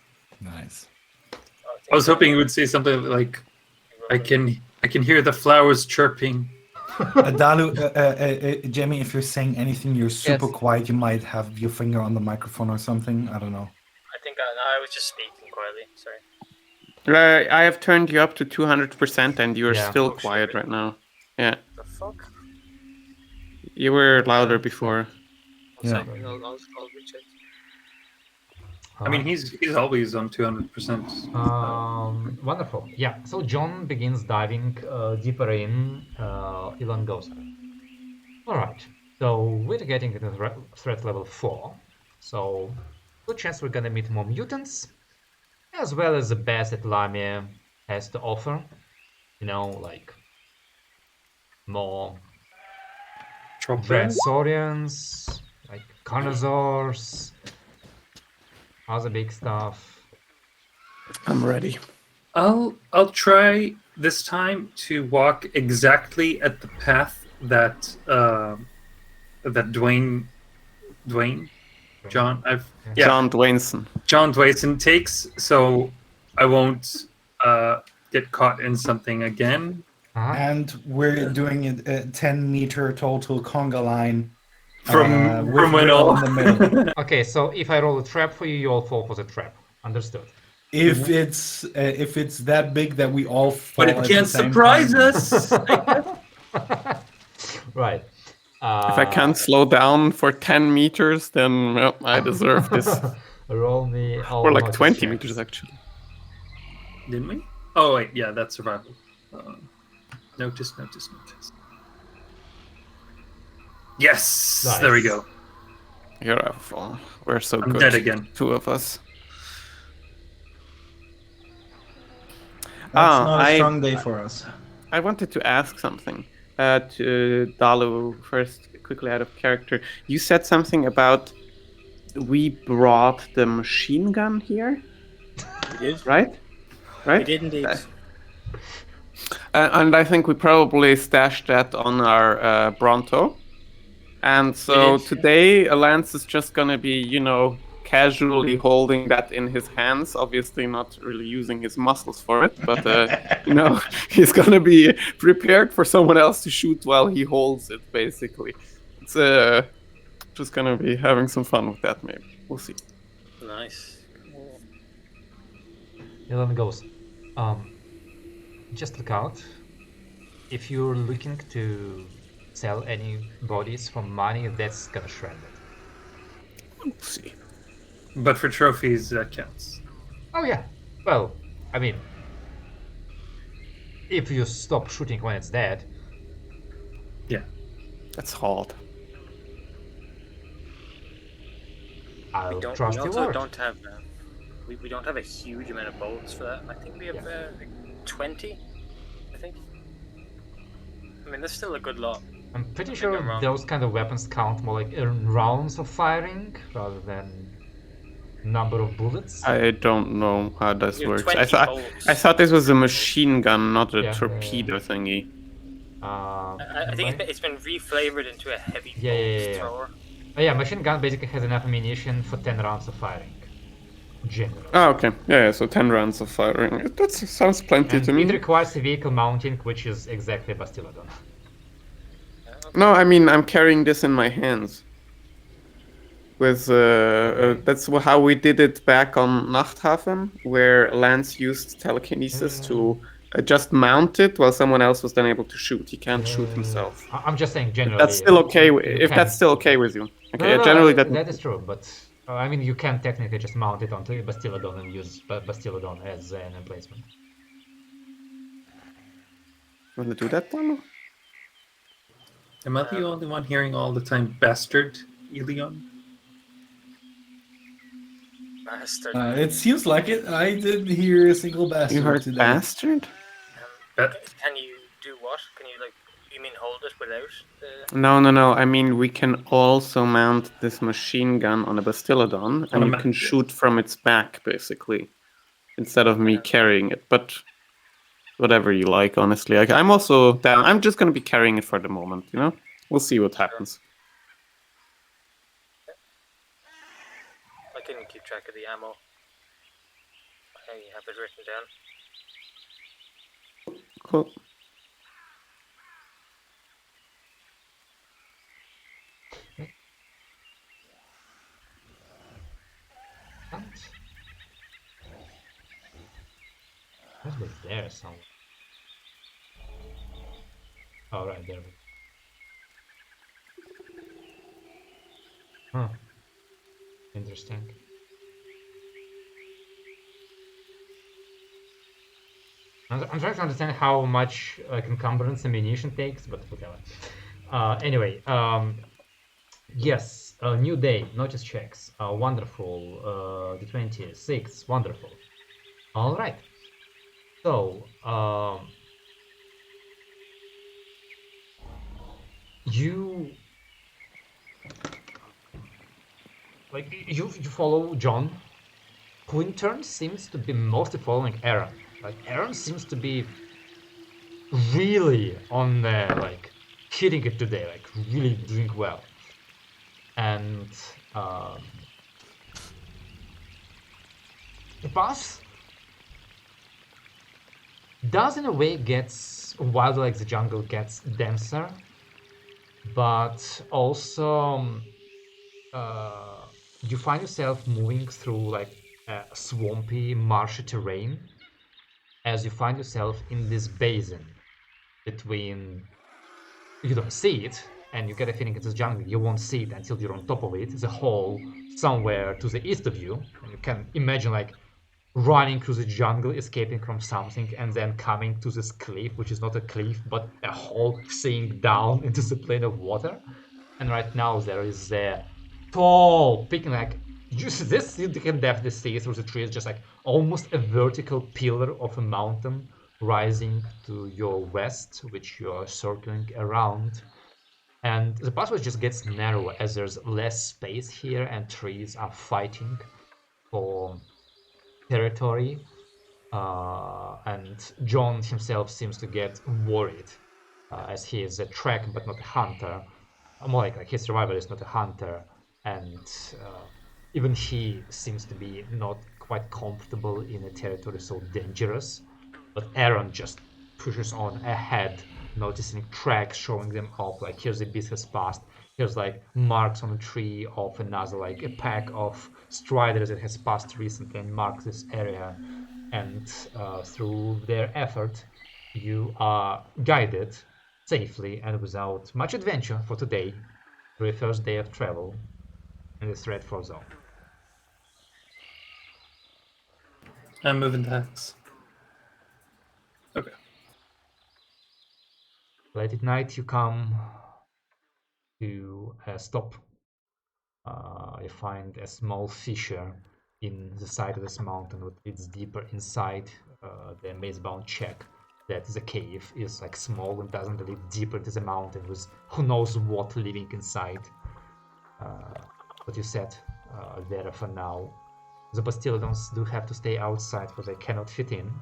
Nice. I was hoping you would say something like, "I can hear the flowers chirping." Dalu, Jamie, if you're saying anything, you're super Yes. quiet. You might have your finger on the microphone or something. I don't know. I think I was just speaking quietly. Sorry. I have turned you up to 200%, and you're Yeah. still Oh, shit. quiet right now. Yeah, The fuck? you were louder before. Yeah. Second, I'll recheck. I mean, he's always on 200%. Wonderful. Yeah. So John begins diving deeper in. Elon goes. All right. So we're getting into threat level 4. So good chance we're gonna meet more mutants, as well as the best that Lamia has to offer. You know, like more Dreadsaurians, like Carnosaurs, other big stuff. I'm ready. I'll try this time to walk exactly at the path that that John John Dwayneson. John Dwayson takes, so I won't get caught in something again. And we're doing a 10-meter total conga line From with when Will all in the middle. Okay, so if I roll a trap for you, you all fall for the trap. Understood. If it's that big that we all fall but it at can't the same surprise time. us. Right. If I can't slow down for 10 meters, then well, I deserve this. Roll me all Or like notice 20 checks. meters, actually. Didn't we? Oh wait, yeah, that's survival. Notice. Yes, Nice. there we go. You're awful. We're so I'm good. dead again. 2 of us. That's not a strong day for us. I wanted to ask something to Dalu first, quickly out of character. You said something about we brought the machine gun here, We did. right? We did indeed. And I think we probably stashed that on our Bronto. And so did. today, Lance is just going to be, casually holding that in his hands, obviously not really using his muscles for it, but, he's going to be prepared for someone else to shoot while he holds it, basically. It's just going to be having some fun with that, maybe. We'll see. Nice. Elon goes. Just look out. If you're looking to sell any bodies for money, that's gonna shred it. We'll see. But for trophies, that counts. Oh yeah. Well, I mean, if you stop shooting when it's dead. Yeah. That's hard. I'll We trust your also word. don't have we don't have a huge amount of bolts for that. I think we have 20. I think. I mean, that's still a good lot. I'm pretty I'm sure wrong. those kind of weapons count more like rounds of firing rather than number of bullets. I don't know how this We have works. 20 bolts. I thought this was a machine gun, not a Yeah, torpedo thingy. I think it's been reflavored into a heavy Yeah, bolt yeah, yeah. thrower. Oh yeah, machine gun basically has enough ammunition for 10 rounds of firing. Generally. Oh, okay. Yeah, so 10 rounds of firing. That sounds plenty And to me. it requires a vehicle mounting, which is exactly Bastiladon. No, I mean, I'm carrying this in my hands. With that's how we did it back on Nachthafen, where Lance used telekinesis to just mount it while someone else was then able to shoot. He can't shoot himself. I'm just saying generally. That's still okay. you If can- that's still okay with you. Okay, No, generally that is true, but I mean, you can technically just mount it onto Bastiladon and use Bastiladon as an emplacement. Want to do that, Dano? Am I the only one hearing all the time, bastard, Elion? Bastard. It seems like it. I didn't hear a single bastard You heard today. bastard? Can you do what? Can you like? You mean hold it without the? No. I mean, we can also mount this machine gun on a Bastiladon, and you can shoot from its back, basically, instead of me carrying it. But whatever you like, honestly. I'm also down. I'm just going to be carrying it for the moment, you know? We'll see what happens. I can keep track of the ammo. Okay, you have it written down. Cool. That was there somewhere. Oh, right there. Huh. Interesting. I'm trying to understand how much encumbrance ammunition takes, but whatever. Anyway, yes, a new day, notice checks, wonderful. The 26, wonderful. All right. So, you follow John, who in turn seems to be mostly following Aaron. Like Aaron seems to be really on the hitting it today, like really doing well. And the path does in a way gets, while the jungle gets denser, but also you find yourself moving through swampy, marshy terrain as you find yourself in this basin between, you don't see it, and you get a feeling it's a jungle, you won't see it until you're on top of it. It's a hole somewhere to the east of you, and you can imagine running through the jungle, escaping from something, and then coming to this cliff, which is not a cliff, but a hole seeing down into the plane of water. And right now there is a tall, picking this you can definitely see through the trees, just almost a vertical pillar of a mountain rising to your west, which you are circling around. And the pathway just gets narrower as there's less space here and trees are fighting for territory. And John himself seems to get worried as he is a track but not a hunter. More like his survival is not a hunter, and even he seems to be not quite comfortable in a territory so dangerous. But Aaron just pushes on ahead, noticing tracks, showing them off, here's a beast has passed, here's marks on a tree of another, a pack of striders that has passed recently and marks this area. And through their effort, you are guided safely and without much adventure for today through the first day of travel in the threat-for zone. I'm moving the hex. Okay. Late at night, you come to a stop. You find a small fissure in the side of this mountain that leads deeper inside the maze-bound check that the cave is small and doesn't lead deeper into the mountain with who knows what living inside. But you set there for now. The Bastiladons do have to stay outside because they cannot fit in,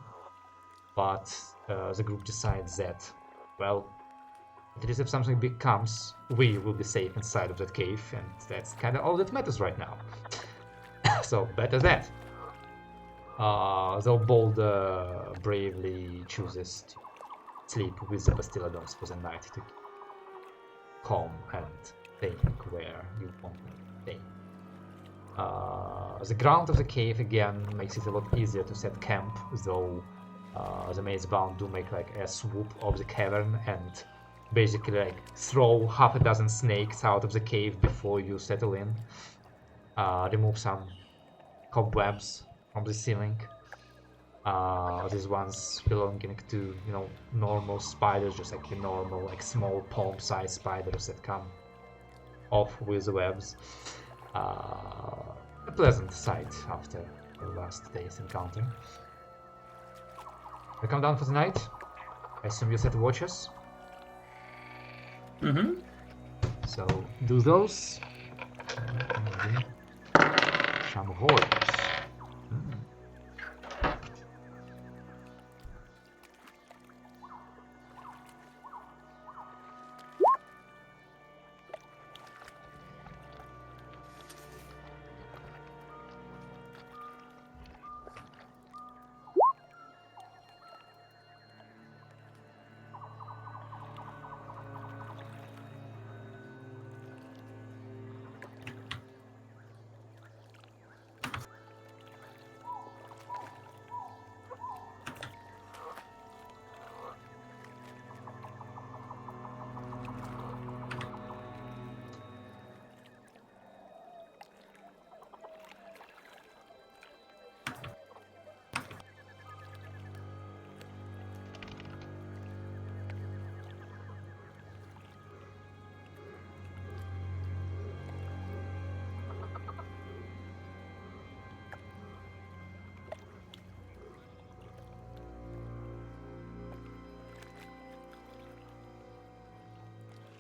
but the group decides that, well, at least if something big comes, we will be safe inside of that cave, and that's kind of all that matters right now. So better that. Though Boulder bravely chooses to sleep with the Bastiladons for the night to keep calm and staying where you want them to stay. The ground of the cave again makes it a lot easier to set camp, though the maze-bound do make a swoop of the cavern and basically throw half a dozen snakes out of the cave before you settle in. Remove some cobwebs from the ceiling. These ones belonging to, you know, normal spiders, just like the normal, like small palm-sized spiders that come off with webs. A pleasant sight after the last day's encounter. We come down for the night. I assume you set watches. Mm-hmm. So do those. Some warriors.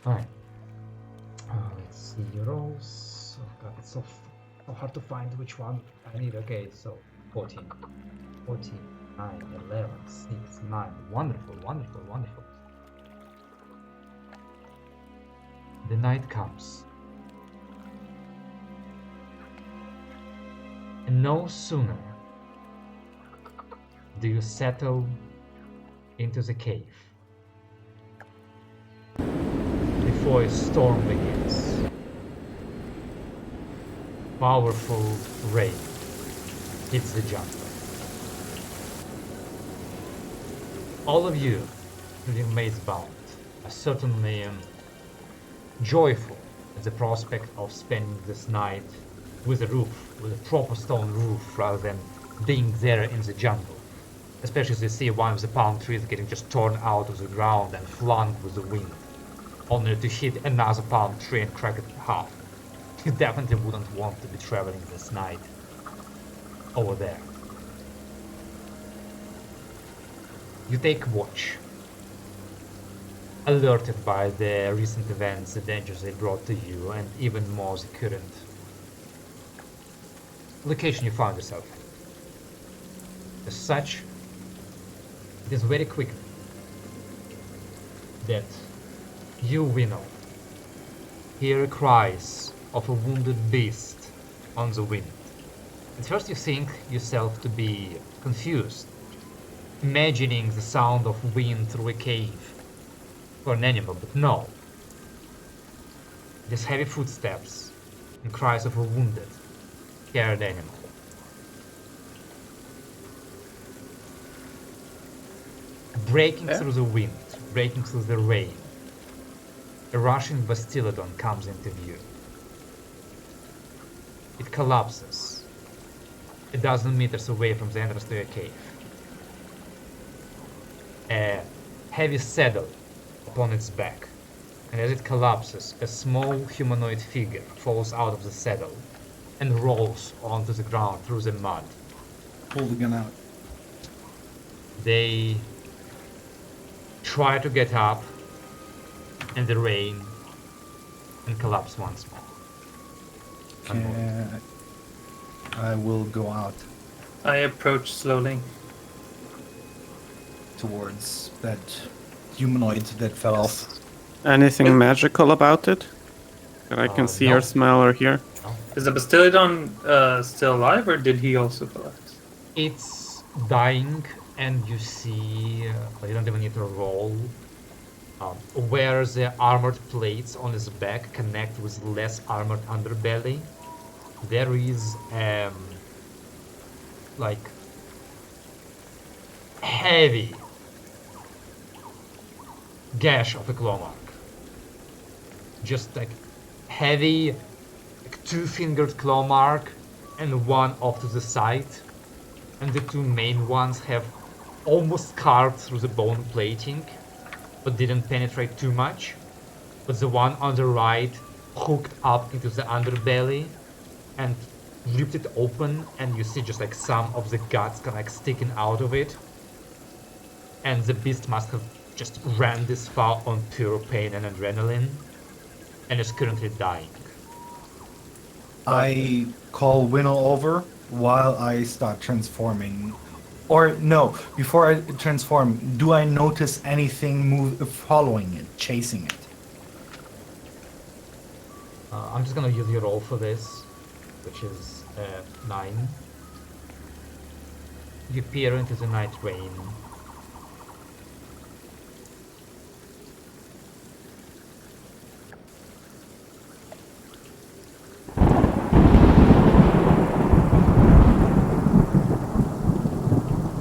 Fine. Let's see your rolls. Oh god, it's so hard to find which one I need. Okay, so 14, 9, 11, 6, 9. Wonderful, wonderful, wonderful. The night comes. And no sooner do you settle into the cave before a storm begins. Powerful rain hits the jungle. All of you, including Maidbound, are certainly joyful at the prospect of spending this night with a roof, with a proper stone roof, rather than being there in the jungle. Especially as you see one of the palm trees getting just torn out of the ground and flung with the wind, only to hit another palm tree and crack it in half. You definitely wouldn't want to be traveling this night over there. You take watch, alerted by the recent events, the dangers they brought to you, and even more the current location you found yourself in. As such, it is very quickly that you, Winnow, hear cries of a wounded beast on the wind. At first you think yourself to be confused, imagining the sound of wind through a cave for an animal, but no. It is heavy footsteps and cries of a wounded, scared animal. Breaking through the wind, breaking through the rain, a rushing Bastillodon comes into view. It collapses a dozen meters away from the entrance to your cave. A heavy saddle upon its back, and as it collapses, a small humanoid figure falls out of the saddle and rolls onto the ground through the mud. Pull the gun out. They try to get up in the rain and collapse once more. Okay, I will go out I approach slowly. towards that humanoid that fell off. Anything magical about it that I can see no. or smell or hear? Is the Bastillodon still alive, or did he also collapse? It's dying, and you see, you don't even need to roll, where the armored plates on his back connect with less armored underbelly. There is like heavy gash of a claw mark. Just like heavy, like two-fingered claw mark, and one off to the side, and the two main ones have almost carved through the bone plating, but didn't penetrate too much. But the one on the right hooked up into the underbelly and ripped it open, and you see just like some of the guts kind of like sticking out of it. And the beast must have just ran this far on pure pain and adrenaline, and is currently dying. I call Winnow over while I start transforming. Or no, before I transform, do I notice anything following it, chasing it? I'm just gonna use your roll for this, which is 9. You peer into the night rain.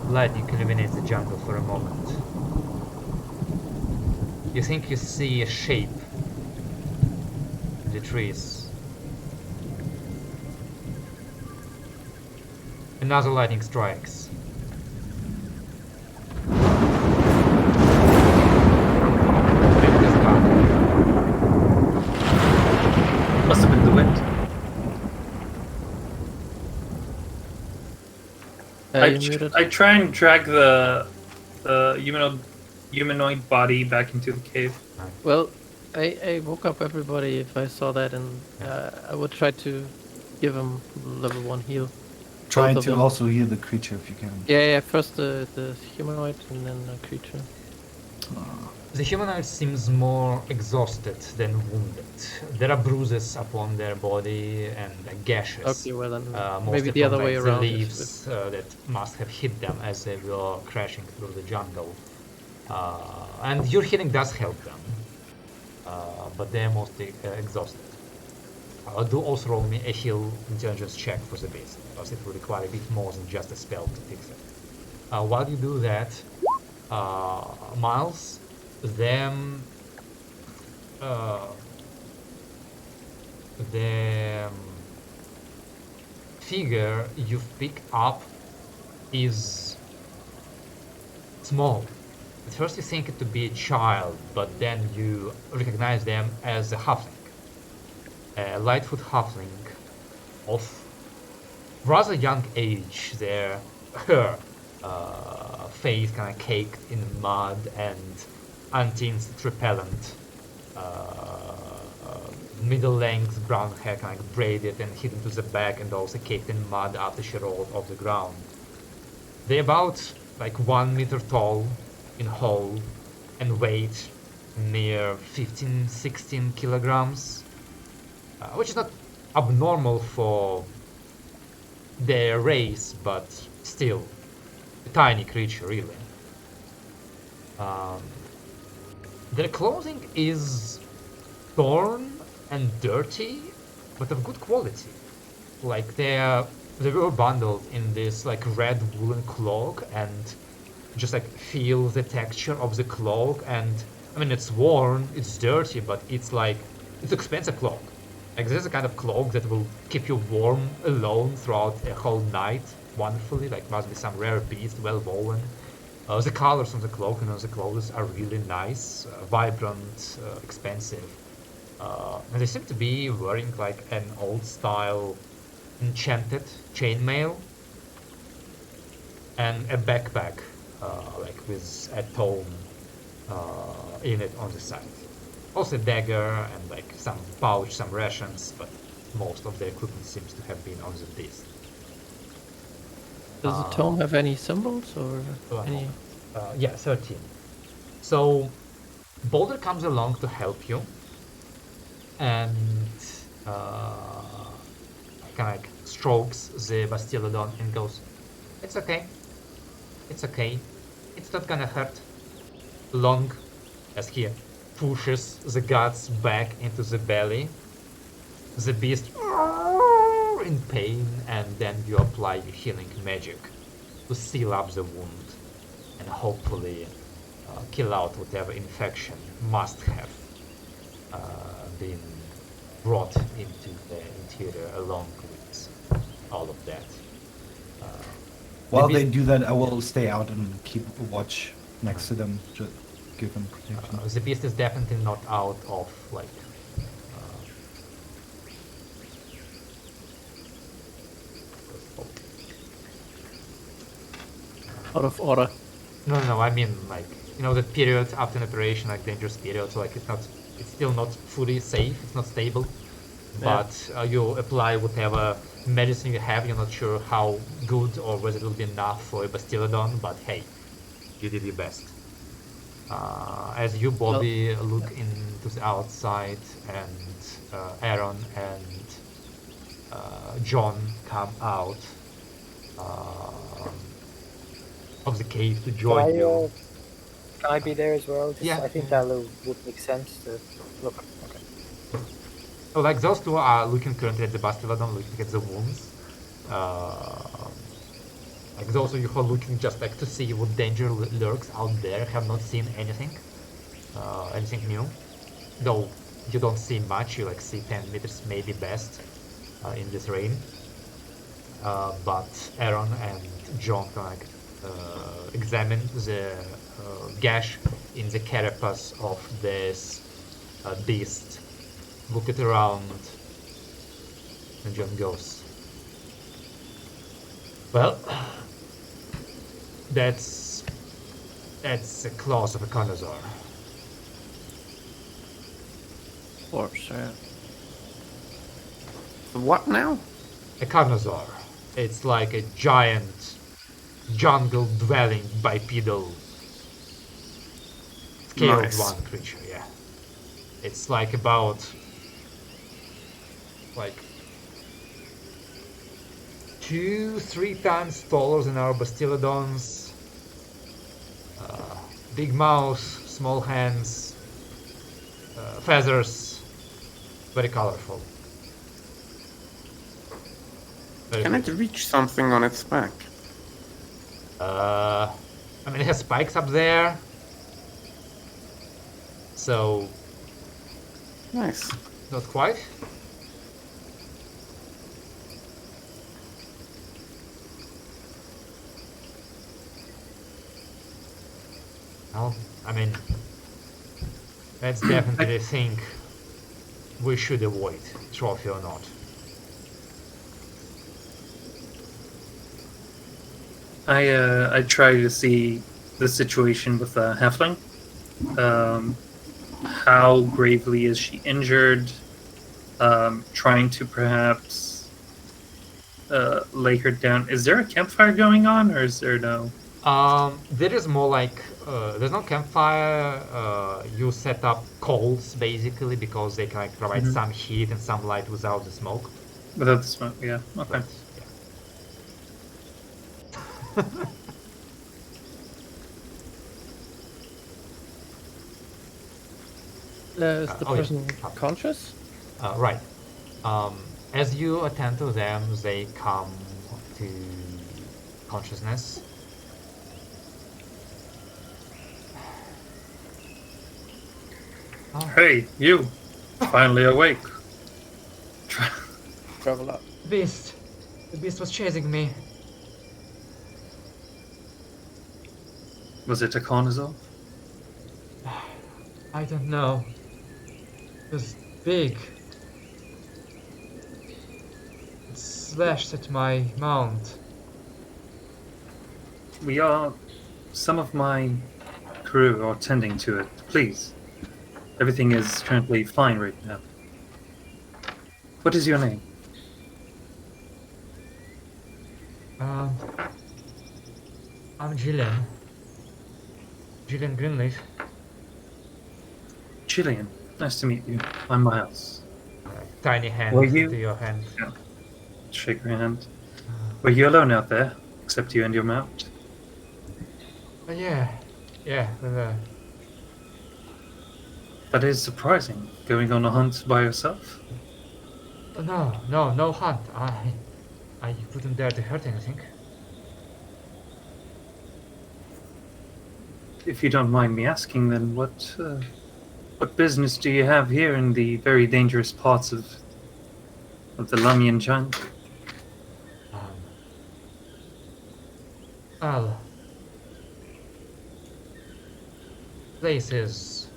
Lightning illuminates the jungle for a moment. You think you see a shape in the trees. Another lightning strikes. And it is gone. Must have been the wind. You muted. I try and drag the humanoid body back into the cave. Well, I woke up everybody if I saw that, and I would try to give him level 1 heal. Trying Both of to them. also heal the creature if you can. Yeah, first the humanoid and then the creature. The humanoid seems more exhausted than wounded. There are bruises upon their body and gashes. Okay, well then mostly maybe the from, other way the around. leaves that must have hit them as they were crashing through the jungle. And your healing does help them, but they're mostly exhausted. Do also roll me a heal intelligence check for the beast, because it will require a bit more than just a spell to fix it. While you do that, Miles, them the figure you've picked up is small. At first you think it to be a child, but then you recognize them as a halfling. A Lightfoot halfling of rather young age. Their face kind of caked in mud and untinged repellent. Middle-length brown hair kind of braided and hidden to the back, and also caked in mud after she rolled off the ground. They're about like 1 meter tall in whole and weight near 15-16 kilograms, which is not abnormal for their race, but still a tiny creature, really. Their clothing is torn and dirty, but of good quality. Like they were bundled in this like red woolen cloak, and just like feel the texture of the cloak. And I mean, it's worn, it's dirty, but it's like it's expensive cloak. Like this is a kind of cloak that will keep you warm alone throughout a whole night wonderfully. Like must be some rare beast, well woven. The colors on the cloak and on the clothes are really nice, vibrant, expensive. And they seem to be wearing like an old style enchanted chainmail and a backpack like with a tome in it on the side. Also a dagger and like some pouch, some rations, but most of the equipment seems to have been on the beast. Does the tome have any symbols or any? Yeah, 13. So Boulder comes along to help you, and kind of like strokes the Bastiladon and goes, "It's okay. It's okay. It's not gonna hurt." Long, as he pushes the guts back into the belly, the beast in pain, and then you apply your healing magic to seal up the wound and hopefully kill out whatever infection must have been brought into the interior along with all of that. While Maybe- they do that, I will stay out and keep watch next to them to give them protection. The beast is definitely not out of like. Out of order. No. I mean like the period after an operation, like dangerous period. So like it's still not fully safe. It's not stable. Yeah. But you apply whatever medicine you have. You're not sure how good or whether it will be enough for a Bastiladon. But hey, you did your best. As you, Bobby, look into the outside, and Aaron and John come out of the cave to join you. Can I be there as well? Just, Yeah. I think that would make sense to look. Okay. So like those two are looking currently at the Bastiladon, looking at the wounds. Like those of you who are looking just like to see what danger lurks out there have not seen anything, anything new. Though you don't see much, you like see 10 meters maybe best in this rain. But Aaron and John can like examine the gash in the carapace of this beast. Look it around, and John goes, well, that's the claws of a carnosaur. Of course, What now? A carnosaur. It's like a giant jungle-dwelling bipedal scaled Nice. one creature. Yeah, it's like about like 2-3 times taller than our Bastiladons. Big mouth, small hands, feathers, very colorful. Very Can it pretty. reach something on its back? I mean, it has spikes up there, so Nice. not quite. Well, I mean, that's definitely a thing we should avoid, trophy or not. I try to see the situation with the halfling. How gravely is she injured? Trying to perhaps lay her down. Is there a campfire going on, or is there no? There is more like there's no campfire. You set up coals basically because they can like, provide Mhm. some heat and some light without the smoke. Without the smoke, yeah. Okay. But, is the oh, yeah. person conscious? Right. As you attend to them, they come to consciousness. Oh, Hey, you! Finally awake. Travel up. beast! The beast was chasing me. Was it a carnosaur? I don't know. It was big. It slashed at my mount. We are. Some of my crew are tending to it. Please. Everything is currently fine right now. What is your name? I'm Gillian. Gillian Greenleaf. Chilean. Nice to meet you. I'm Miles. Tiny hand Were you- to your hand. Shake your hand. Were you alone out there? Except you and your mount? Yeah, we were. That is surprising. Going on a hunt by yourself? No hunt. I wouldn't dare to hurt anything. If you don't mind me asking, then what business do you have here in the very dangerous parts of the Lamian jungle? Um, Well, place is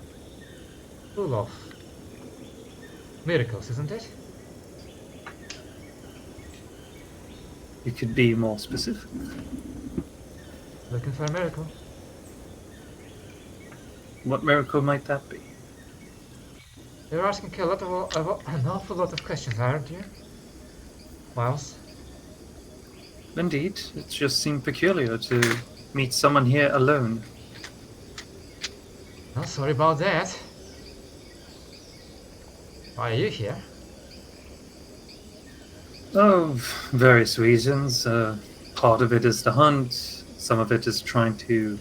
full of miracles, isn't it? You could be more specific. Looking for a miracle. What miracle might that be? You're asking an awful lot of questions, aren't you, Miles? Indeed, it just seemed peculiar to meet someone here alone. Oh, sorry about that. Why are you here? Oh, various reasons. Part of it is the hunt. Some of it is trying to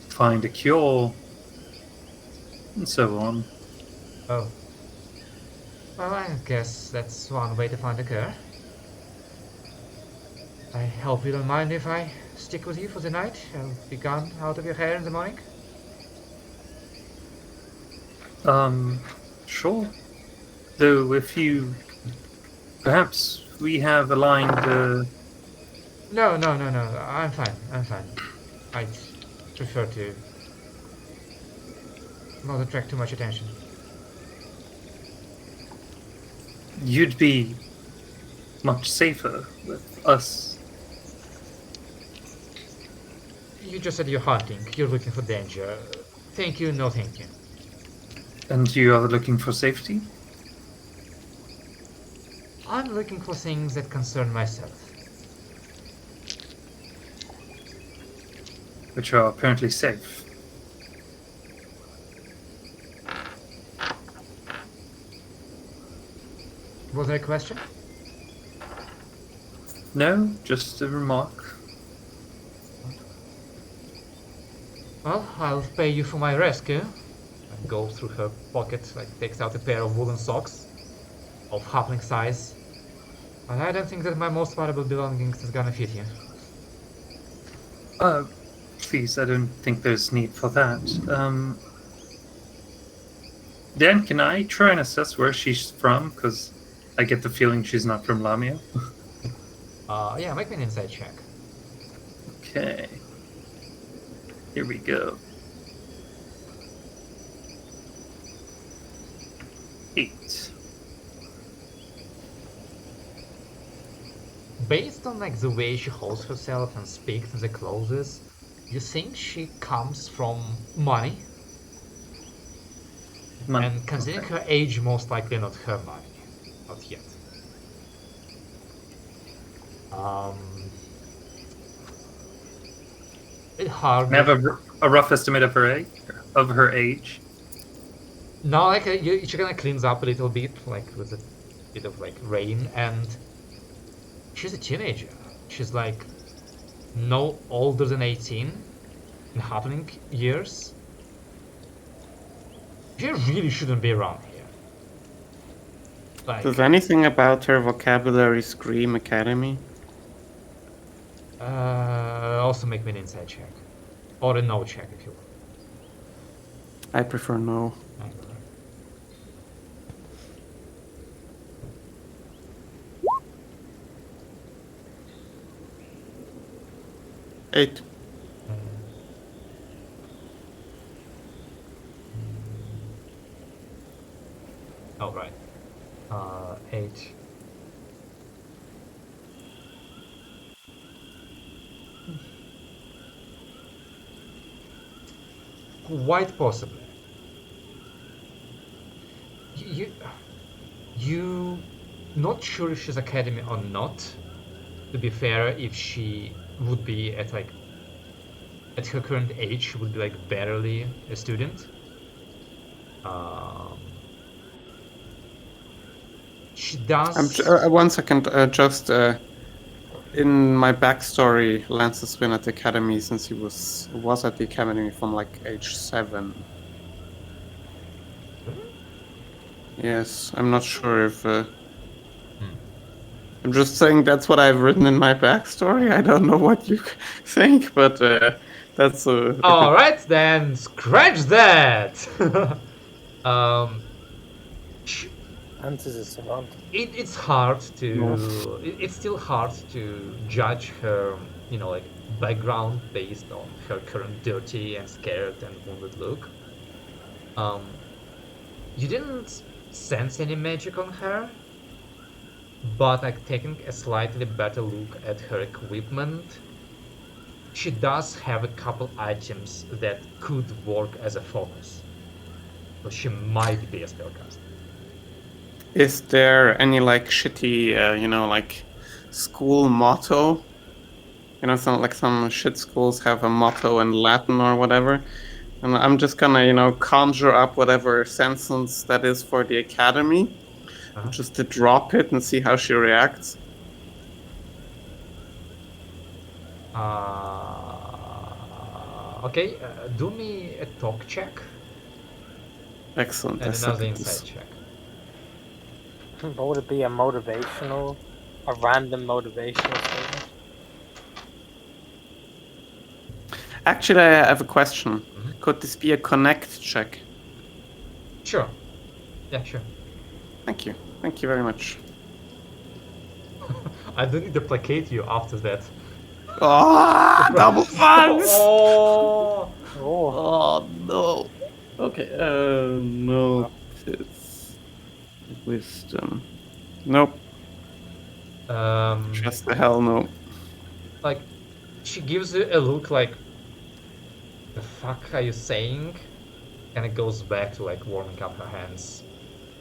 find a cure, and so on. Oh. Well, I guess that's one way to find a cure. I hope you don't mind if I stick with you for the night. I'll be gone out of your hair in the morning. Sure. Though, if you... Perhaps we have aligned, No. I'm fine. I'd prefer to not attract too much attention. You'd be much safer with us. You just said you're hunting. You're looking for danger. Thank you, no thank you. And you are looking for safety? I'm looking for things that concern myself. Which are apparently safe. Was there a question? No, just a remark. Well, I'll pay you for my rescue. And goes through her pocket, takes out a pair of woolen socks of halfling size. But I don't think that my most valuable belongings is gonna fit you. Please, I don't think there's need for that. Dan, can I try and assess where she's from? Because I get the feeling she's not from Lamia. Yeah, make me an insight check. Okay. Here we go. 8. Based on the way she holds herself and speaks and the clothes, you think she comes from money? And considering her age, most likely not her money. Not yet. It's hard. I have a rough estimate of her age. No, she kind of cleans up a little bit, with a bit of rain, and she's a teenager. She's no older than 18 in happening years. She really shouldn't be around here. Does anything about her vocabulary scream academy? Also make me an insight check. Or a no check if you want. I prefer no. Eight. Oh, right. 8. Quite possibly. You not sure if she's academy or not. To be fair, if she would be at her current age, she would be barely a student. She does. One second, in my backstory, Lance has been at the academy since he was at the academy from age 7. Yes, I'm not sure if. I'm just saying that's what I've written in my backstory. I don't know what you think, but that's. All right, then scratch that. Answers a savant. It's hard to. It's still hard to judge her, background based on her current dirty and scared and wounded look. You didn't sense any magic on her, but like taking a slightly better look at her equipment, she does have a couple items that could work as a focus. So she might be a spellcaster. Is there any like shitty, like school motto? Some shit schools have a motto in Latin or whatever. And I'm just gonna, conjure up whatever sentence that is for the academy, just to drop it and see how she reacts. Okay, do me a talk check Excellent. and I suck another at insight this. check. What would it be? A random motivational statement? Actually, I have a question. Could this be a connect check? Sure. Yeah, sure. Thank you. Thank you very much. I don't need to placate you after that. Oh, double funds! Oh no. Okay, notice. Wisdom. Nope. Just the hell no. Like, she gives you a look like, the fuck are you saying? And it goes back to like warming up her hands.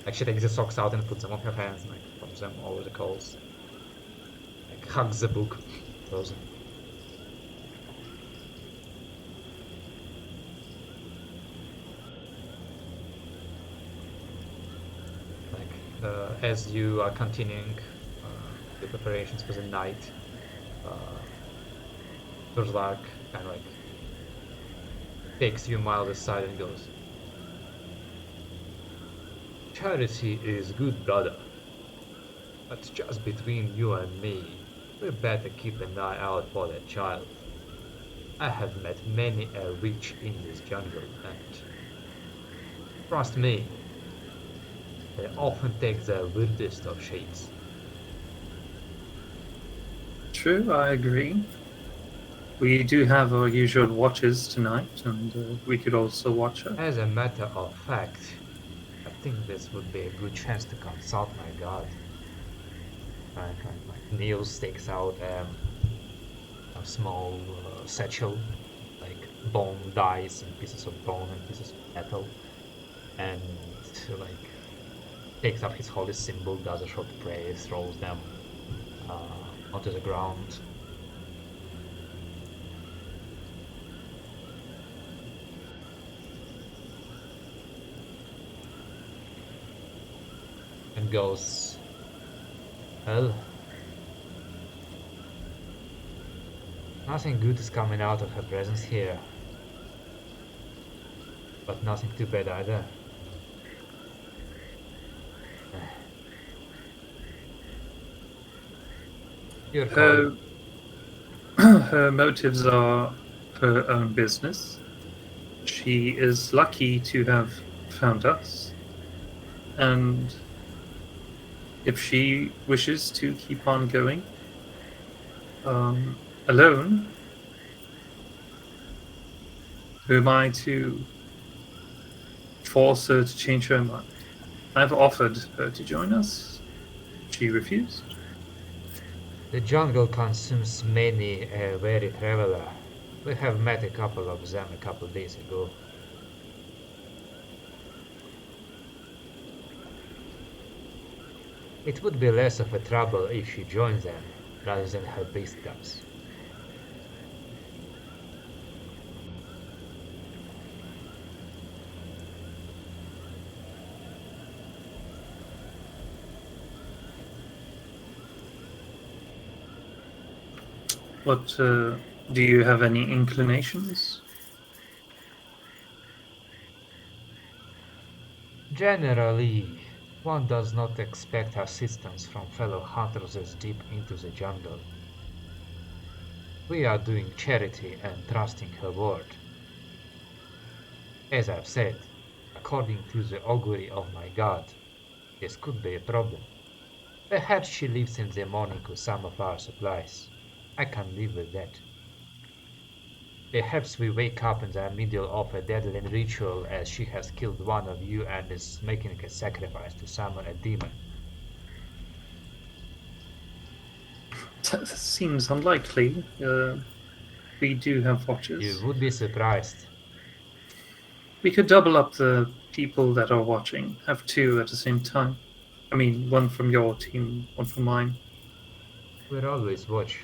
Like she takes the socks out and puts them on her hands and like rubs them over the coals. Like hugs the book. Frozen. As you are continuing the preparations for the night, Durlark kind of like takes you miles aside and goes, "Charity is good, brother, but just between you and me, we better keep an eye out for that child. I have met many a witch in this jungle, and trust me, they often take the weirdest of shapes." True, I agree. We do have our usual watches tonight, and we could also watch her. As a matter of fact, I think this would be a good chance to consult my god. Like Niels takes out a small satchel, like bone dice and pieces of bone and pieces of metal, and like takes up his holy symbol, does a short prayer, throws them onto the ground. And goes, "Well, nothing good is coming out of her presence here, but nothing too bad either. Your call." Her motives are her own business. She is lucky to have found us. And if she wishes to keep on going alone, who am I to force her to change her mind? I've offered her to join us. She refused. The jungle consumes many a weary traveler. We have met a couple of them a couple days ago. It would be less of a trouble if she joins them, rather than her beast does. What, do you have any inclinations? Generally, one does not expect assistance from fellow hunters as deep into the jungle. We are doing charity and trusting her word. As I've said, according to the augury of my god, this could be a problem. Perhaps she leaves in the morning with some of our supplies. I can live with that. Perhaps we wake up in the middle of a deadly ritual as she has killed one of you and is making a sacrifice to summon a demon. That seems unlikely. We do have watches. You would be surprised. We could double up the people that are watching. Have two at the same time. I mean, one from your team, one from mine. We'll always watch,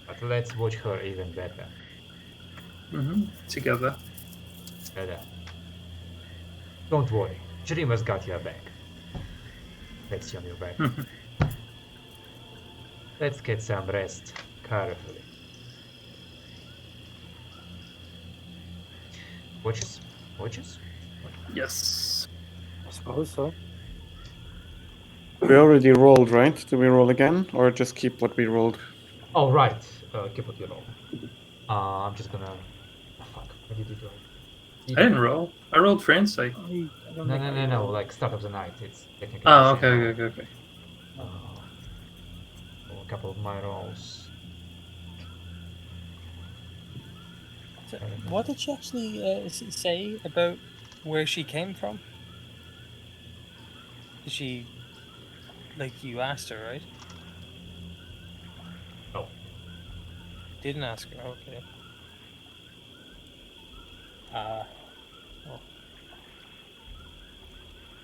but let's watch her even better. Together. Better. Don't worry, Dreamer's got your back. That's on your back. Let's get some rest, carefully. Watches? Watches? Yes. I suppose so. We already rolled, right? Do we roll again, or just keep what we rolled? Oh, right. Keep what you roll. I'm just gonna... Oh, fuck. What did you do? I didn't roll. I rolled for insight. No. Like, start of the night. It's technically Oh, the same okay. roll. A couple of my rolls. So, what did she actually say about where she came from? Did she, like, you asked her, right? Oh. Didn't ask her, okay.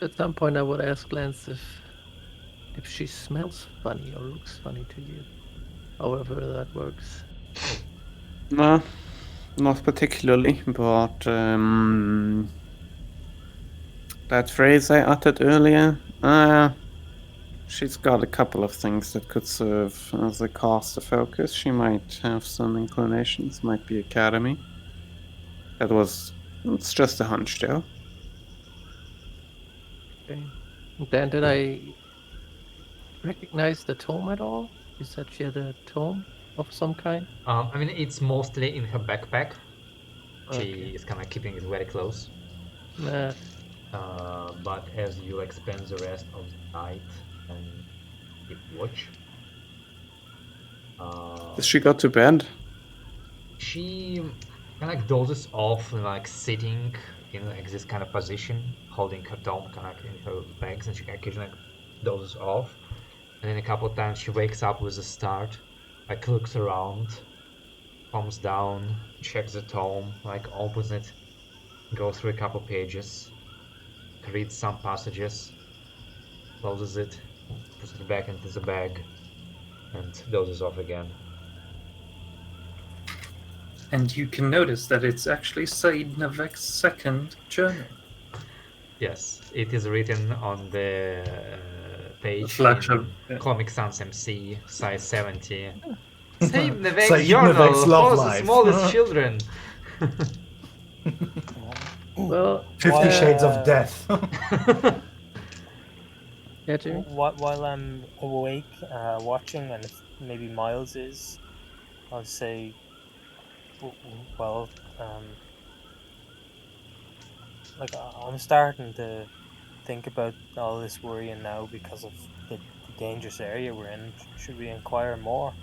At some point, I would ask Lance if she smells funny or looks funny to you. However that works. No, not particularly, but that phrase I uttered earlier, she's got a couple of things that could serve as a caster focus. She might have some inclinations, might be academy. It's just a hunch though. Okay. Dan, did I recognize the tome at all? You said she had a tome of some kind? I mean, it's mostly in her backpack. She Okay. is kind of keeping it very close. Nah. But as you expend the rest of the night and keep watch, Does she go to bed? she kind of like dozes off, like sitting in like this kind of position, holding her tome kind of in her legs, and she occasionally dozes off. And then a couple of times she wakes up with a start, like looks around, comes down, checks the tome, like opens it, goes through a couple pages, reads some passages, closes it, puts it back into the bag, and dozes off again. And you can notice that it's actually Said Navek's second journal. Yes, it is written on the page flash in of- yeah. Comic Sans MC, size 70. Save the Vex Said journal Navek's love for the life. smallest children. Well, 50 Shades of Death. yeah, Jimmy? While I'm awake, watching, and if maybe Miles is, I'll say, well, like I'm starting to think about all this worrying now because of the dangerous area we're in. Should we inquire more?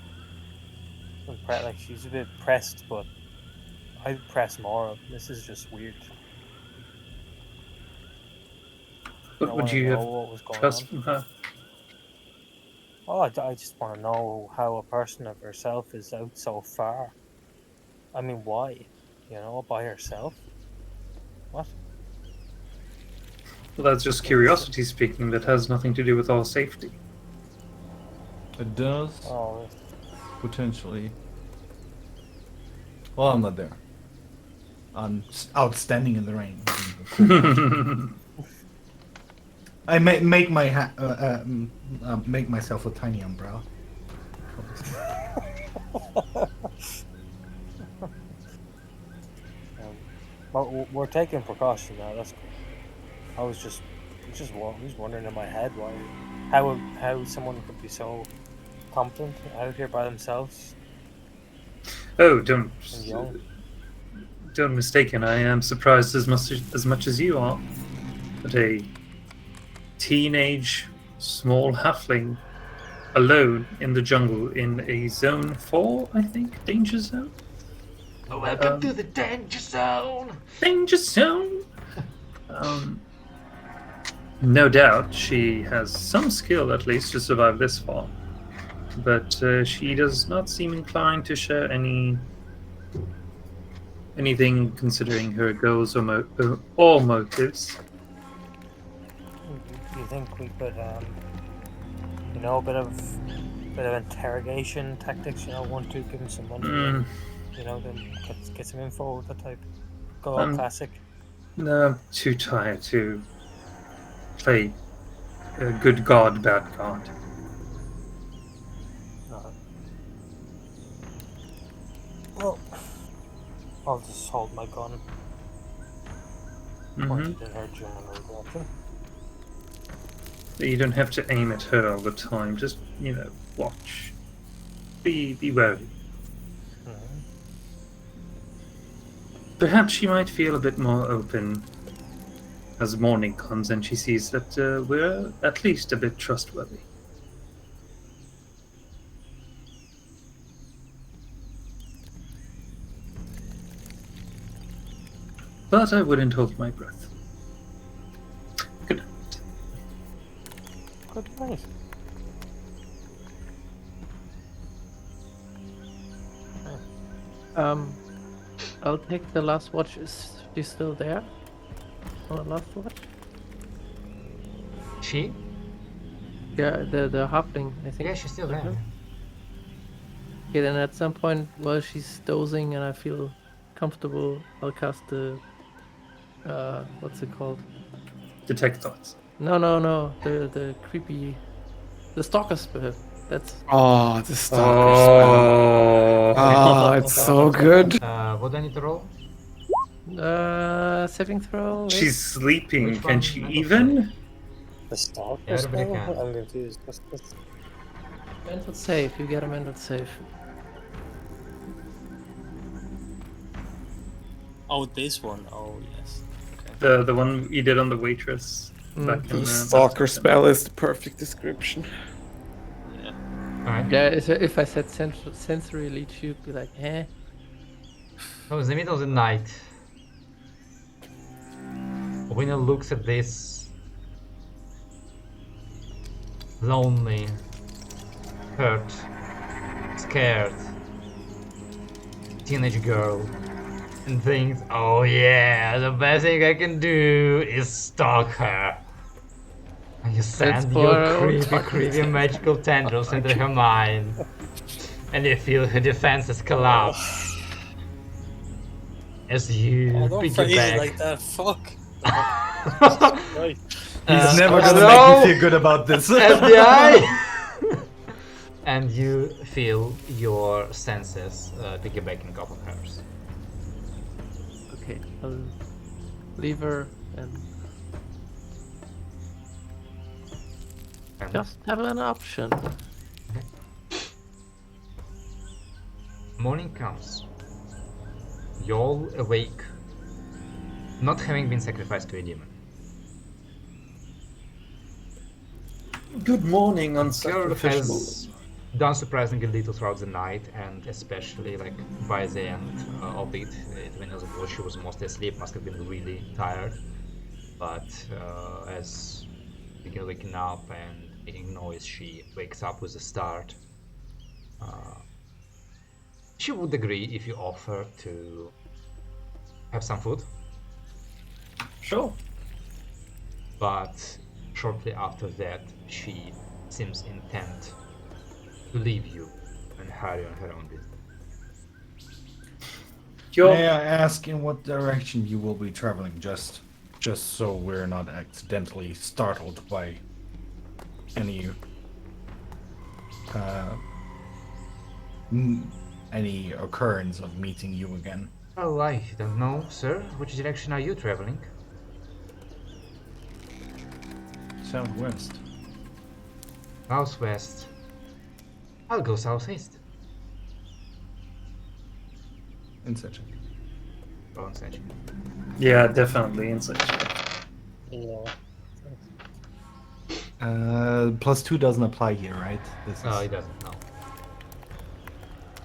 Like she's a bit pressed, but I'd press more. This is just weird. But would you have what was going trust on? from her? Oh, I just want to know how a person of herself is out so far. I mean, why? You know, by herself? What? Well, that's just curiosity speaking. That has nothing to do with our safety. It does, Oh, potentially. Well, I'm not there. I'm outstanding in the rain. I make make myself a tiny umbrella. well, we're taking precautions now. That's good. I was just wondering in my head how someone could be so competent out here by themselves Oh, and young. don't mistaken. I am surprised as much as you are. But a teenage small halfling alone in the jungle in a zone 4, I think, danger zone. Welcome to the danger zone. Danger zone. No doubt she has some skill at least to survive this far, but she does not seem inclined to share anything considering her goals or motives. Do you think we could, a bit of interrogation tactics? 1, 2, give him some money, and, then get some info. That type. Go all classic. No, I'm too tired to play good god, bad god. Well, I'll just hold my gun pointed in her general direction. You don't have to aim at her all the time. Just watch. Be wary. Perhaps she might feel a bit more open as morning comes and she sees that we're at least a bit trustworthy. But I wouldn't hold my breath. Good night. Good night. I'll take the last watch. Is she still there? On the last watch? She? Yeah, the halfling, I think. Yeah, she's still there. Okay, then at some point while she's dozing and I feel comfortable, I'll cast the what's it called? Detect thoughts. No. The creepy, the stalker spell. That's. Oh, the stalker spell. Oh, it's so good. What do I need to roll? Saving throw. wait. She's sleeping. Which Can one? she Mental even? The stalker Yeah, everybody spell? can. I'm confused. What's Mental save. You get a mental save. Oh, this one. Oh, yes. Okay. The one you did on the waitress. Back in The stalker spell is the perfect description. Alright. Yeah, if I said sensory leech, you'd be like, eh. So it's the middle of the night. Winner looks at this lonely, hurt, scared teenage girl and thinks, oh yeah, the best thing I can do is stalk her. And you send for your her own creepy magical tendrils into her mind. And you feel her defenses collapse. As you Don't phrase it piggyback. like that. Fuck. Right. He's never gonna no. make me feel good about this. FBI! And you feel your senses piggybacking off of hers. Okay, I'll leave her and just have an option. Morning comes. You all awake, not having been sacrificed to a demon. Good morning, Girl unsacrificial. has done surprisingly little throughout the night, and especially by the end of it, when she was mostly asleep, must have been really tired. But as you begin waking up and making noise, she wakes up with a start. She would agree if you offer to have some food. Sure. But shortly after that, she seems intent to leave you and hurry on her own business. May I ask in what direction you will be traveling, just so we're not accidentally startled by any occurrence of meeting you again? Oh, I don't know, sir. Which direction are you traveling? Southwest. Southwest. I'll go southeast. Insight check. Go on, Sanji. Yeah, definitely inside. Yeah. +2 doesn't apply here, right? This is He doesn't know.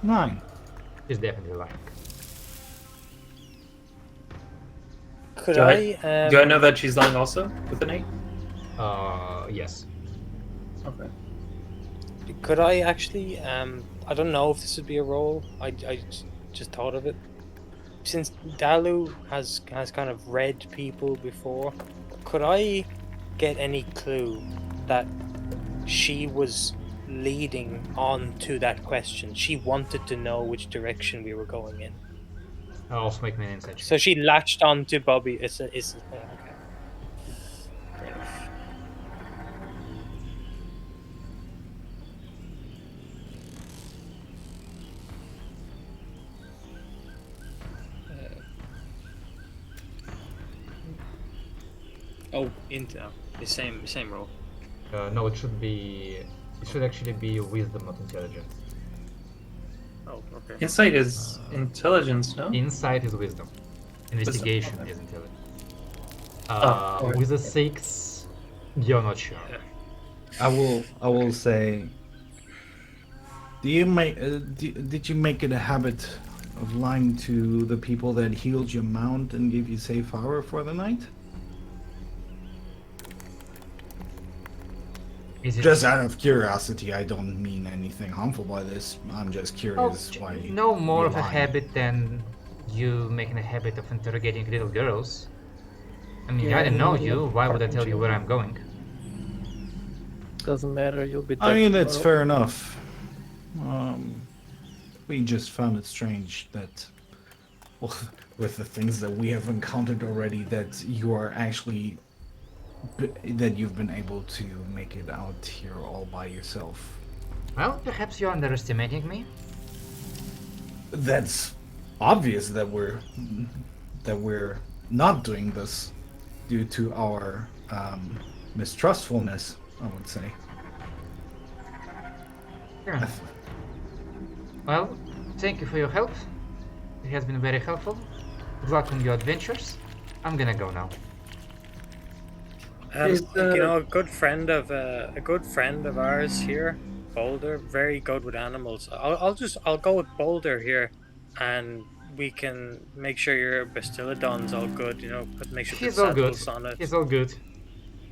9. He's definitely lying. Could Do I I know that she's lying also with an 8? Yes. Okay. Could I actually I don't know if this would be a roll. I just thought of it. Since Dalu has kind of read people before, could I get any clue that she was leading on to that question? She wanted to know which direction we were going in. I'll also make me an insight check. So she latched on to Bobby. It's okay. Fair enough. Into the same roll. No, it should actually be wisdom, not intelligence. Oh, okay. Insight is intelligence, no? Insight is wisdom. Investigation okay. is intelligence. alright. With a 6, you're not sure. I will say. Do you make? Did you make it a habit of lying to the people that healed your mount and gave you safe harbor for the night? Is it Just out of curiosity, I don't mean anything harmful by this. I'm just curious why. no more you're of a lying. habit than you making a habit of interrogating little girls? I mean, Yeah, I don't know yeah, you. Why would I tell you where children. I'm going? Doesn't matter. You'll be. I dead mean, that's tomorrow. fair enough. We just found it strange that, well, with the things that we have encountered already, that you are actually that you've been able to make it out here all by yourself. Well, perhaps you're underestimating me. That's obvious that we're not doing this due to our mistrustfulness, I would say. Yeah. Well, thank you for your help. It has been very helpful. Good luck on your adventures. I'm gonna go now. A good friend of ours here, Boulder, very good with animals. I'll go with Boulder here, and we can make sure your Bastillodon's all good. But make sure He's the all good. saddle's on it. He's all good.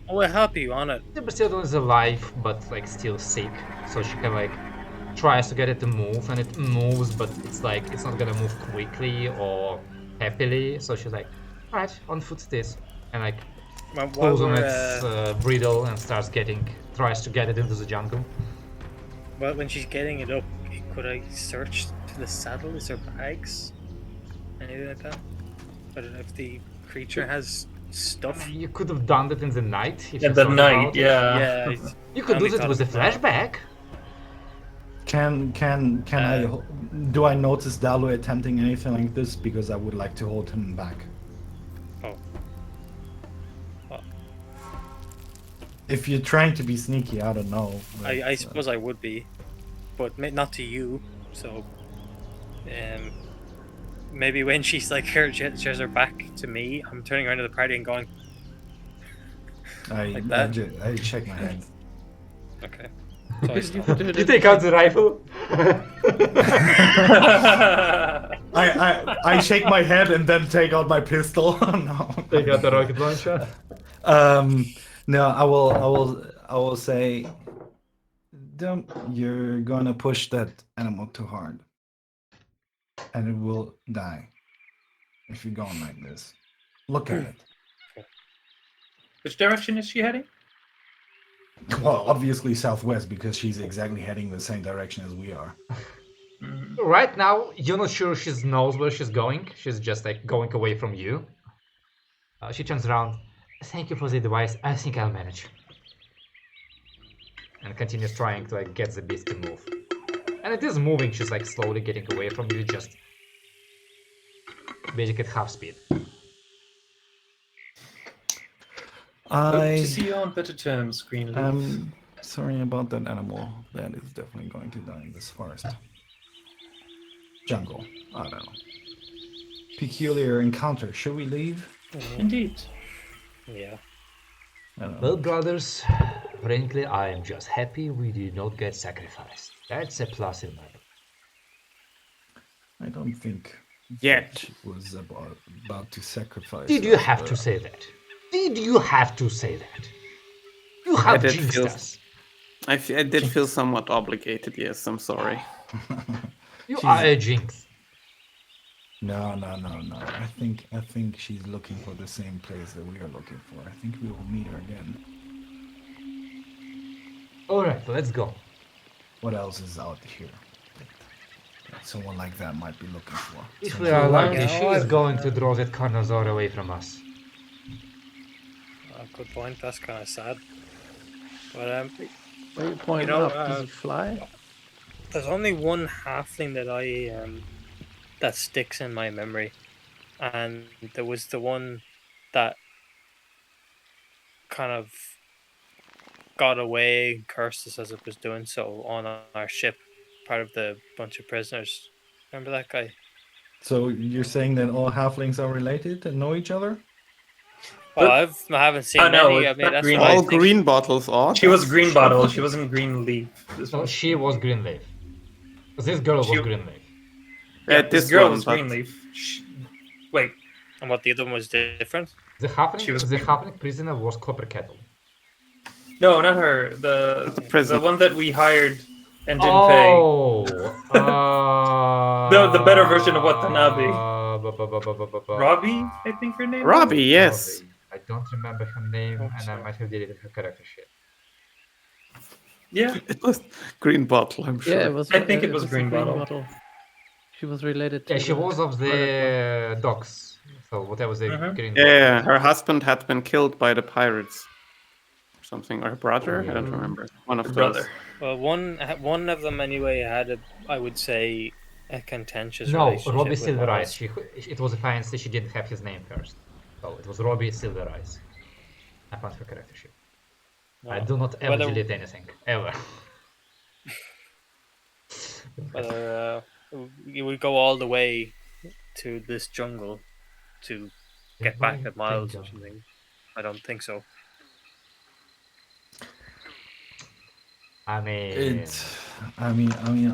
I'll help you on it. The Bastillodon is alive, but like still sick. So she can like tries to get it to move, and it moves, but it's like it's not gonna move quickly or happily. So she's like, "All right, on foot this," and like While pulls on we're, its bridle and tries to get it into the jungle. well, when she's getting it up, could I search to the saddle? Is there bags? Anything like that? I don't know if the creature has stuff. You could have done that in the night. If In you the thought night, about it. yeah. Yeah. You could I do only it thought with a of it now. flashback. Can do I notice Dalu attempting anything like this? Because I would like to hold him back. Oh. If you're trying to be sneaky, I don't know. but, I suppose I would be, but not to you. So, maybe when she's like shares her back to me, I'm turning around to the party and going, like that? I shake my head. okay. So I stop. You take out the rifle. I shake my head and then take out my pistol. No. Take out the rocket launcher. No, I will say, don't. You're gonna push that animal too hard, and it will die if you're going like this. Look at it. Which direction is she heading? Well, obviously southwest because she's exactly heading the same direction as we are. Right now, you're not sure she knows where she's going. She's just like going away from you. She turns around. Thank you for the advice. I think I'll manage. And continues trying to like get the beast to move. And it is moving. She's like slowly getting away from you, just basically at half speed. Hope I to see you on better terms, Greenleaf. am sorry about that animal. That is definitely going to die in this forest. Jungle. I don't know. Peculiar encounter. Should we leave? Indeed. Yeah. I don't know. Well, brothers, frankly, I am just happy we did not get sacrificed. That's a plus in my book. I don't think Yet. was about to sacrifice. Did you us, have but- to say that? Did you have to say that? You I have did jinxed feel- us. I did feel somewhat obligated. Yes, I'm sorry. You She's- are a jinx. No. I think she's looking for the same place that we are looking for. I think we will meet her again. Alright, let's go. What else is out here that someone like that might be looking for? If Someone we are like- lucky, Yeah, she is going to draw that Carnosaur away from us. Good point. That's kind of sad. But Where you pointing know, up? Does he fly? there's only one halfling that that sticks in my memory, and there was the one that kind of got away, cursed us as it was doing so on our ship, part of the bunch of prisoners. Remember that guy? So you're saying that all halflings are related and know each other? Well, But- I haven't seen Oh, no, many. I it's mean, not that's green what I All think. green bottles are. She was that's green for sure. bottle. She wasn't green leaf. No, she was Greenleaf. This girl was She- Greenleaf. Yeah, this this girl one, was but- green leaf. Wait, And what the other one was different. The She was halfling prisoner was Copper Kettle. no, not her. The prison. one that we hired and didn't pay. Oh, The better version of Watanabe. Robbie, Robbie, I think her name. Robbie, yes. I don't remember her name, Hope and I so. might have deleted her character sheet. Yeah, It was green bottle, I'm sure. Yeah, it was. I think it was a Green Bottle. She was related to. Yeah, she was of the docks. So whatever the Mhm. green. Yeah, her husband had been killed by the pirates. Or something, or her brother? I don't Mm. remember. One of her those. brother. Well, one of them anyway had I would say, a contentious No, relationship Robbie with Silver Miles. Eyes. It was a fancy. She didn't have his name first. So it was Robbie Silver Eyes. I found her character sheet. I No, do not ever whether- delete anything ever. Whether you would go all the way to this jungle to get back at Miles or something. I don't think so. I mean,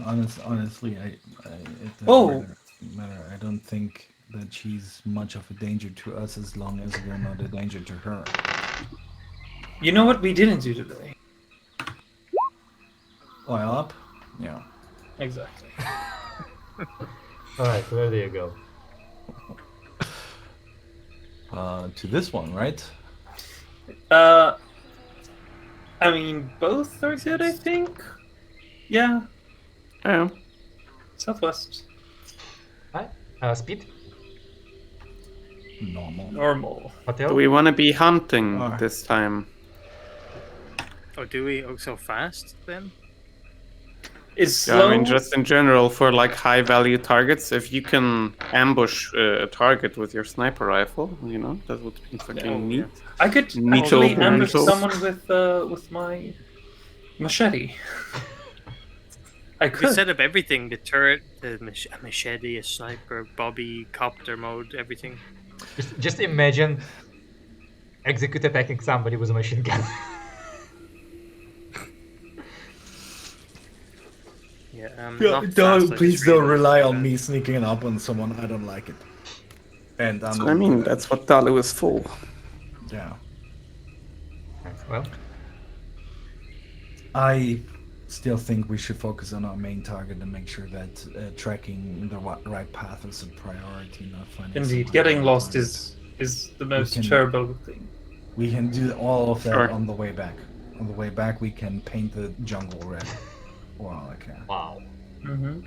Honestly, it doesn't Oh. matter. I don't think that she's much of a danger to us as long as we're not a danger to her. You know what we didn't do today? Oil up? Yeah. Exactly. alright, where do you go? To this one, right? I mean, both are good, I think. Yeah, Yeah. southwest. Speed? Normal. Normal. Hotel? Do we want to be hunting Alright. this time? Oh, do we? Oh, so fast then? Is Yeah, slow. I mean, just in general, for like high value targets, if you can ambush a target with your sniper rifle, you know, that would be fucking neat. I could Neato, actually ambush Neato. someone with my machete. I We could. set up everything: the turret, the machete, a sniper, Bobby, copter mode, everything. Just imagine execute attacking somebody with a machine gun. Yeah. Yeah, not fast, I don't just please really don't rely on fast. me sneaking up on someone. I don't like it. And So, I mean, that's what Dalu is for. yeah. Well, I still think we should focus on our main target and make sure that tracking the right path is a priority, not finding. Indeed, some getting other lost targets. is the most can- terrible thing. We can do all of that Sure. on the way back. On the way back, we can paint the jungle red. Well, okay. wow. Mm-hmm.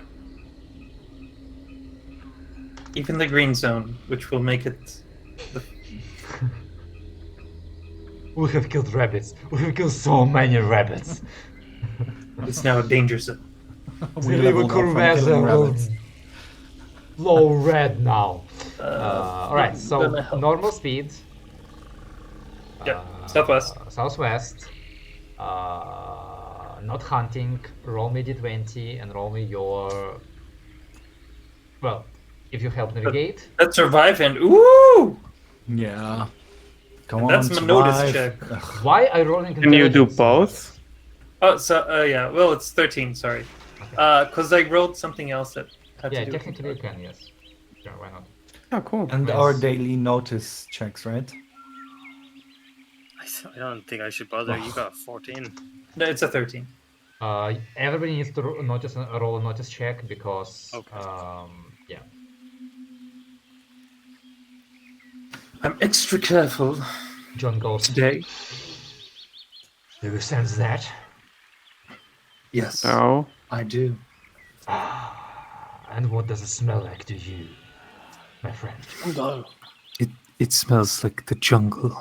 Even the green zone, which will make it. We have killed rabbits. We have killed so many rabbits. It's now a danger zone. We The leveled up from Curveza killing will rabbits. glow red now. Alright, gonna so help. normal speed. Yeah, southwest. Southwest. Not hunting. Roll me d20 and roll me your. Well, if you help navigate. Let's survive and ooh! Yeah. Come And on, that's my notice survive. check. Ugh, Why are you rolling? Can you do intelligence? both? Oh, so yeah. Well, it's 13. Sorry, because I rolled something else that had Yeah, to do with technically you can, yes. Yeah, why not? Oh, cool. And Yes. our daily notice checks, right? I don't think I should bother. You got 14. No, it's a 13. Everybody needs to roll a notice check because Okay. yeah. I'm extra careful John goes. today. Do you sense that? Yes, Oh, I do. And what does it smell like to you, my friend? Jungle. It smells like the jungle.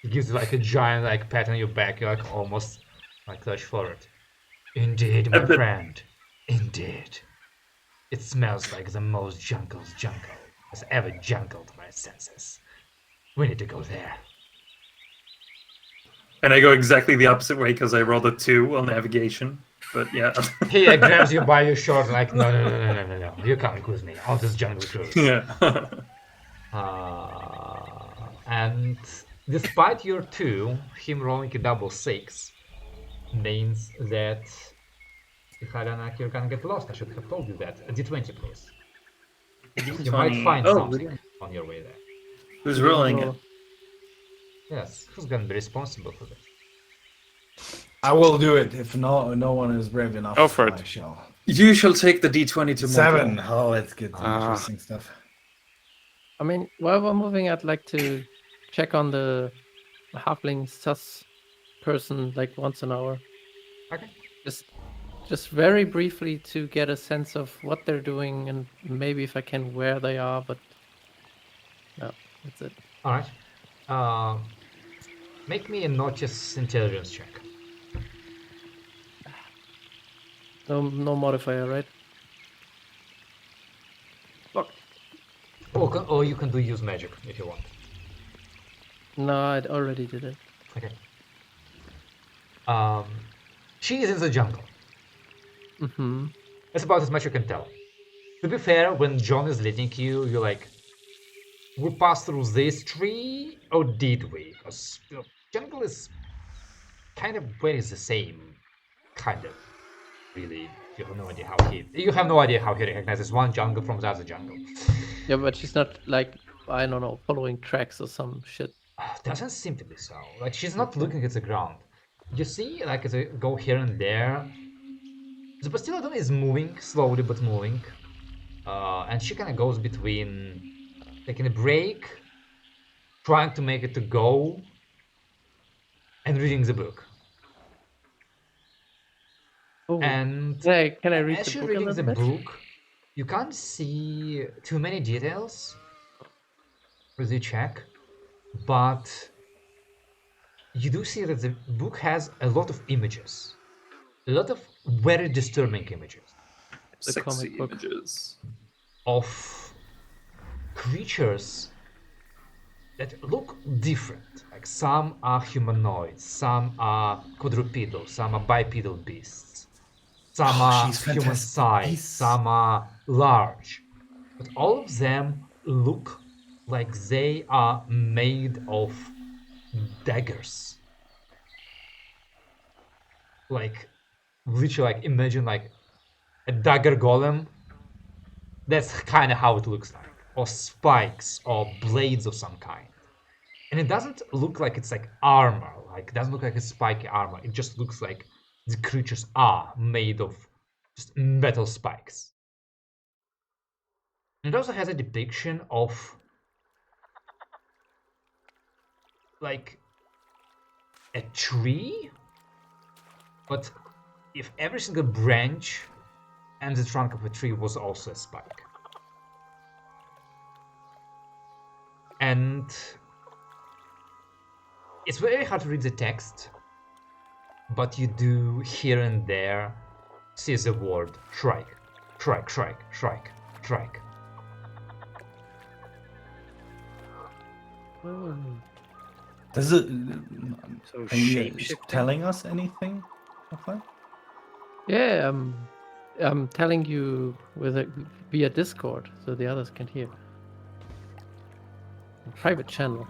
He gives you like a giant like pat on your back. You like almost like lurch forward. Indeed, my friend. Indeed. It smells like the most jungle's jungle has ever jungled my senses. We need to go there. And I go exactly the opposite way because I rolled a 2 on navigation. But yeah. He grabs you by your shoulder like, no. You're coming with me on this jungle cruise. Yeah. And despite your 2, him rolling a double 6 means that Haranak, you're gonna get lost. I should have told you that. A d20, please. You might find something on your way there. Who's rolling it? Yes, who's gonna be responsible for this? I will do it if no one is brave enough. Go for it. I shall. You shall take the d20 to 7. Montreal. Oh, let's get to interesting stuff. I mean, while we're moving, I'd like to check on the halfling sus person like once an hour. Okay. Just very briefly to get a sense of what they're doing and maybe if I can where they are, but no, that's it. Alright. Make me a notice intelligence check. No modifier, right? Fuck. Or you can use magic if you want. No, I already did it. Okay. She is in the jungle. Mm-hmm. That's about as much you can tell. To be fair, when John is leading you, you're like, we passed through this tree, or did we? Because jungle is kind of where is the same, kind of. Really, you have no idea how he recognizes one jungle from the other jungle. Yeah, but she's not like, I don't know, following tracks or some shit. Doesn't seem to be so. Like, she's not looking at the ground. You see, like, as I go here and there, the Bastillodon is moving, slowly but moving. And she kind of goes between taking a break, trying to make it to go, and reading the book. Oh, And can I read as the you're book a reading little the bit? book, you can't see too many details with the check, but you do see that the book has a lot of images, a lot of very disturbing images The Sexy comic book. images. of creatures that look different. Like some are humanoids, some are quadrupedal, some are bipedal beasts, some are she's human fantastic. sized, Beasts. some are large. But all of them look like they are made of daggers. Like, literally, like, imagine like a dagger golem. That's kind of how it looks like. Or spikes, or blades of some kind. And it doesn't look like it's like armor. Like, it doesn't look like it's spiky armor. It just looks like the creatures are made of just metal spikes. It also has a depiction of like a tree, but if every single branch and the trunk of a tree was also a spike. And it's very hard to read the text, but you do here and there see the word shrike, shrike, shrike, shrike, shrike. Does it? So Are you shape-shifting? telling us anything? Okay. Yeah, I'm telling you via Discord so the others can hear. A private channel.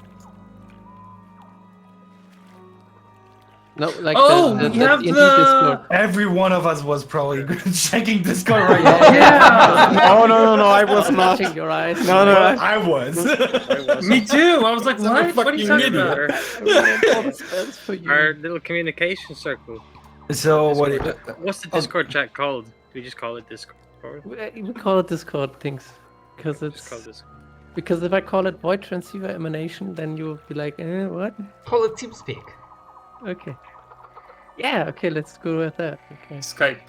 No, like Oh, the we have D&D the- Discord. Every one of us was probably checking Discord right Yeah, now. Yeah. Oh no, I was not. Watching your eyes. No, no, Well, I was. Me too. I was like, I'm a what? What are you fucking talking about? idiot. I renamed all the spells for you. Our little communication circle. So what? Discord. What's the Discord chat called? Do we just call it Discord? We call it Discord things because Just call it's this. because if I call it void transceiver emanation, then you'll be like, what? Call it TeamSpeak. Okay. Yeah. Okay. Let's go with that. Okay. Skype.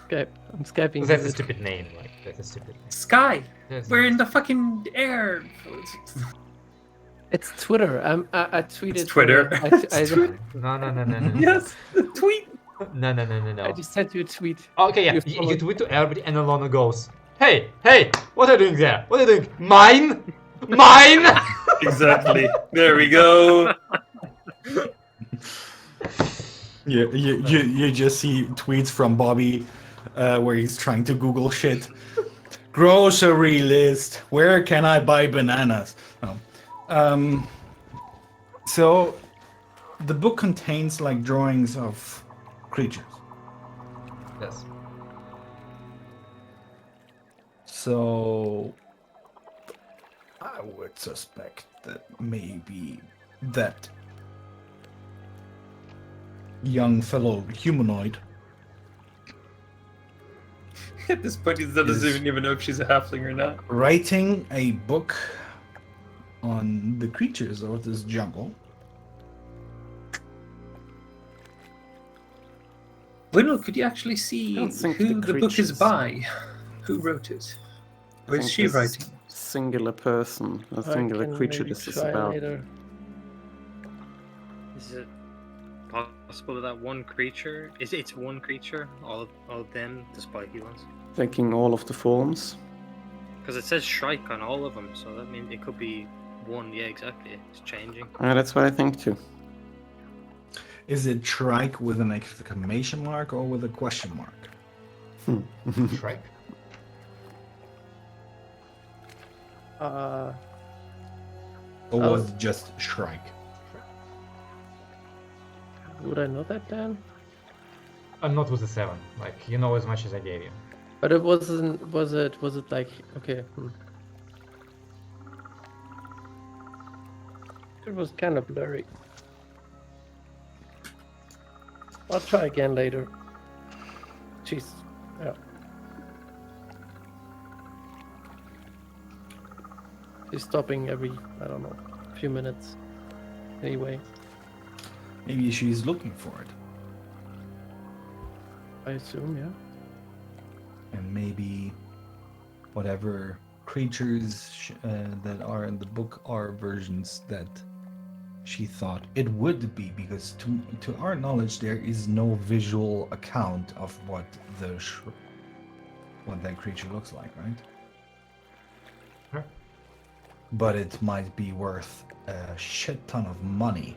Skype. I'm skyping. That's a with it. stupid name. Like that's a stupid name. Sky. That's We're in the fucking air. It's Twitter. I tweeted. It's Twitter. No. Yes. Tweet. No. I just sent you a tweet. Okay, yeah. You You followed- tweet to everybody, and Alona goes, "Hey, what are you doing there? What are you doing? Mine." Exactly. There we go. You just see tweets from Bobby where he's trying to Google shit. Grocery list. Where can I buy bananas? Oh. So the book contains like drawings of creatures. Yes. So I would suspect that maybe that young fellow humanoid At this point, he doesn't even know if she's a halfling or not. writing a book on the creatures of this jungle. Bueno, could you actually see don't think who the the book is creatures- by? Who wrote it? I Or is think she this writing? Singular person, a singular I can creature maybe this is try about. later. Is it possible that one creature? It's one creature? All of them, the spiky ones? Taking all of the forms. Because it says Shrike on all of them, so that means it could be one. Yeah, exactly. It's changing. That's what I think too. Is it Shrike with an exclamation mark or with a question mark? Shrike. Or Oh. was it just Shrike? Would I know that, Dan? Not with a 7. Like you know as much as I gave you. But it wasn't. Was it like okay? It was kind of blurry. I'll try again later. Jeez. Yeah. She's stopping every, I don't know, few minutes. Anyway, Maybe she's looking for it. I assume, yeah. And maybe whatever creatures that are in the book are versions that she thought it would be, because to our knowledge there is no visual account of what what that creature looks like, right? Huh. But it might be worth a shit ton of money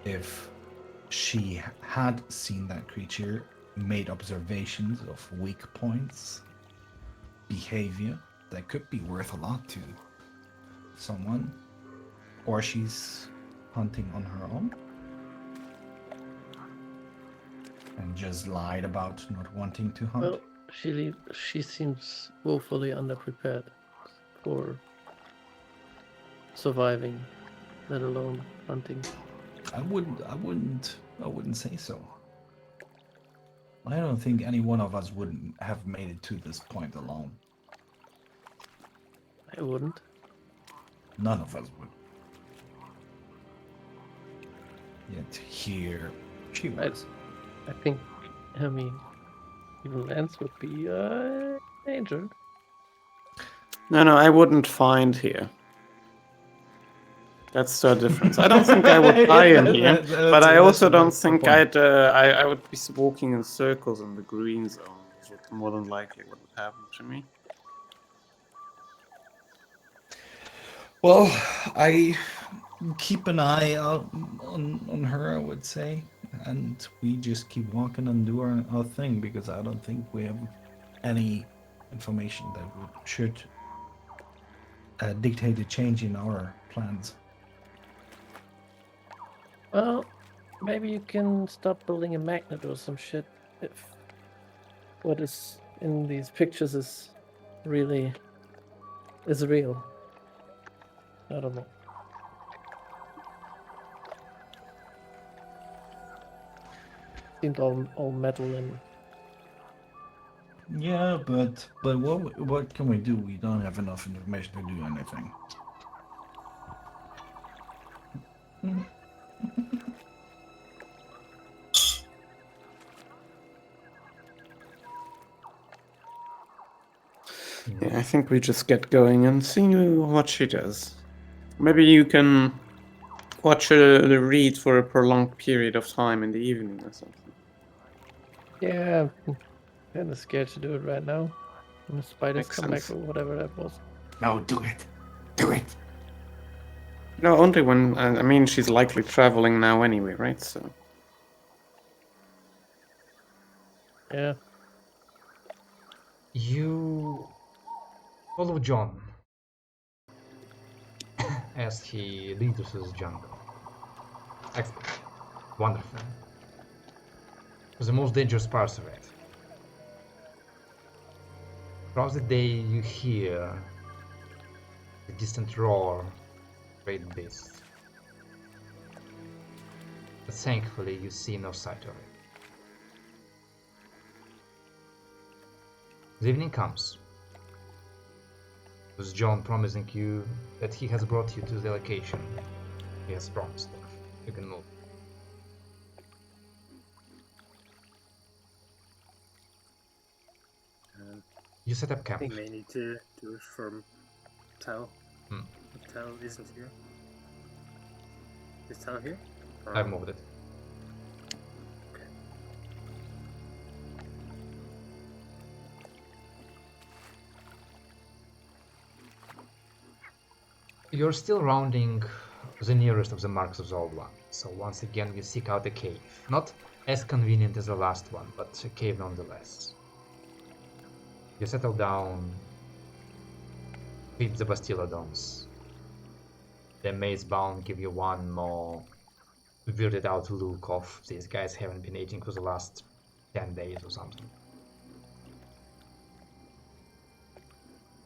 if she had seen that creature, made observations of weak points, behavior that could be worth a lot to someone, or she's hunting on her own and just lied about not wanting to hunt. Well, she seems woefully underprepared for surviving, let alone hunting. I wouldn't say so. I don't think any one of us would have made it to this point alone. I wouldn't. None of us would. Yet here she was. I think, I mean, even Lance would be danger. No, I wouldn't find here. That's the difference. I don't think I would die in here, but I also don't think I would be walking in circles in the green zone. That's more than likely what would happen to me. Well, I keep an eye out on her, I would say, and we just keep walking and do our thing, because I don't think we have any information that should dictate a change in our plans. Well, Maybe you can start building a magnet or some shit if what is in these pictures is real. I don't know. Seemed all metal and Yeah, but what can we do? We don't have enough information to do anything. Yeah, I think we just get going and see what she does. Maybe you can watch the read for a prolonged period of time in the evening or something. yeah, I'm kind of scared to do it right now. When the spiders Makes come sense. back or whatever that was. No, do it. Do it. No, only when I mean she's likely traveling now anyway, right? So Yeah. You follow John as he leads you through the jungle. Excellent. Wonderful. The most dangerous parts of it. Throughout the day you hear the distant roar of great beasts. But thankfully you see no sight of it. The evening comes, with John promising you that he has brought you to the location he has promised. You can move. You set up I camp. think may need to do it from Tal. Hmm. If Tal isn't here. Is Tal here? I've moved it. Okay. You're still rounding the nearest of the marks of the old one, so once again you seek out a cave. Not as convenient as the last one, but a cave nonetheless. You settle down, feed the Bastiladons. The maze-bound give you one more weirded out look of these guys haven't been eating for the last 10 days or something.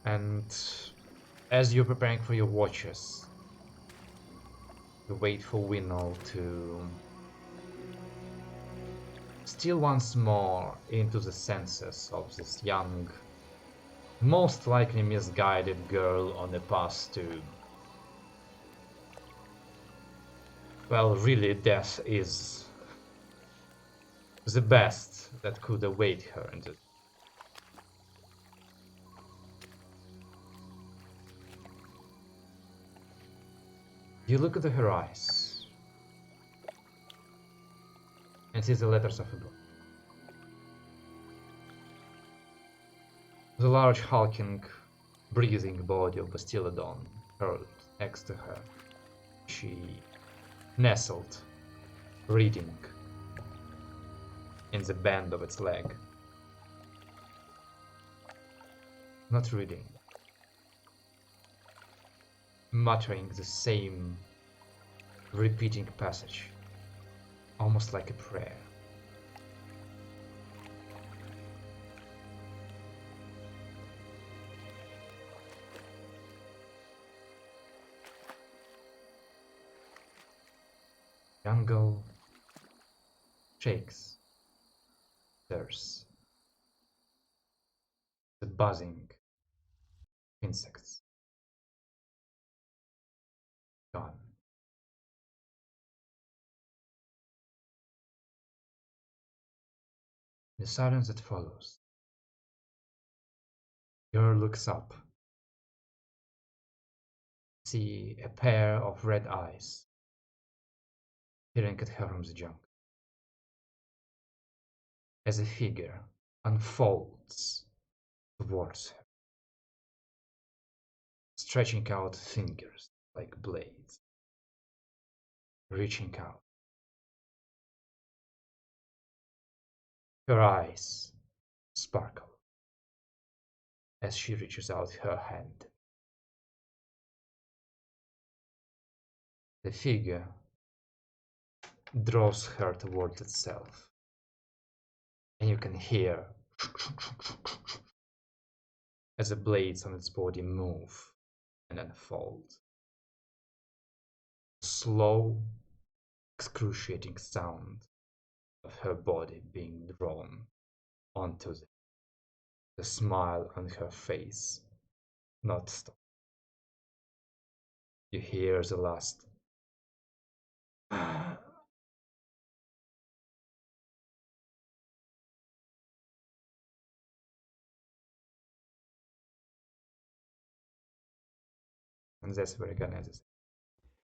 And as you're preparing for your watches, you wait for Winnow to steal once more into the senses of this young, most likely misguided girl on the path to... Well, really, death is the best that could await her. And you look into her eyes and see the letters of a book. The large, hulking, breathing body of Bastiladon curled next to her. She nestled, reading in the bend of its leg. Not reading. Muttering the same repeating passage, almost like a prayer. Jungle shakes, stirs. The buzzing of insects. Gone. The silence that follows. Girl looks up. See a pair of red eyes peering at her from the jungle. As a figure unfolds towards her, stretching out fingers like blades, reaching out. Her eyes sparkle as she reaches out her hand. The figure draws her towards itself. And you can hear as the blades on its body move and unfold. Slow, excruciating sound of her body being drawn onto the smile on her face not stop. You hear the last and that's where we're gonna end this.